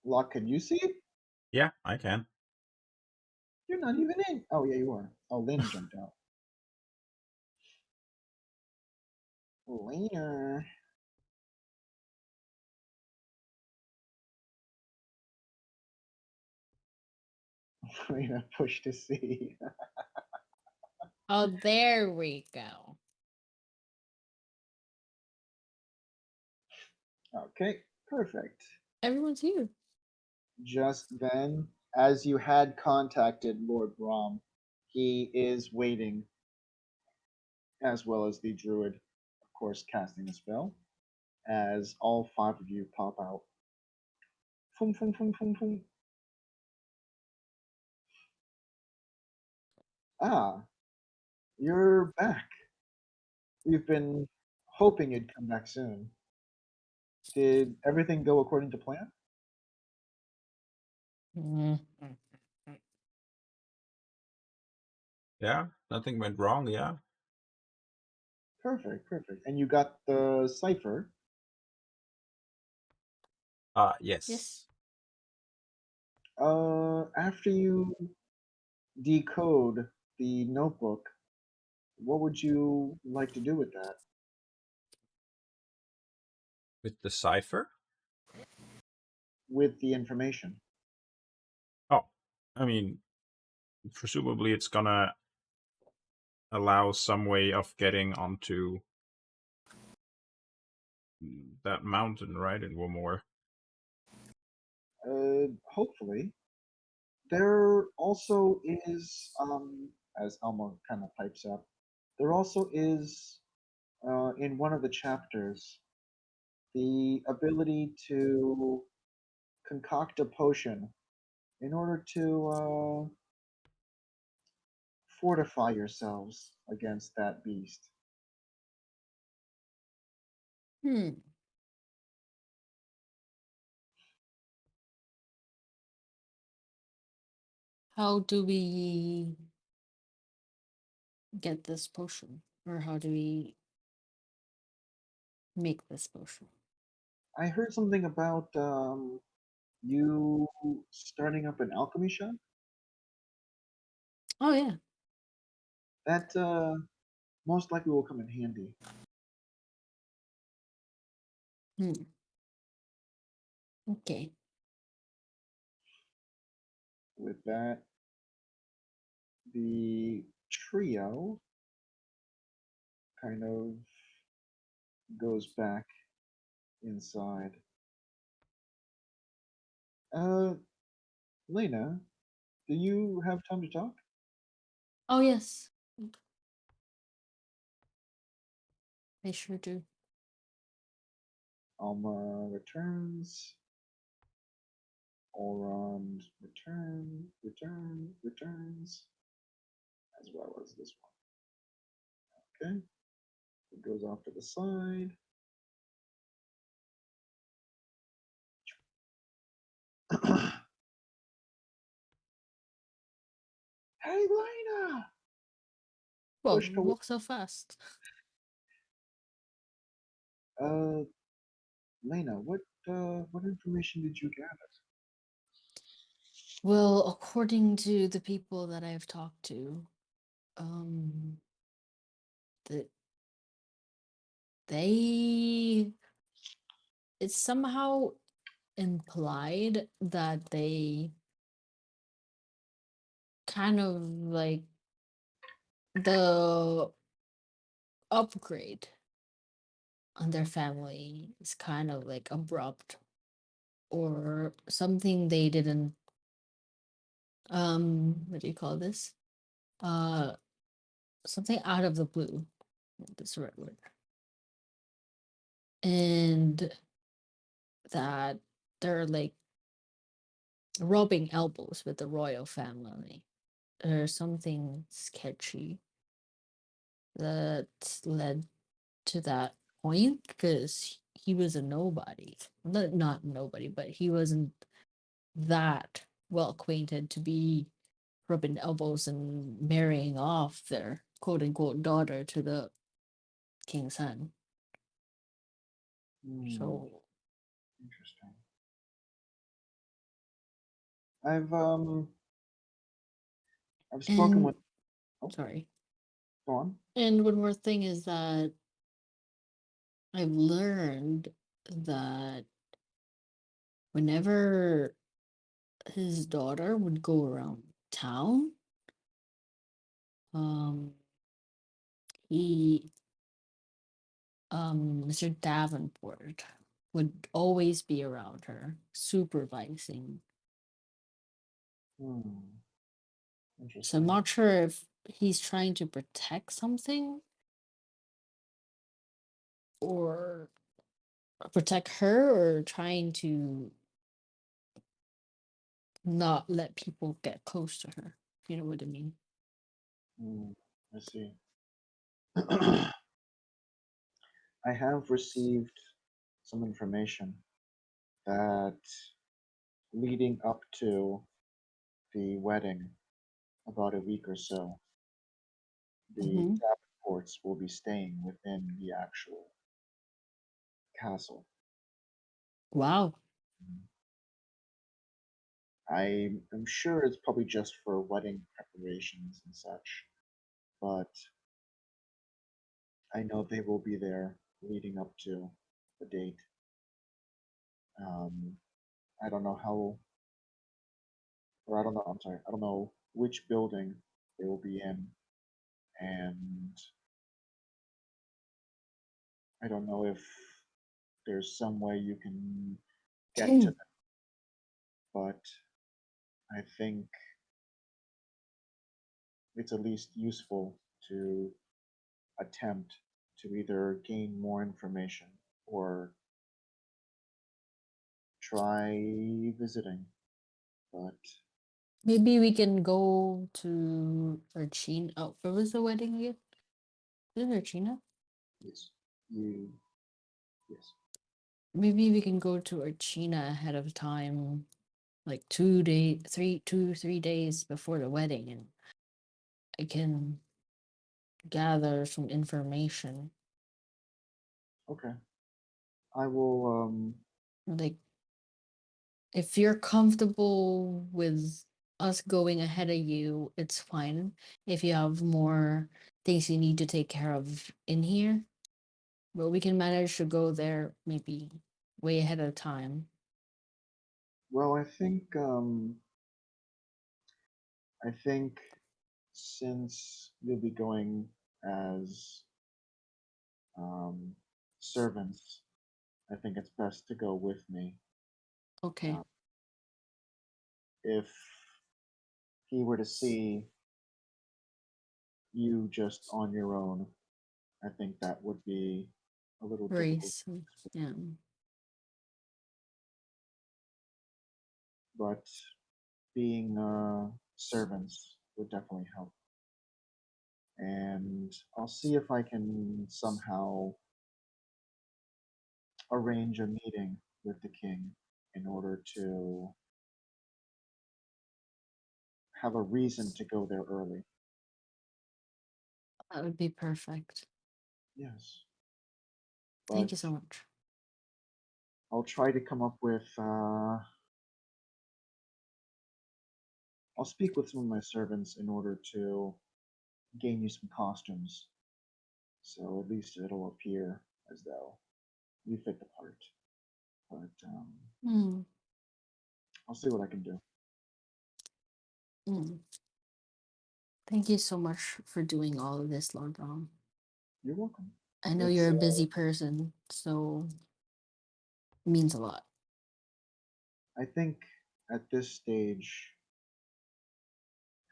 Locke, can you see? Yeah, I can. You're not even in. Oh, yeah, you are. Oh, Lena jumped out. Lena. Lena pushed to see. Oh, there we go. Okay, perfect. Everyone's here. Just then, as you had contacted Lord Brahm, he is waiting, as well as the druid, of course, casting a spell, as all five of you pop out. Fum, fum, fum, fum, fum. Ah, you're back. We've been hoping you'd come back soon. Did everything go according to plan? Yeah, nothing went wrong. Yeah. Perfect, perfect. And you got the cipher. Yes. Yes. After you decode the notebook, what would you like to do with that? With the cipher. With the information? Oh, I mean, presumably it's gonna allow some way of getting onto that mountain, right? In Warmore. Hopefully. There also is, as Alma kind of pipes up, there also is, in one of the chapters, the ability to concoct a potion in order to fortify yourselves against that beast. Hmm. How do we get this potion? Or how do we make this potion? I heard something about you starting up an alchemy shop. Oh, yeah. That most likely will come in handy. Hmm. Okay. With that, the trio kind of goes back inside. Uh, Lena, do you have time to talk? Oh, yes. I sure do. Alma returns. Elrond returns, as well as this one. Okay, it goes off to the side. Hey, Lena! Well, Push we to walk so fast. uh, Lena, what information did you gather? Well, according to the people that I've talked to, that they it's somehow implied that they kind of like the upgrade on their family is kind of like abrupt or something they didn't what do you call this? Uh something out of the blue. That's the right word. And that they're like rubbing elbows with the royal family or something sketchy that led to that point, because he was a nobody. Not nobody, but he wasn't that well acquainted to be rubbing elbows and marrying off their quote unquote daughter to the king's son. So Interesting. I've spoken and with. Oh, sorry. go on. And one more thing is that I've learned that whenever his daughter would go around town, um, he, Mr. Davenport would always be around her, supervising. Hmm. So I'm Interesting. not sure if he's trying to protect something or protect her, or trying to not let people get close to her. You know what I mean? I see. I have received some information that leading up to the wedding, about a week or so, the Mm-hmm. Davenports will be staying within the actual castle. Wow. I am sure it's probably just for wedding preparations and such, but I know they will be there leading up to the date. Um, I don't know how, or I don't know, I'm sorry, I don't know which building they will be in, and I don't know if there's some way you can get to them, but I think it's at least useful to attempt to either gain more information or try visiting. But Maybe we can go to Urchina. Oh, where was the wedding again? Is it Urchina? yes, you, yes, Maybe we can go to Urchina ahead of time, like 2 days, 3 days before the wedding, and I can gather some information. okay. I will. Like, if you're comfortable with us going ahead of you, it's fine. If you have more things you need to take care of in here, but we can manage to go there maybe way ahead of time. Well, I think since you'll be going as um, servants, I think it's best to go with me. Okay. Uh, if he were to see you just on your own, I think that would be a little difficult. Race. Yeah. But being servants would definitely help. And I'll see if I can somehow arrange a meeting with the king in order to have a reason to go there early. That would be perfect. Yes, Thank but you so much. I'll try to come up with. I'll speak with some of my servants in order to gain you some costumes, so at least it'll appear as though you fit the part. But Mm, I'll see what I can do. mm. Thank you so much for doing all of this, Lord Rom. You're welcome. I know It's you're a busy person, so it means a lot. I think at this stage,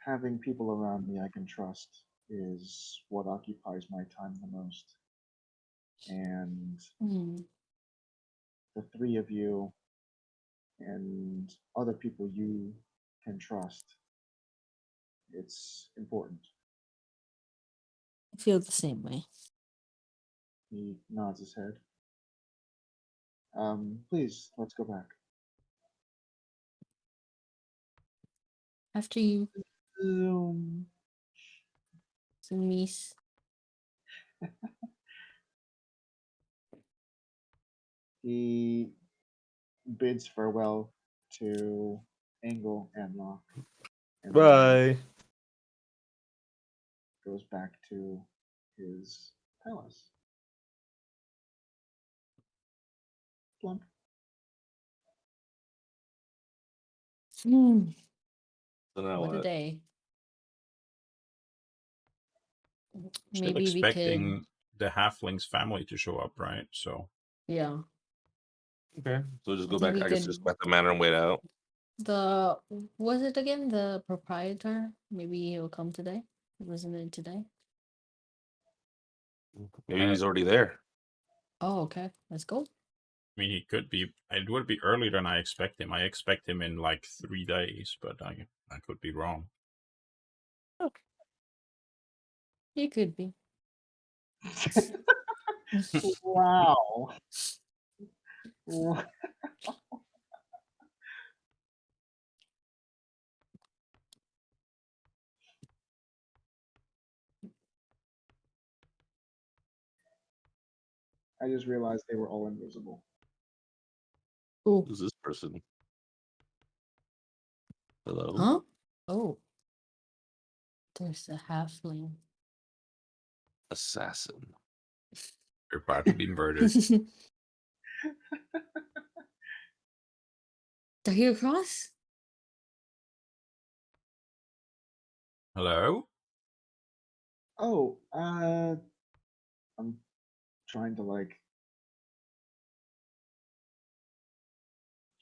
having people around me I can trust is what occupies my time the most. And Mm, the three of you and other people you can trust. It's important. I feel the same way. He nods his head. Please, let's go back. After you, Um, Sumis. he bids farewell to Angle and Locke, and then Bye. goes back to his palace. Plunk. Hmm, So now what a what? day. Still Maybe we could, expecting the halflings family to show up, right? So yeah. Okay. So just I go think back. we I guess could. just go back to the manor and wait out. Was it again the proprietor? Maybe he'll come today. Wasn't it today? Maybe he's already there. Oh, okay. Let's go. I mean, he could be. It would be earlier than I expect him. I expect him in like 3 days, but I could be wrong. He could be. Wow. Wow. I just realized they were all invisible. Oh, Who's this person? Hello. huh? Oh, there's a halfling. Assassin. You're about to be murdered. Are you across? Hello? Oh, I'm trying to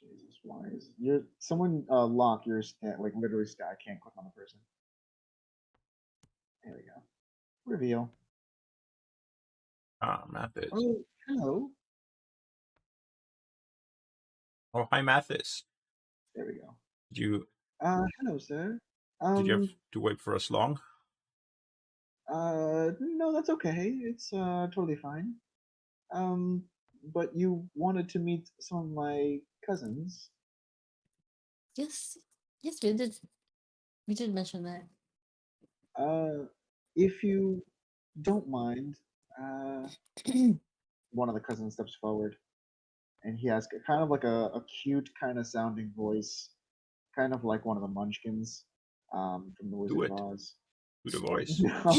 Jesus, why is you're someone lock your like literally I can't click on the person. There we go. Reveal. Ah, Mathis. Oh, hello. Oh, hi, Mathis. There we go. Hello, sir. Did you have to wait for us long? No, that's okay. It's totally fine. But you wanted to meet some of my cousins. Yes. Yes, we did. We did mention that. If you don't mind, one of the cousins steps forward, and he has kind of like a cute kind of sounding voice, kind of like one of the Munchkins, from the Wizard of it. Oz. Do the voice. No.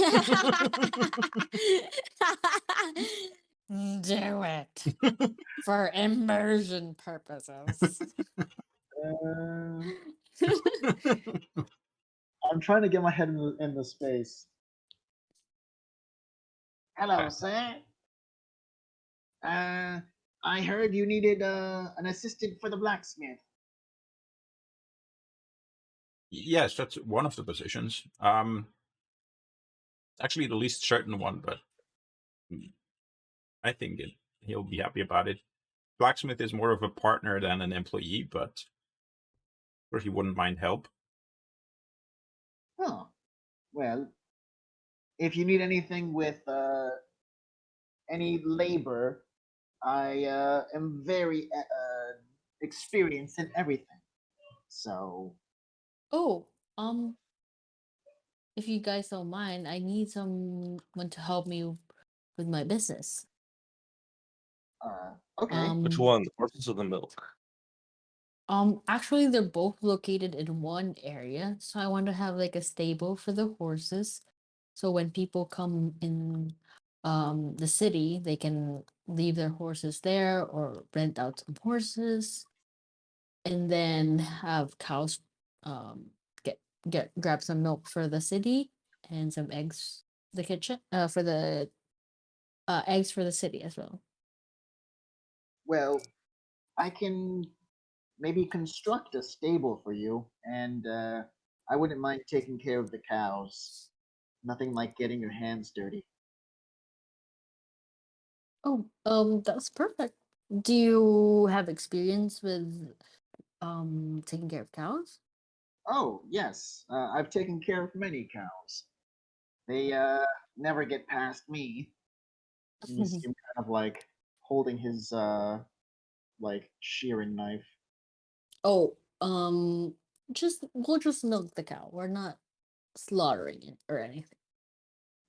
Do it for immersion purposes. I'm trying to get my head in the space. Hello, sir. I heard you needed an assistant for the blacksmith. Yes, that's one of the positions. Actually the least certain one, but I think he'll be happy about it. Blacksmith is more of a partner than an employee, but or he wouldn't mind help. Oh, well, if you need anything with any labor, I am very experienced in everything. So, Oh, if you guys don't mind, I need someone to help me with my business. okay. Which one? The horses or the milk? Actually, they're both located in one area, so I want to have like a stable for the horses. So when people come in, the city, they can leave their horses there or rent out some horses, and then have cows, get grab some milk for the city and some eggs the kitchen for the eggs for the city as well. Well, I can maybe construct a stable for you, and I wouldn't mind taking care of the cows. Nothing like getting your hands dirty. Oh, that's perfect. Do you have experience with taking care of cows? Oh, yes. I've taken care of many cows. They never get past me. And you see him kind of like holding his like shearing knife. Oh, we'll just milk the cow. We're not slaughtering it or anything.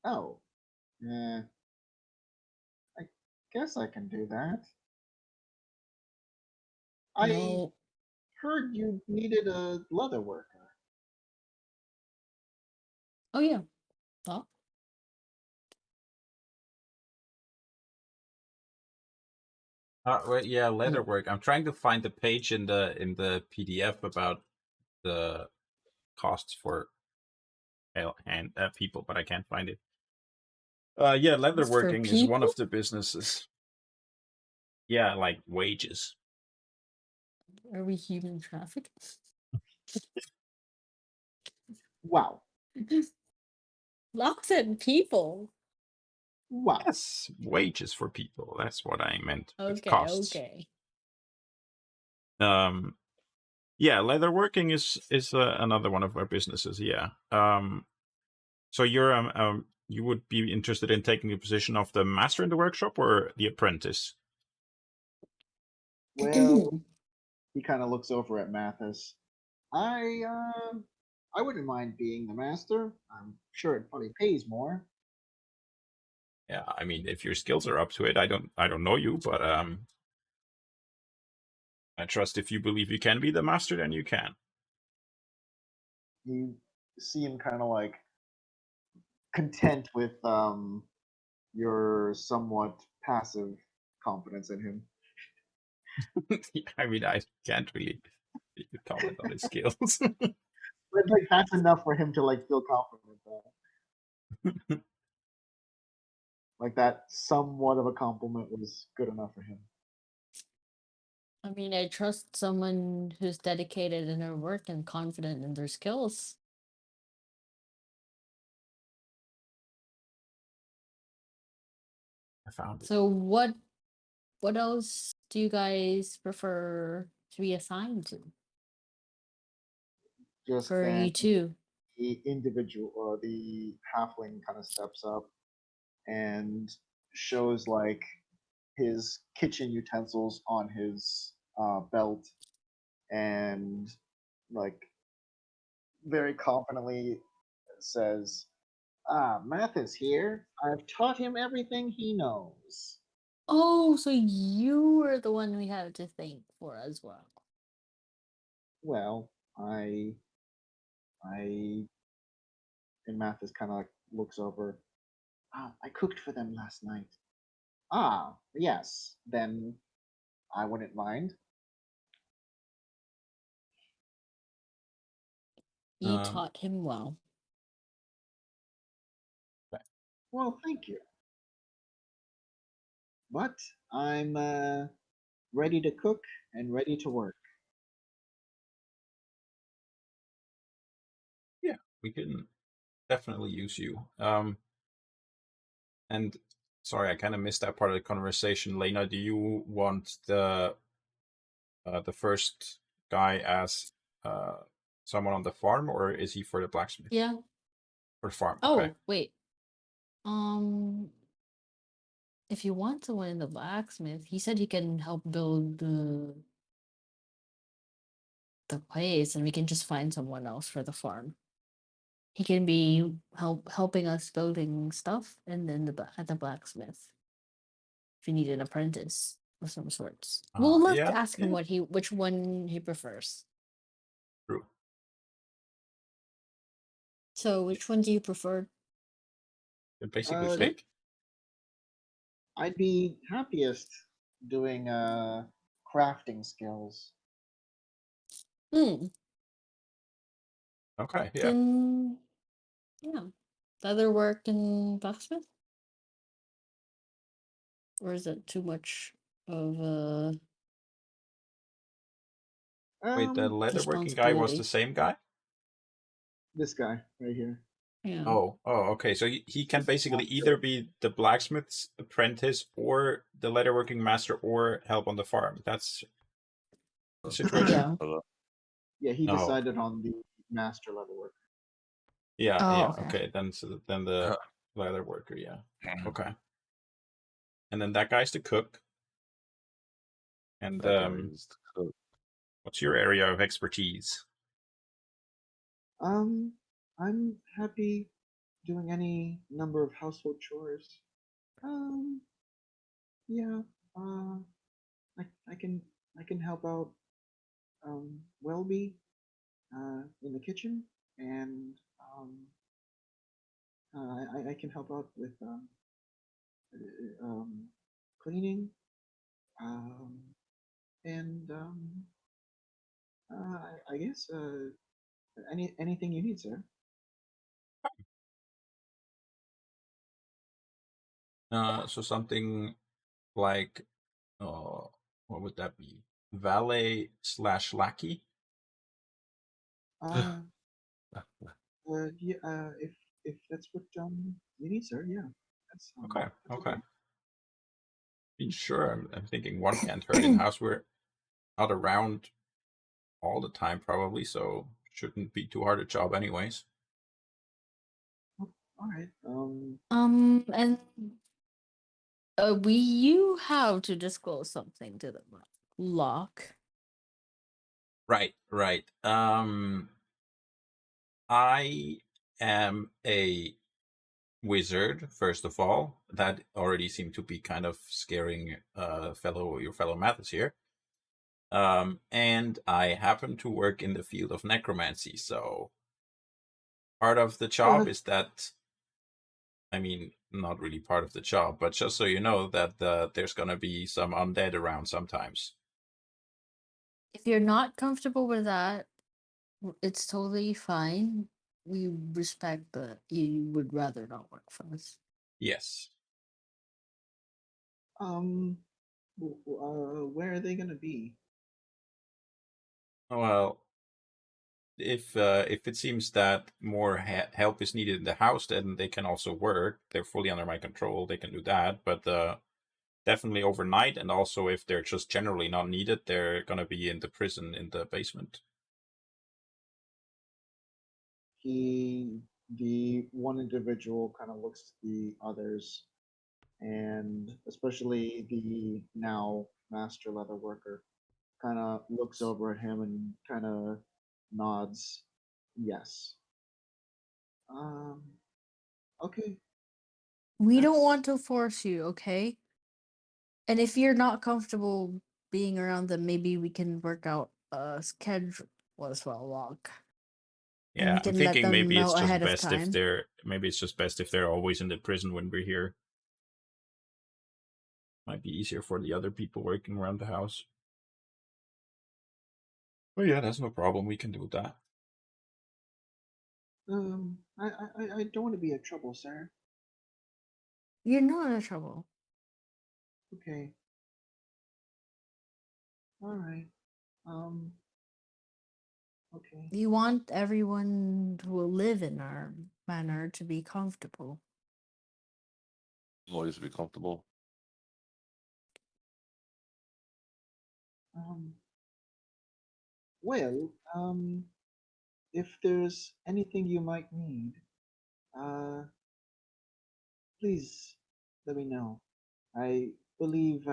Oh, I guess I can do that. I No. heard you needed a leather worker. Oh yeah. Oh. Well, yeah, leatherwork. I'm trying to find the page in the PDF about the costs for and people, but I can't find it. Yeah, leatherworking is one of the businesses. Yeah, like wages. Are we human traffic? Wow. Lots of people. Wow. Yes, wages for people. That's what I meant with Okay, costs. okay. Yeah, leatherworking is another one of our businesses. Yeah. So you're you would be interested in taking the position of the master in the workshop or the apprentice? Well, he kind of looks over at Mathis. I wouldn't mind being the master. I'm sure it probably pays more. Yeah, I mean, if your skills are up to it, I don't know you, but I trust if you believe you can be the master, then you can. You see him kind of like content with your somewhat passive confidence in him. I mean, I can't really comment on his skills. But like that's enough for him to like feel confident though. Like that somewhat of a compliment was good enough for him. I mean, I trust someone who's dedicated in their work and confident in their skills. I found it. So what else do you guys prefer to be assigned to? Just For then you too. the individual or the halfling kind of steps up and shows like his kitchen utensils on his belt and like very confidently says, Math is here. I've taught him everything he knows. Oh, so you were the one we have to thank for as well. Well, I and Mathis kind of like looks over. I cooked for them last night. Ah, yes. Then I wouldn't mind. You taught him well. Well, thank you. But I'm ready to cook and ready to work. Yeah, we can definitely use you. And sorry, I kind of missed that part of the conversation. Lena, do you want the first guy as someone on the farm, or is he for the blacksmith? Yeah. For the farm. Oh, okay. wait. If you want someone in the blacksmith, he said he can help build the place, and we can just find someone else for the farm. He can be helping us building stuff, and then at the blacksmith. If you need an apprentice of some sorts, we'll have to ask him which one he prefers. True. So, which one do you prefer? Basically, pick. I'd be happiest doing crafting skills. Okay, yeah. Then, yeah, leatherwork and blacksmith, or is it too much of a? Wait, the leatherworking guy was the same guy? This guy right here. Yeah. Oh, okay. So he can basically either be the blacksmith's apprentice or the leatherworking master or help on the farm. That's situation? Yeah. Yeah, he Oh. decided on the master level worker. Yeah, Oh, yeah, okay. okay. Then the leather worker, yeah. Okay. And then that guy's the cook. And That guy is the cook. what's your area of expertise? I'm happy doing any number of household chores. Yeah, I can help out Welby in the kitchen, and I can help out with cleaning, um, and I guess anything you need, sir. So something like, what would that be? Valet / lackey? Uh, yeah, if that's what you need, sir, yeah, that's Okay, that's okay. okay. I mean, sure, I'm thinking one can't hurt in house. We're not around all the time, probably, so shouldn't be too hard a job, anyways. Oh, all right. And you have to disclose something to the lock. Right, right. I am a wizard, first of all. That already seemed to be kind of scaring your fellow Mathis here. And I happen to work in the field of necromancy, so part of the job is that, I mean, not really part of the job, but just so you know that there's gonna be some undead around sometimes. If you're not comfortable with that, it's totally fine. We respect that you would rather not work for us. Yes. Where are they gonna be? Well, if it seems that more help is needed in the house, then they can also work. They're fully under my control. They can do that, but definitely overnight. And also, if they're just generally not needed, they're gonna be in the prison in the basement. The one individual kind of looks at the others, and especially the now master leather worker kind of looks over at him and kind of nods yes. um okay, We don't that's want to force you, okay? And if you're not comfortable being around them, maybe we can work out a schedule as well, lock. And Yeah, we I'm can let thinking them maybe it's know just ahead of best time. if they're always in the prison when we're here. Might be easier for the other people working around the house. Oh yeah, that's no problem. We can do that. I don't want to be a trouble, sir. You're not in trouble. Okay, all right. um okay. You want everyone who will live in our manor to be comfortable. Always be comfortable. um well, if there's anything you might need, uh please let me know. I believe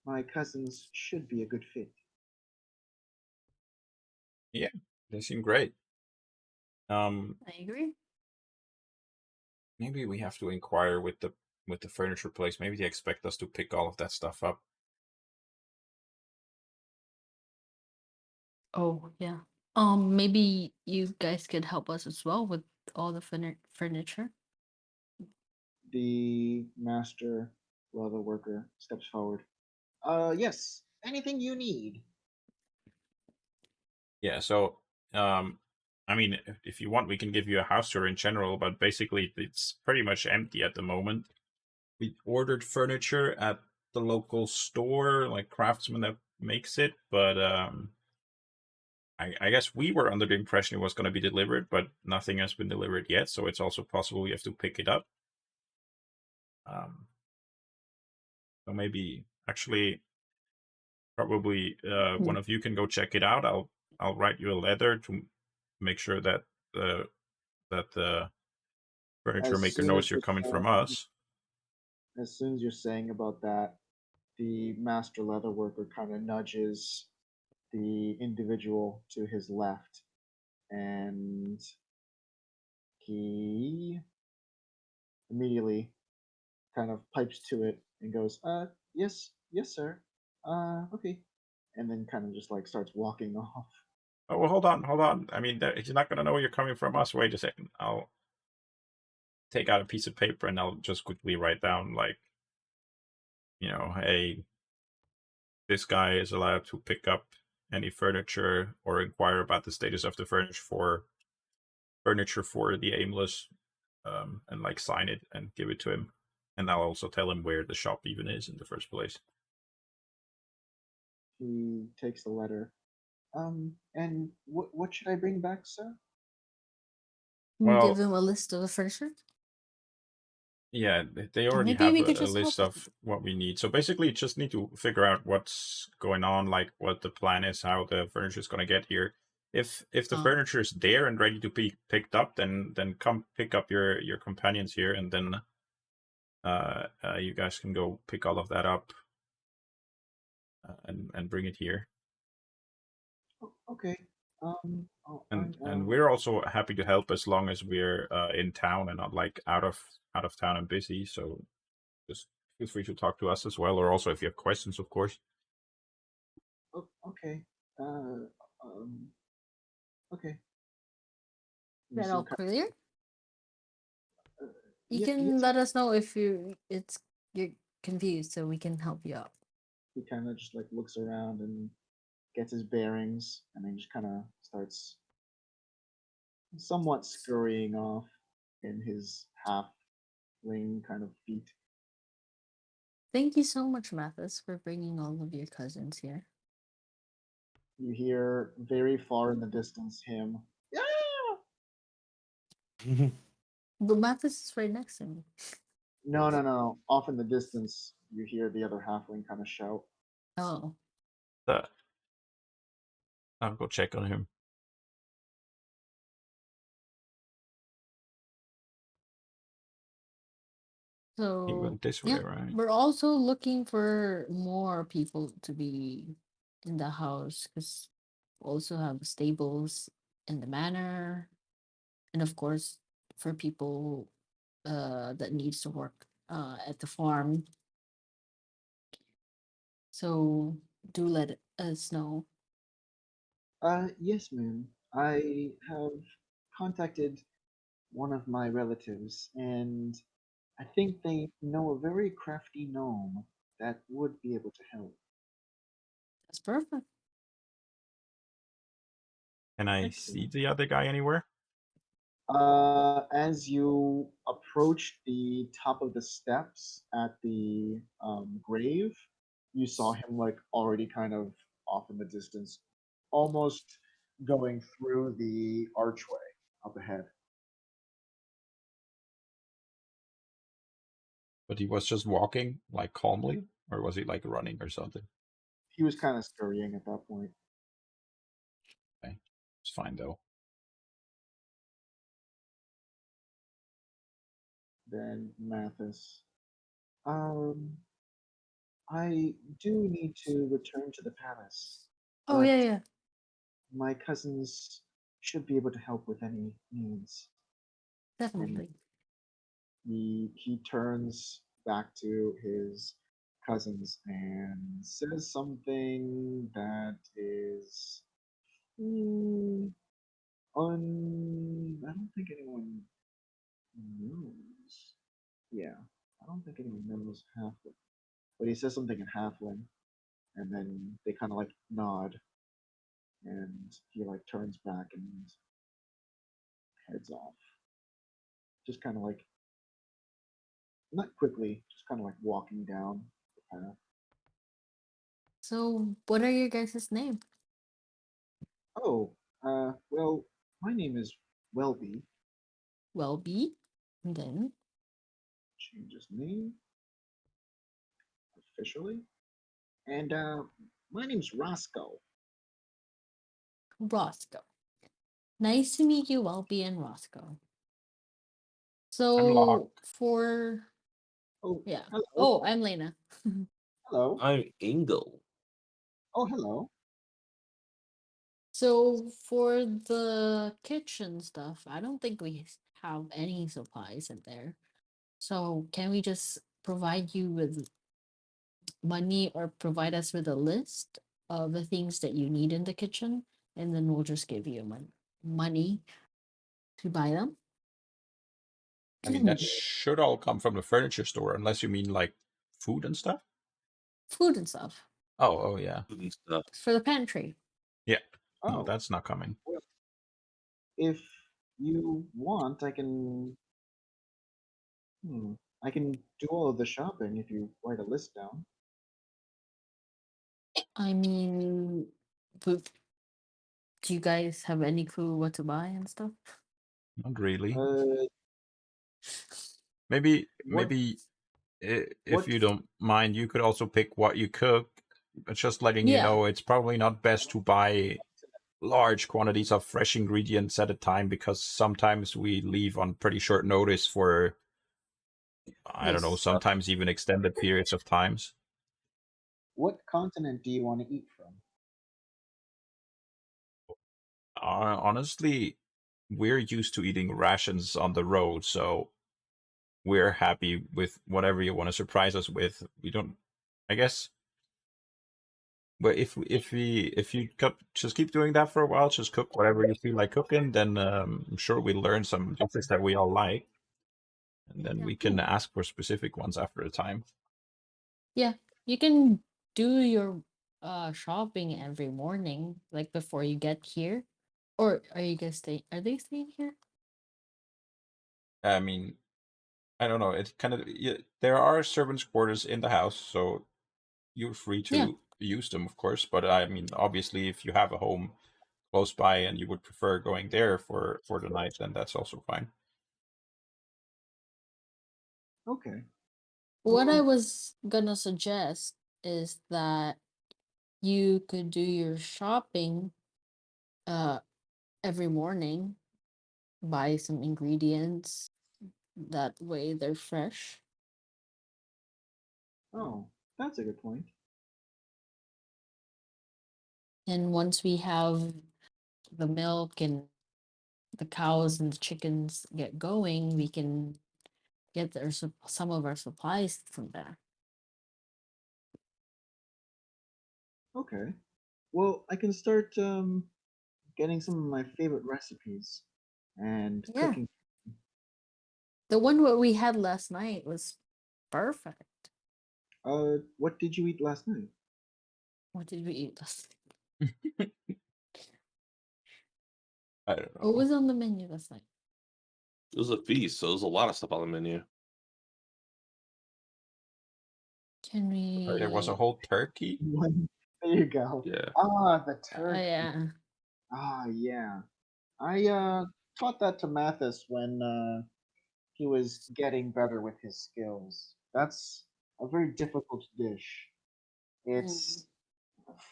my cousins should be a good fit. Yeah, they seem great. I agree. Maybe we have to inquire with the furniture place. Maybe they expect us to pick all of that stuff up. Oh, yeah. Maybe you guys could help us as well with all the furniture. The master leather worker steps forward. Yes, anything you need. Yeah, so I mean, if you want, we can give you a house tour in general, but basically it's pretty much empty at the moment. We ordered furniture at the local store, like Craftsman that makes it, but I guess we were under the impression it was going to be delivered, but nothing has been delivered yet, so it's also possible we have to pick it up. So maybe, actually, probably one of you can go check it out. I'll write you a letter to make sure that the furniture As maker soon as knows you're you're coming from saying, us. as soon as you're saying about that, the master leather worker kind of nudges the individual to his left, and he immediately kind of pipes to it and goes, yes, yes, sir. Okay." And then kind of just like starts walking off. Oh, well, hold on. I mean, he's not gonna know you're coming from us. Wait a second. I'll take out a piece of paper and I'll just quickly write down, like, hey, this guy is allowed to pick up any furniture or inquire about the status of the furniture for the Aimless, and like sign it and give it to him. And I'll also tell him where the shop even is in the first place. He takes the letter. And what should I bring back, sir? Well, Give him a list of the furniture. yeah, they already Maybe have we could a just help list him. of what we need. So basically, just need to figure out what's going on, like what the plan is, how the furniture is going to get here. If the Oh. furniture is there and ready to be picked up, then come pick up your companions here, and then you guys can go pick all of that up and bring it here. Oh, okay. And we're also happy to help as long as we're in town and not like out of town and busy. So just feel free to talk to us as well, or also if you have questions, of course. Okay. Okay. Is that all clear? You Yeah, can yes. let us know if you're confused, so we can help you out. He kind of just like looks around and gets his bearings, and then just kind of starts somewhat scurrying off in his half-wing kind of feet. Thank you so much, Mathis, for bringing all of your cousins here. You hear very far in the distance him. Yeah. But Mathis is right next to me. No. Off in the distance, you hear the other halfling kind of shout. Oh. I'll go check on him. He So went this way, right? we're also looking for more people to be in the house because we also have stables in the manor, and of course for people that needs to work at the farm. So do let us know. Yes, ma'am. I have contacted one of my relatives, and I think they know a very crafty gnome that would be able to help. That's perfect. Can I see Excellent. the other guy anywhere? As you approach the top of the steps at the grave, you saw him like already kind of off in the distance, almost going through the archway up ahead. But he was just walking like calmly, or was he like running or something? He was kind of scurrying at that point. Okay, it's fine though. Then Mathis. Um, I do need to return to the palace, Oh but yeah. my cousins should be able to help with any needs. And Definitely. he turns back to his cousins and says something that is I don't think anyone knows. Yeah, I don't think anyone knows Halfling. But he says something in Halfling, and then they kind of like nod, and he like turns back and heads off. Just kind of like not quickly, just kind of like walking down the path. So what are your guys' name? Oh, well, my name is Welby. Welby. And then Change his name officially. And My name's Roscoe. Roscoe. Nice to meet you, Welby and Roscoe. I'm Locke. So for Oh, yeah. hello. Oh, I'm Lena. Hello. I'm Engel. Oh, hello. So for the kitchen stuff, I don't think we have any supplies in there. So can we just provide you with money or provide us with a list of the things that you need in the kitchen, and then we'll just give you money to buy them? I mean, that should all come from the furniture store, unless you mean like food and stuff. Food and stuff Oh, yeah. Food and stuff. for the pantry. Yeah. No, Oh, that's not coming. if you want, I can. I can do all of the shopping if you write a list down. I mean, but do you guys have any clue what to buy and stuff? Not really. Uh, Maybe what? if you don't mind, you could also pick what you cook. But just letting you Yeah. know, it's probably not best to buy large quantities of fresh ingredients at a time, because sometimes we leave on pretty short notice for, I don't know, Yes. sometimes even extended periods of times. What continent do you want to eat from? Honestly, we're used to eating rations on the road, so we're happy with whatever you want to surprise us with. We don't, I guess. But if you just keep doing that for a while, just cook whatever you feel like cooking, then I'm sure we'll learn some dishes that we all like, and then we can ask for specific ones after a time. Yeah, you can do your shopping every morning, like before you get here. Or are you guys staying? Are they staying here? I mean, I don't know. It kind of, there are servants' quarters in the house, so you're free Yeah. to use them, of course. But I mean, obviously, if you have a home close by and you would prefer going there for the night, then that's also fine. Okay. What I Well, was gonna suggest is that you could do your shopping uh every morning, buy some ingredients. That way they're fresh. oh, that's a good point. And once we have the milk and the cows and the chickens get going, we can get some of our supplies from there. Okay. Well, I can start getting some of my favorite recipes and Yeah. cooking. The one what we had last night was perfect. What did you eat last night? What did we eat last I don't What know. was on the menu last night? It was a feast, so there's a lot of stuff on the menu. Can we? There was a whole turkey. There you go. Yeah. Ah, the turkey. Yeah. Ah, yeah. I taught that to Mathis when he was getting better with his skills. That's a very difficult dish. It's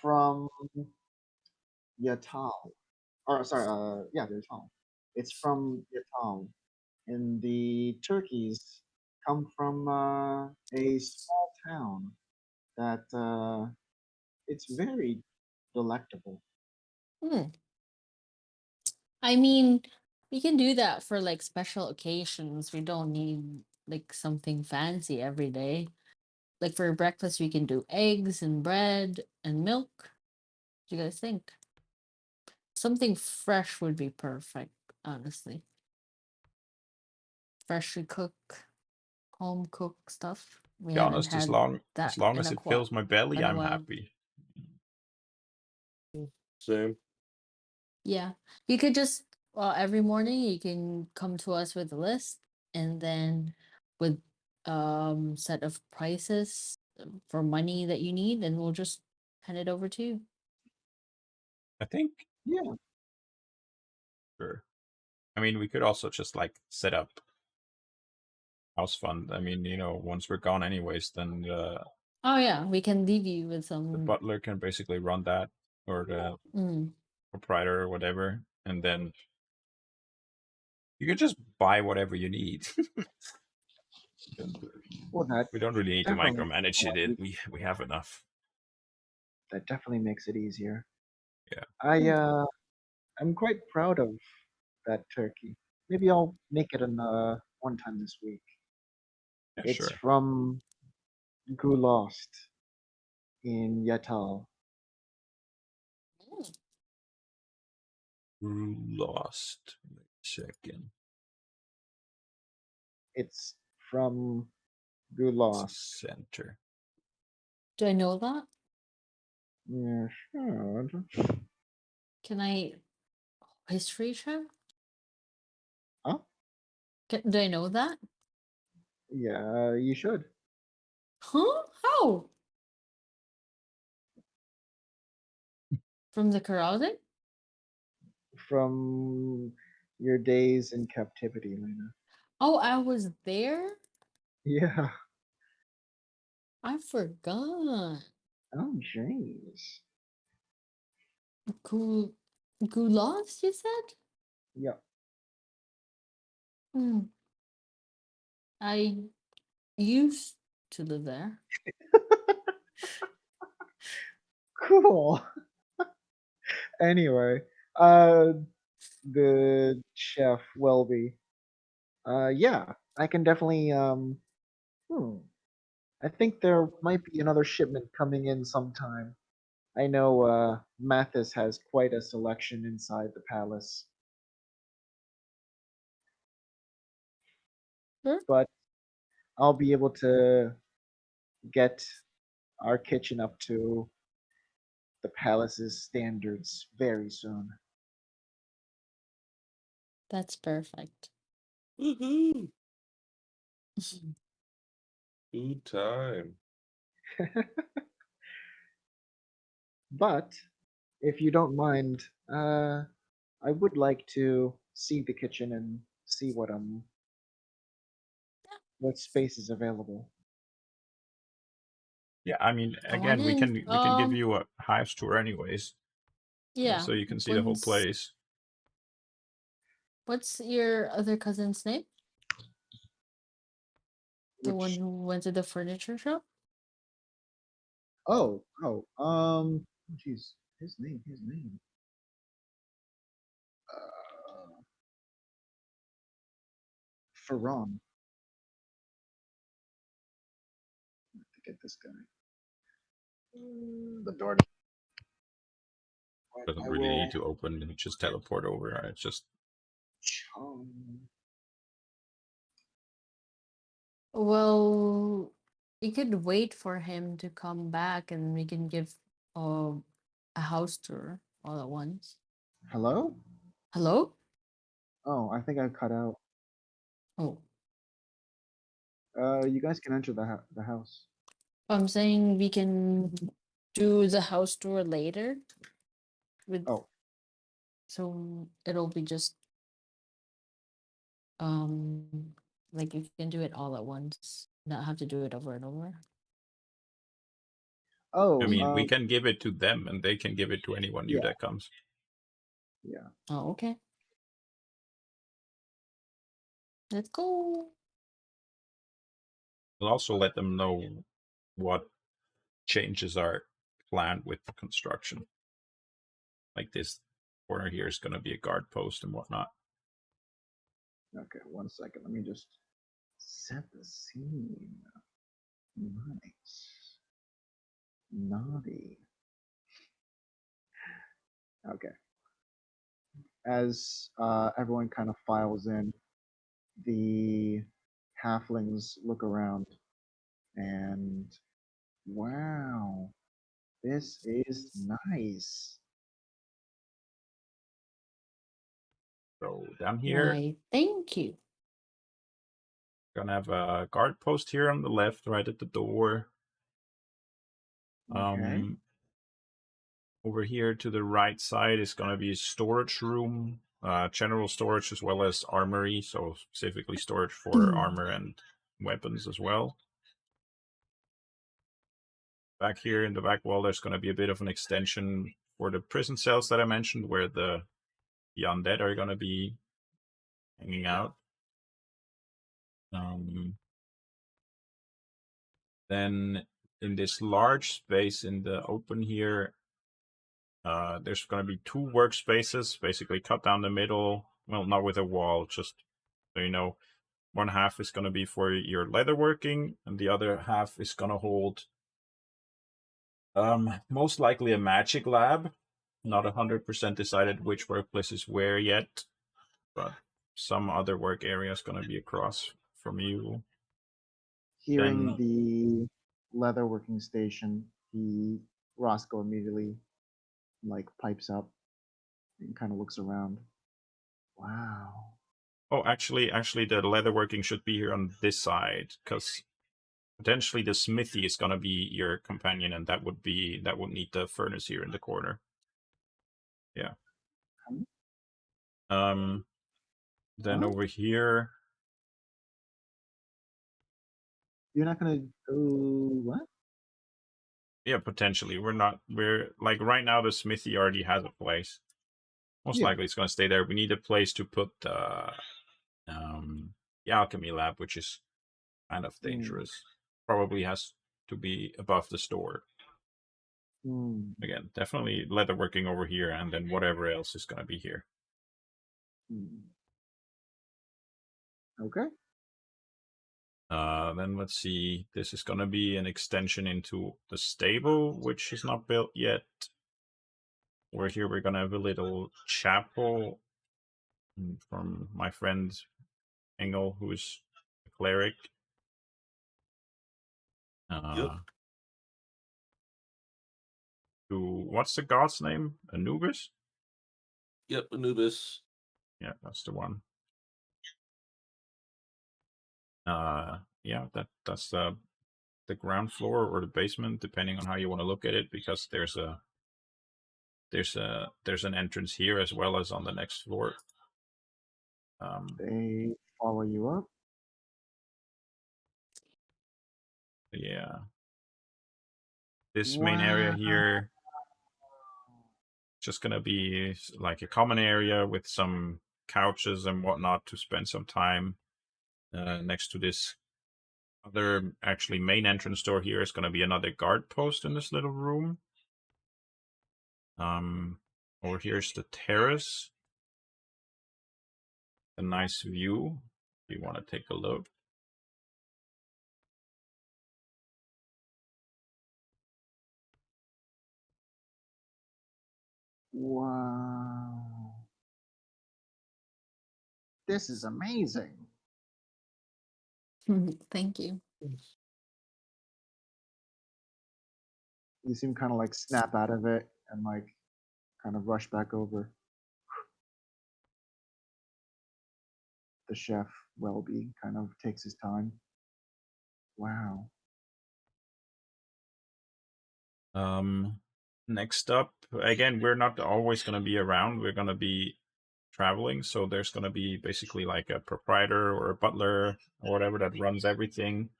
from Yatal. Or sorry, yeah, Yatal. It's from Yatal. And the turkeys come from a small town that it's very delectable. Hmm. I mean, we can do that for like special occasions. We don't need like something fancy every day. Like for breakfast, we can do eggs and bread and milk. What do you guys think? Something fresh would be perfect, honestly. Freshly cooked, home cooked stuff. We Be haven't honest, had as that long in as a it fills my belly, in a I'm while. happy. Same. Yeah, you could just every morning you can come to us with a list, and then with set of prices for money that you need, and we'll just hand it over to you. I think. Yeah. Sure. I mean, we could also just like set up house fund. I mean, once we're gone anyways, then Oh yeah, we can leave you with The some. butler can basically run that, or the Mm. proprietor or whatever, and then you can just buy whatever you need. Well, that We don't really need to definitely micromanage it. We have enough. that definitely makes it easier. Yeah. I'm quite proud of that turkey. Maybe I'll make it one time this week. Yeah, It's sure. from Gulost in Yatal. Lost. Wait a second. It's from It's a Gulost. center. Do I know that? Yeah, sure. Can I history check? Huh? Do I know that? Yeah, you should. Huh? How? From the carousing? From your days in captivity, Lena. Oh, I was there? Yeah. I forgot. Oh, jeez. Gulas, you said? Yeah. Hmm. I used to live there. Cool. Anyway, uh, the chef Welby. Yeah, I can definitely. I think there might be another shipment coming in sometime. I know Mathis has quite a selection inside the palace, Sure. but I'll be able to get our kitchen up to the palace's standards very soon. That's perfect. Woohoo! Food time. But if you don't mind, I would like to see the kitchen and see what space is available. Yeah, I mean, Come on again, we in. can give you a hive tour anyways, Yeah. so you can see the whole place. What's your other cousin's name? The one Which who went to the furniture shop? jeez, his name. Ferran. To get this guy. The door. Doesn't I really will. need to open. You just teleport over. It's just Well, we could wait for him to come back and we can give uh, a house tour all at once. Hello? Hello? Oh, I think I cut out. Oh, You guys can enter the house. I'm saying we can do the house tour later with Oh, so it'll be just like you can do it all at once, not have to do it over and over. oh, I mean, we um, can give it to them, and they can give it to anyone new yeah, that comes. yeah. Oh, okay. Let's go. We'll also let them know what changes are planned with the construction. Like this corner here is going to be a guard post and whatnot. Okay, 1 second. Let me just set the scene. Nice. Naughty. Okay. As everyone kind of files in, the halflings look around and wow, this is nice. So down here, Why, thank you. gonna have a guard post here on the left, right at the door. Okay. Over here to the right side is gonna be a storage room, general storage as well as armory, so specifically storage for armor and weapons as well. back here in the back wall, there's going to be a bit of an extension for the prison cells that I mentioned, where the undead are going to be hanging out. Then in this large space in the open here, there's going to be 2 workspaces, basically cut down the middle. Well, not with a wall, just so you know. One half is going to be for your leatherworking, and the other half is going to hold most likely a magic lab. Not 100% decided which workplace is where yet, but some other work area is going to be across from you. Hearing Then- the leatherworking station, Roscoe immediately pipes up and kind of looks around. Wow. Oh, actually, the leatherworking should be here on this side, because potentially the smithy is going to be your companion, and that would need the furnace here in the corner. Yeah. Then over here, You're not gonna go what? yeah, potentially. We're like right now the smithy already has a place. Most Yeah. likely it's going to stay there. We need a place to put the alchemy lab, which is kind of dangerous. Probably has to be above the store. Again, definitely leatherworking over here, and then whatever else is going to be here. Okay. Then let's see. This is going to be an extension into the stable, which is not built yet. Over here, we're going to have a little chapel from my friend Engel, who's a cleric. What's the god's name? Anubis? Yep, Anubis. Yeah, that's the one. Yeah, that's the ground floor or the basement, depending on how you want to look at it, because there's an entrance here as well as on the next floor. They follow you up. Yeah. This main area here, just gonna be like a common area with some couches and whatnot to spend some time. Next to this other actually main entrance door here is gonna be another guard post in this little room. Over here's the terrace. A nice view if you want to take a look. Wow. This is amazing. Thank you. You seem kind of snap out of it and kind of rush back over. The chef, Welby, kind of takes his time. Wow. Next up, again, we're not always going to be around. We're going to be traveling, so there's going to be basically like a proprietor or a butler or whatever that runs everything.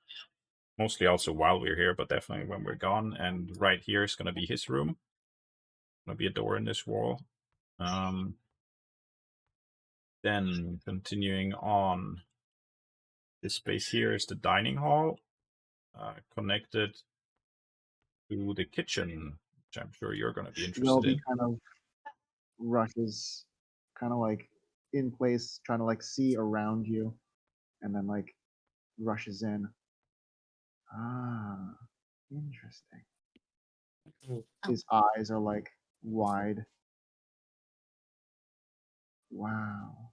Mostly also while we're here, but definitely when we're gone. And right here is going to be his room. Going to be a door in this wall. Then continuing on, this space here is the dining hall, connected to the kitchen, which I'm sure you're going to be interested Welby in. kind of rushes, kind of in place, trying to see around you, and then rushes in. Ah, interesting. His eyes are wide. Wow.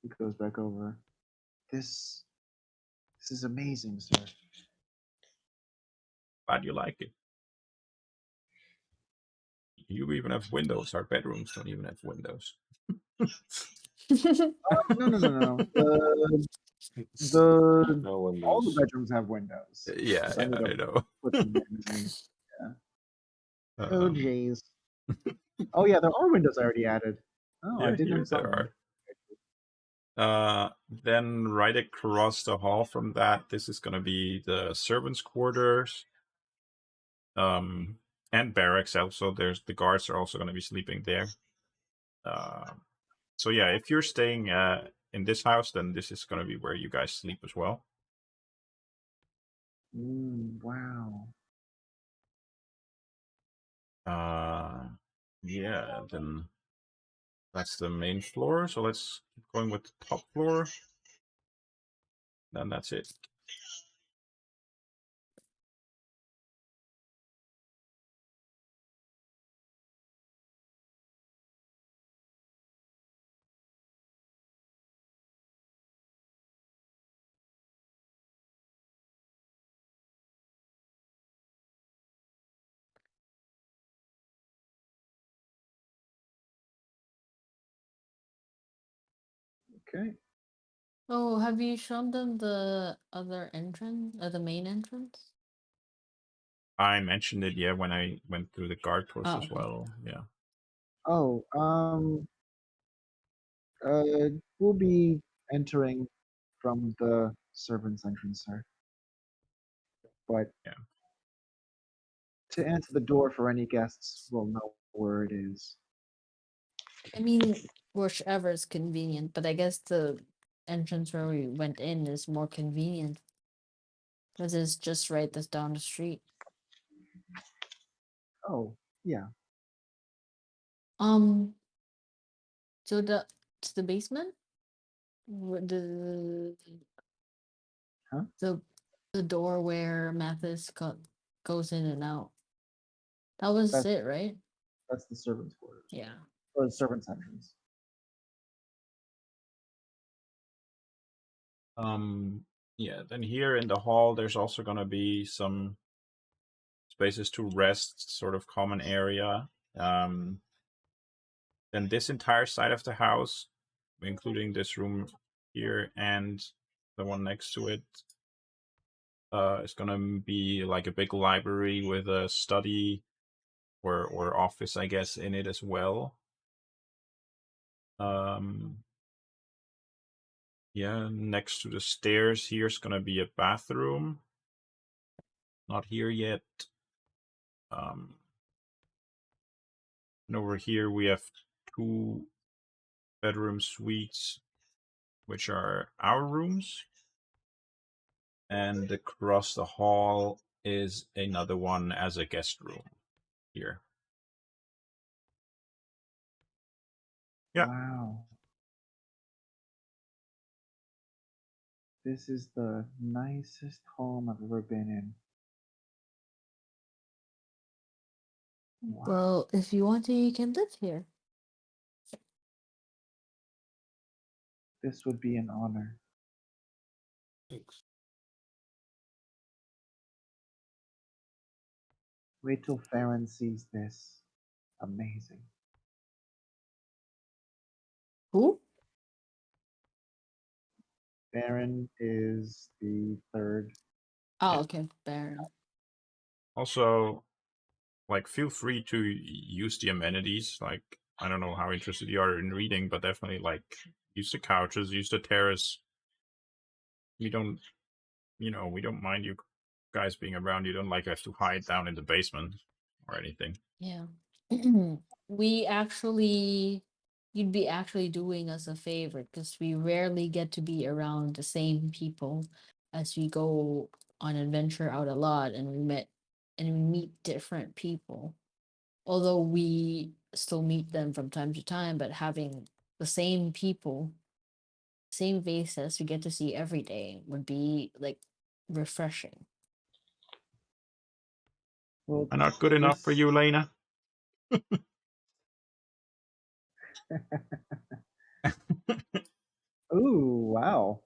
He goes back over. This is amazing, sir. Glad you like it. You even have windows. Our bedrooms don't even have windows. No. All the bedrooms have windows. Yeah, I know. Put them in. Yeah. Oh jeez. Oh yeah, there are windows I already added. Oh, I didn't notice that one. Then right across the hall from that, this is going to be the servants' quarters, and barracks. Also, there's the guards are also going to be sleeping there. So yeah, if you're staying in this house, then this is going to be where you guys sleep as well. Wow. Yeah, then that's the main floor. So let's keep going with the top floor. Then that's it. Okay. Oh, have you shown them the other entrance, the main entrance? I mentioned it, yeah, when I went through the guard post Oh, as okay. well. Yeah. Oh, we'll be entering from the servants' entrance, sir. But Yeah. to answer the door for any guests, we'll know where it is. I mean, whichever is convenient, but I guess the entrance where we went in is more convenient because it's just right this down the street. Oh, yeah. So to the basement, the Huh? the door where Mathis goes in and out. That was That's it, right? that's the servants' quarters. Yeah. Or the servants' entrance. Yeah, then here in the hall, there's also going to be some spaces to rest, sort of common area. Then this entire side of the house, including this room here and the one next to it, is going to be like a big library with a study or office, I guess, in it as well. Yeah, next to the stairs here's going to be a bathroom. Not here yet. And over here we have 2 bedroom suites, which are our rooms. And across the hall is another one as a guest room here. Yeah. Wow. This is the nicest home I've ever been in. Wow. Well, if you want to, you can live here. This would be an honor. Thanks. Wait till Farron sees this. Amazing. Who? Farron is the third. Oh, Yeah. okay, Baron. Also, like, feel free to use the amenities. Like, I don't know how interested you are in reading, but definitely, like, use the couches, use the terrace. We don't mind you guys being around. You don't like have to hide down in the basement or anything. Yeah. We actually, you'd be actually doing us a favor because we rarely get to be around the same people as we go on adventure out a lot and we meet different people. Although we still meet them from time to time, but having the same people, same faces we get to see every day would be like refreshing. Well, I'm not good enough for this- you, Lena. Ooh, wow.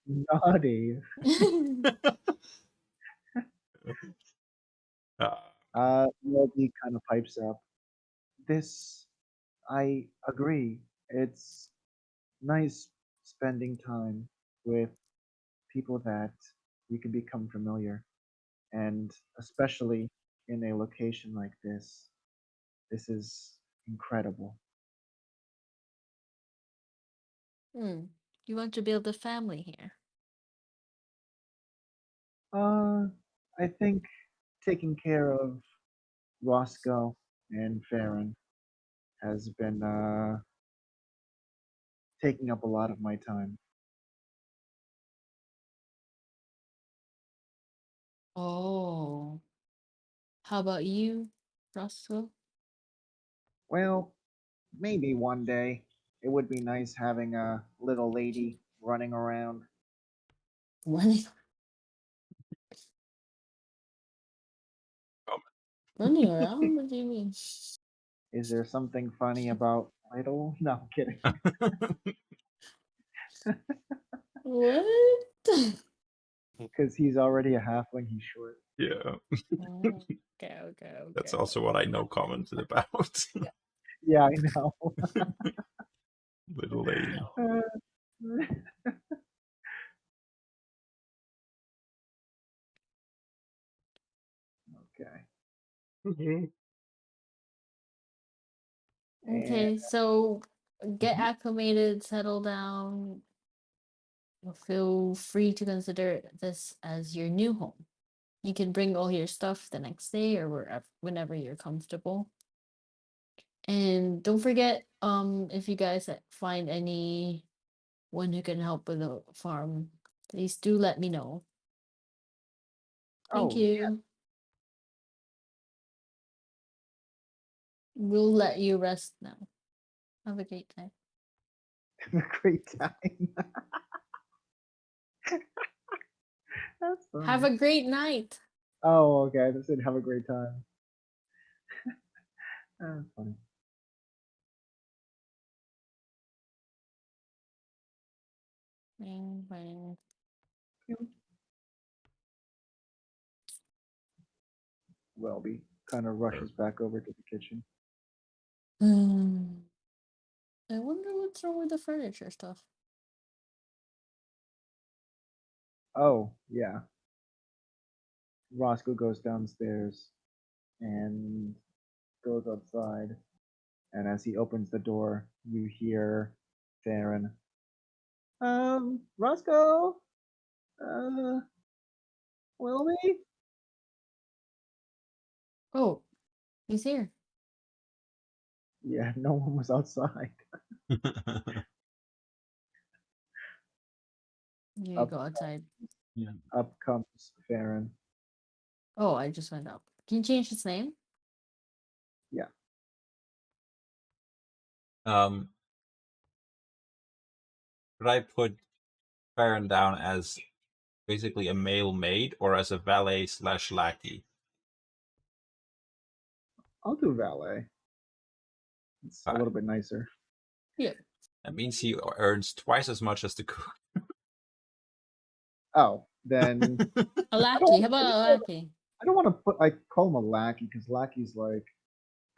Naughty. Melody kind of pipes up. This, I agree. It's nice spending time with people that you can become familiar, and especially in a location like this. This is incredible. You want to build a family here? I think taking care of Roscoe and Farron has been taking up a lot of my time. Oh. How about you, Russell? Well, maybe one day it would be nice having a little lady running around. Running, Um, running around? What do you mean? Is there something funny about little? No, I'm kidding. What? Because he's already a halfling, he's short. yeah, Oh, okay, okay, okay. that's also what I know commented about. Yeah, I know. Little lady. Okay. Mhm. And Okay, so get Mhm. acclimated, settle down. Feel free to consider this as your new home. You can bring all your stuff the next day or whenever you're comfortable. And don't forget, if you guys find anyone who can help with the farm, please do let me know. Thank oh, you. We'll let you rest now. Have a great time. have a great time. That's Have funny. a great night. Oh, okay. I said have a great time. That's funny. Bang, bang. Welby kind of rushes back over to the kitchen. I wonder what's wrong with the furniture stuff. Oh, yeah. Roscoe goes downstairs and goes outside. And as he opens the door, you hear Theron. Roscoe? Uh, Wilby? Oh, he's here. Yeah, no one was outside. You Up, go outside. Yeah. up comes Theron. Oh, I just went up. Can you change his name? Yeah. Could I put Farron down as basically a male maid or as a valet / lackey? I'll do valet. It's a Fine. little bit nicer. Yeah. That means he earns twice as much as the cook. Oh, then A lackey. How about a lackey? I don't want to put like call him a lackey because lackey's like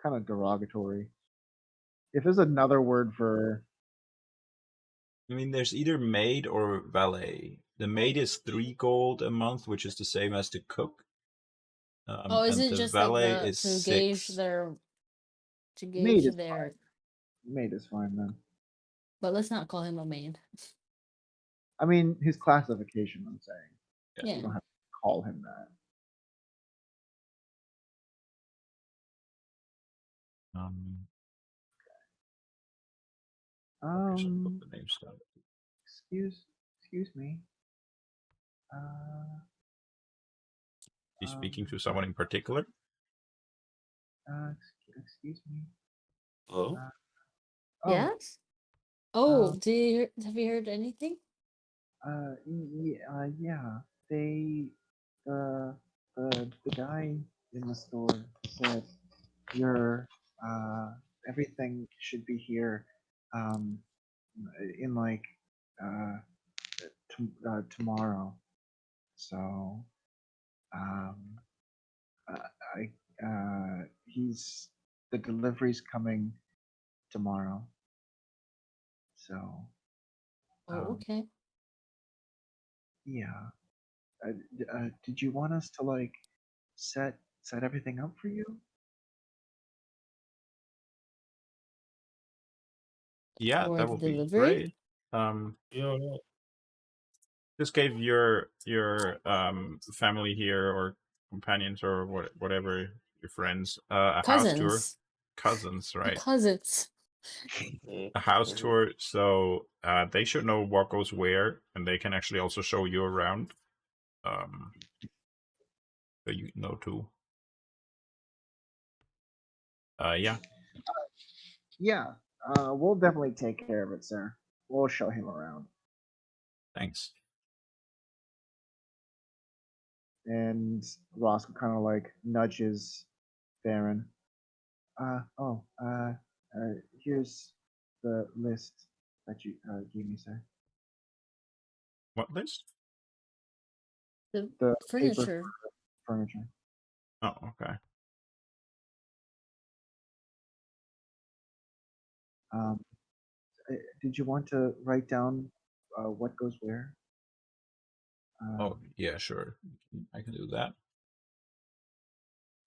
kind of derogatory. If there's another word for I mean, there's either maid or valet. The maid is 3 gold a month, which is the same as the cook. Oh, is And it the just like valet the is to gauge 6. their maid is fine. their Maid is fine then. but let's not call him a maid. I mean his classification. I'm saying Yeah. you don't have to call him that. Um, I should put the names down. Excuse me. Uh, He's speaking to someone in particular. excuse me. Hello? Oh, Yes? Oh, have you heard anything? yeah. They, the guy in the store said your, everything should be here, um, in like, uh, tomorrow. So, um, he's the delivery's coming tomorrow. So, Oh, okay. yeah. Did you want us to like set everything up for you? Yeah, For that the would be delivery? great. Yeah. Just gave your family here or companions or whatever your friends a house tour. Cousins. Cousins, right? Cousins. A house Mhm. tour, so they should know what goes where, and they can actually also show you around. So you know too. Yeah, Yeah, we'll definitely take care of it, sir. We'll show him around. thanks. And Roscoe kind of like nudges Theron. Here's the list that you gave me, sir. What list? The The paper furniture. furniture. Oh, okay. Um, did you want to write down what goes where? Oh, yeah, sure. I can do that.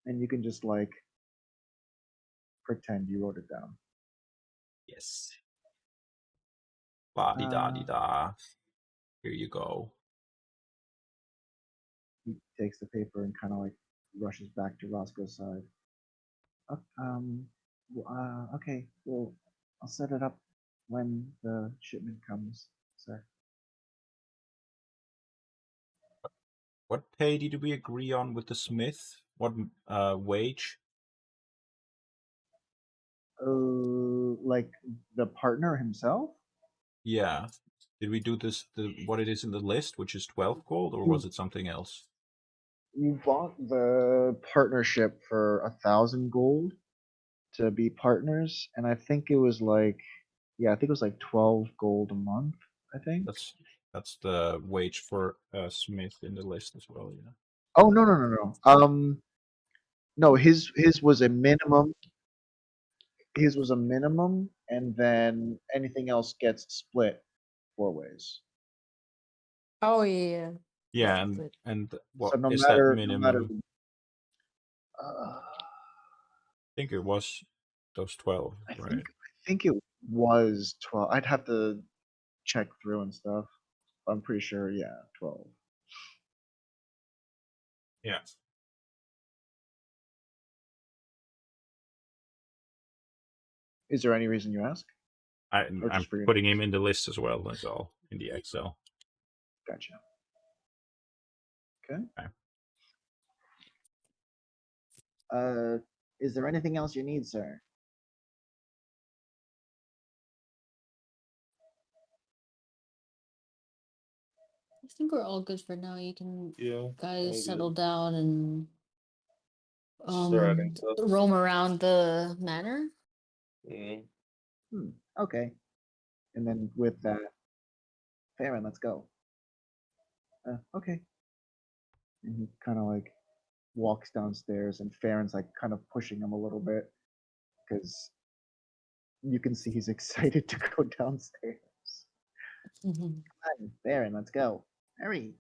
And you can just like pretend you wrote it down. Yes. La di da di da. Here you go. He takes the paper and kind of like rushes back to Roscoe's side. Okay, well, I'll set it up when the shipment comes, sir. What pay did we agree on with the smith? What wage? Like the partner himself? Yeah. Did we do this what it is in the list, which is 12 gold, or You, was it something else? you bought the partnership for 1,000 gold to be partners, and I think it was like, yeah, I think it was like 12 gold a month. I think. That's the wage for smith in the list as well, yeah. Oh no. No, his was a minimum. His was a minimum, and then anything else gets split 4 ways. Oh yeah. Yeah, Split. and So what is that no matter, minimum? uh, I think it was those 12, right? I think it was 12. I'd have to check through and stuff. I'm pretty sure, yeah, 12. Yeah. Is there any reason you ask? Or I'm just for your putting him in the list as well, that's all, in the Excel. Gotcha. Okay. Okay. Is there anything else you need, sir? I think we're all good for now. You can Yeah. guys I'm settle good. down and Start adding stuff. roam around the manor. Mm. Okay. And then with that, Farron, let's go. Okay. And he kind of like walks downstairs, and Farron's like kind of pushing him a little bit because you can see he's excited to go downstairs. Mhm. Come on, Farron, let's go. Hurry.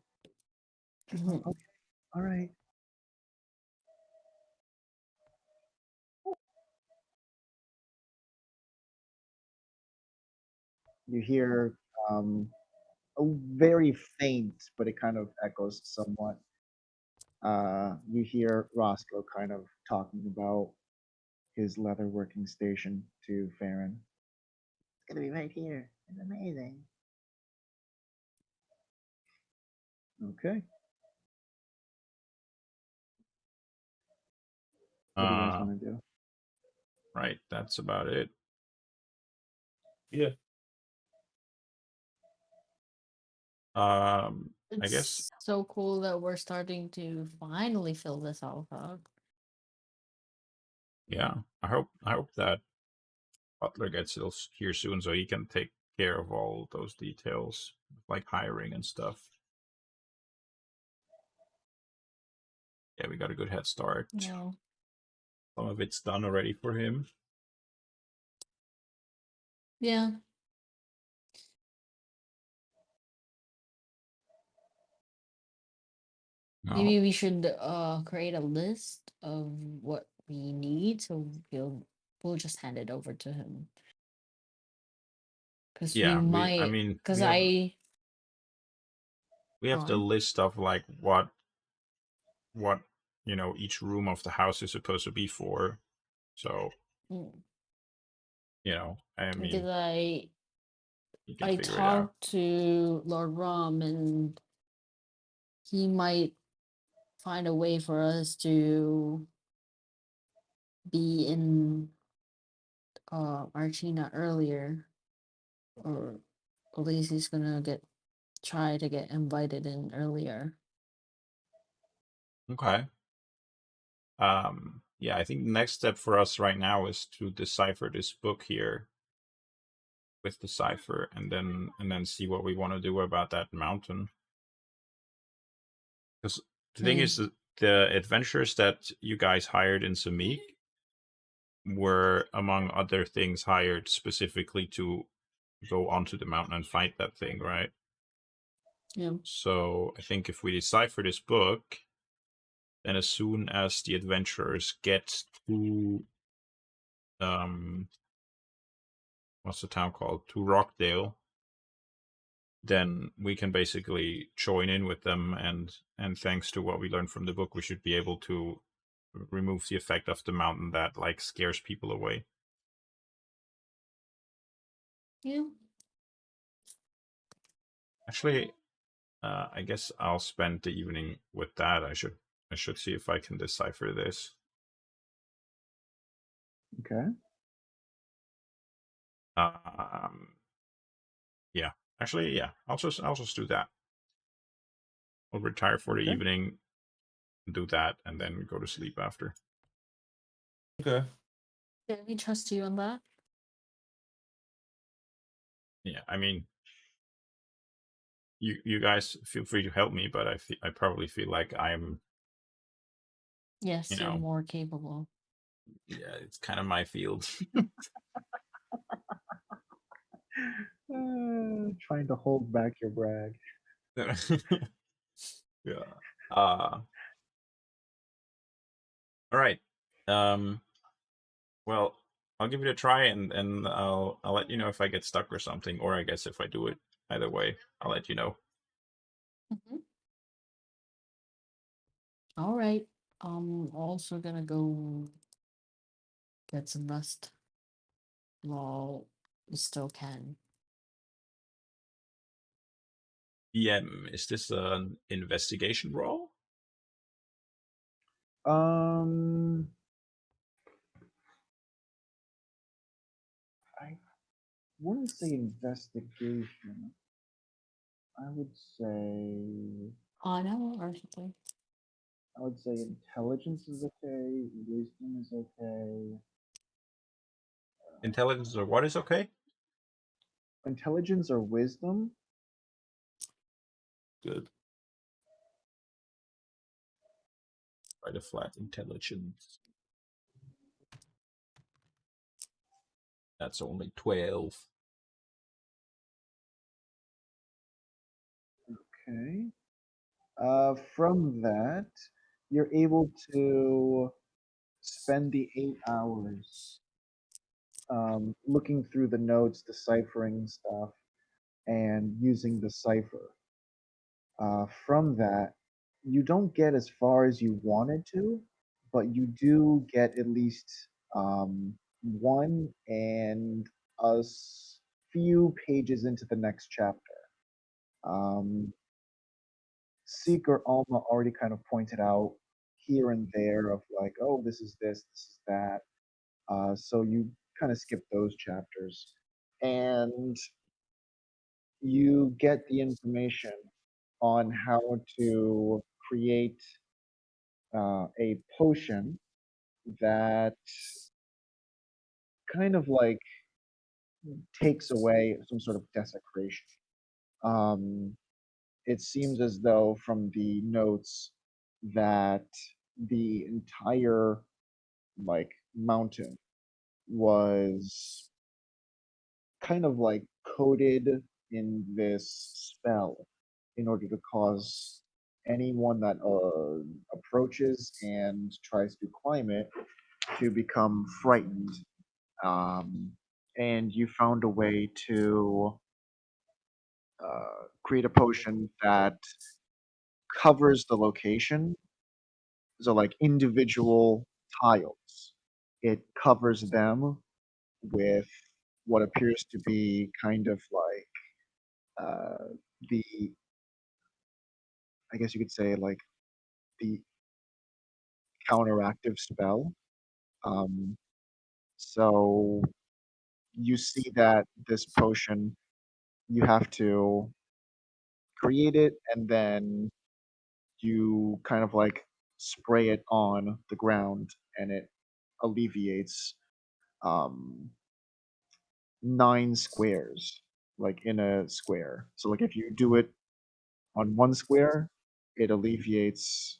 Mhm. Okay. All right. You hear a very faint, but it kind of echoes somewhat. You hear Roscoe kind of talking about his leather working station to Farron. It's gonna be right here. It's amazing. Okay. What do you guys want to do? Right, that's about it. Yeah. I guess, It's so cool that we're starting to finally fill this out. yeah. I hope that Butler gets here soon so he can take care of all those details, like hiring and stuff. Yeah, we got a good head start. Yeah. Some of it's done already for him. Yeah. No. Maybe we should create a list of what we need, so we'll just hand it over to him. Because we Yeah, I might. mean, Because we have the on. list of like what each room of the house is supposed to be for. So Mm. I mean, Because you can I figure it out. talked to Lord Rum, and he might find a way for us to be in Archina earlier, or at least he's gonna try to get invited in earlier. Okay. Yeah, I think the next step for us right now is to decipher this book here with the cipher, and then see what we want to do about that mountain. Because the thing is, the adventurers that you guys hired in Samik were, among other things, hired specifically to go onto the mountain and fight that thing, right? Yeah. So I think if we decipher this book, then as soon as the adventurers get to what's the town called? To Rockdale, then we can basically join in with them, and thanks to what we learned from the book, we should be able to remove the effect of the mountain that like scares people away. Yeah. Actually, I guess I'll spend the evening with that. I should see if I can decipher this. Okay. Yeah. Actually, yeah. I'll just do that. I'll retire for the Okay. evening, do that, and then go to sleep after. Okay. Can we trust you on that? Yeah, I mean, you guys feel free to help me, but I probably feel like I'm, Yes, you're more capable. yeah, it's kind of my field. Trying to hold back your brag. Yeah. All right. Well, I'll give it a try, and I'll let you know if I get stuck or something, or I guess if I do it. Either way, I'll let you know. Mm-hmm. All right. Also gonna go get some rest while we still can. Is this an investigation roll? I wouldn't say investigation. I would say Honor or something. I would say intelligence is okay, wisdom is okay. Intelligence or what is okay? Intelligence or wisdom? Good. Write a flat intelligence. That's only 12. Okay. From that, you're able to spend the 8 hours looking through the notes, deciphering stuff, and using the cipher. From that, you don't get as far as you wanted to, but you do get at least one and few pages into the next chapter. Um, Seeker Alma already kind of pointed out here and there of like, oh, this is this is that. So you kind of skip those chapters, and you get the information on how to create a potion that kind of like takes away some sort of desecration. Um, it seems as though from the notes that the entire like mountain was kind of like coated in this spell in order to cause anyone that approaches and tries to climb it to become frightened. Um, and you found a way to create a potion that covers the location. So, like individual tiles, it covers them with what appears to be kind of like the, I guess you could say, like the counteractive spell. Um, so you see that this potion, you have to create it, and then you kind of like spray it on the ground, and it alleviates um, 9 squares, like in a square. So like if you do it on one square, it alleviates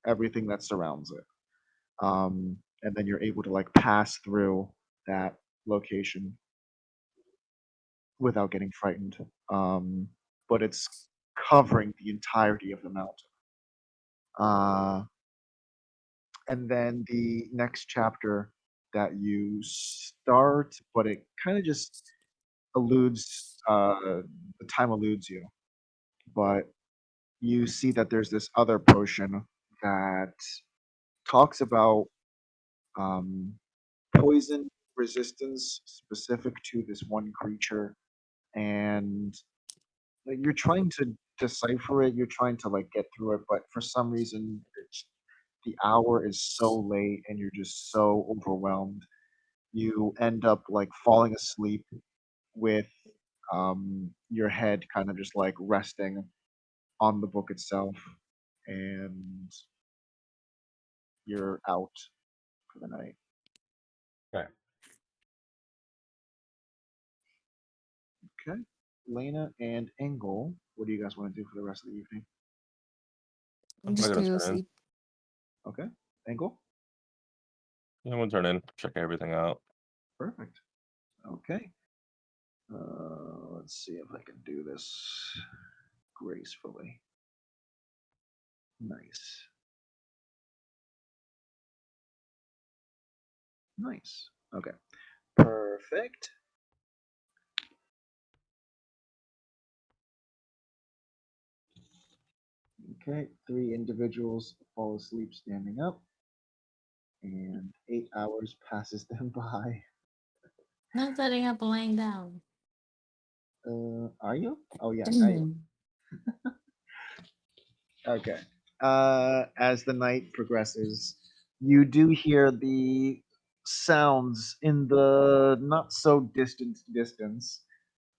everything that surrounds it. And then you're able to like pass through that location without getting frightened. But it's covering the entirety of the mountain. And then the next chapter that you start, but it kind of just eludes, the time eludes you. But you see that there's this other potion that talks about um, poison resistance specific to this one creature, and like, you're trying to decipher it. You're trying to like get through it, but for some reason, the hour is so late, and you're just so overwhelmed. You end up like falling asleep with your head kind of just like resting on the book itself, and you're out for the night. Okay. Okay. Lena and Engel, what do you guys want to do for the rest of the evening? I'm Just gonna go turn in. sleep. Okay. Engel? Yeah, I'm gonna turn in, check everything out. Perfect. Okay. Let's see if I can do this gracefully. Nice. Nice. Okay. Perfect. Okay. 3 individuals fall asleep standing up, and 8 hours passes them by. Not setting up laying down. Are you? Oh yeah, now you. Okay. As the night progresses, you do hear the sounds in the not so distant distance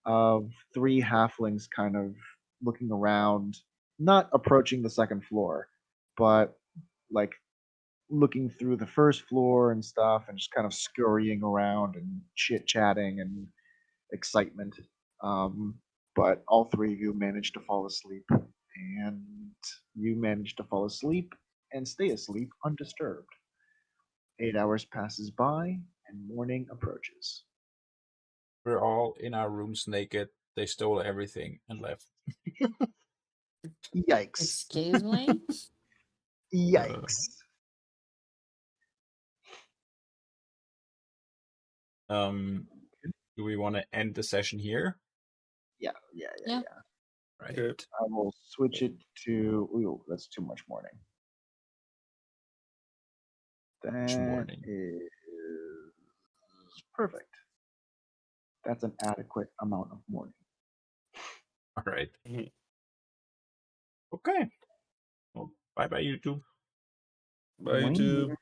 of 3 halflings kind of looking around, not approaching the second floor, but like looking through the first floor and stuff, and just kind of scurrying around and chit chatting and excitement. Um, but all 3 of you managed to fall asleep, and you managed to fall asleep and stay asleep undisturbed. 8 hours passes by, and morning approaches. We're all in our rooms naked. They stole everything and left. Yikes! Excuse me? Yikes! Do we want to end the session here? Yeah. Yeah. Right. Good. I will switch it to. Ooh, that's too much morning. That morning. is perfect. That's an adequate amount of morning. All right. Mhm. Okay. Well, bye bye, YouTube. Bye, YouTube. Later.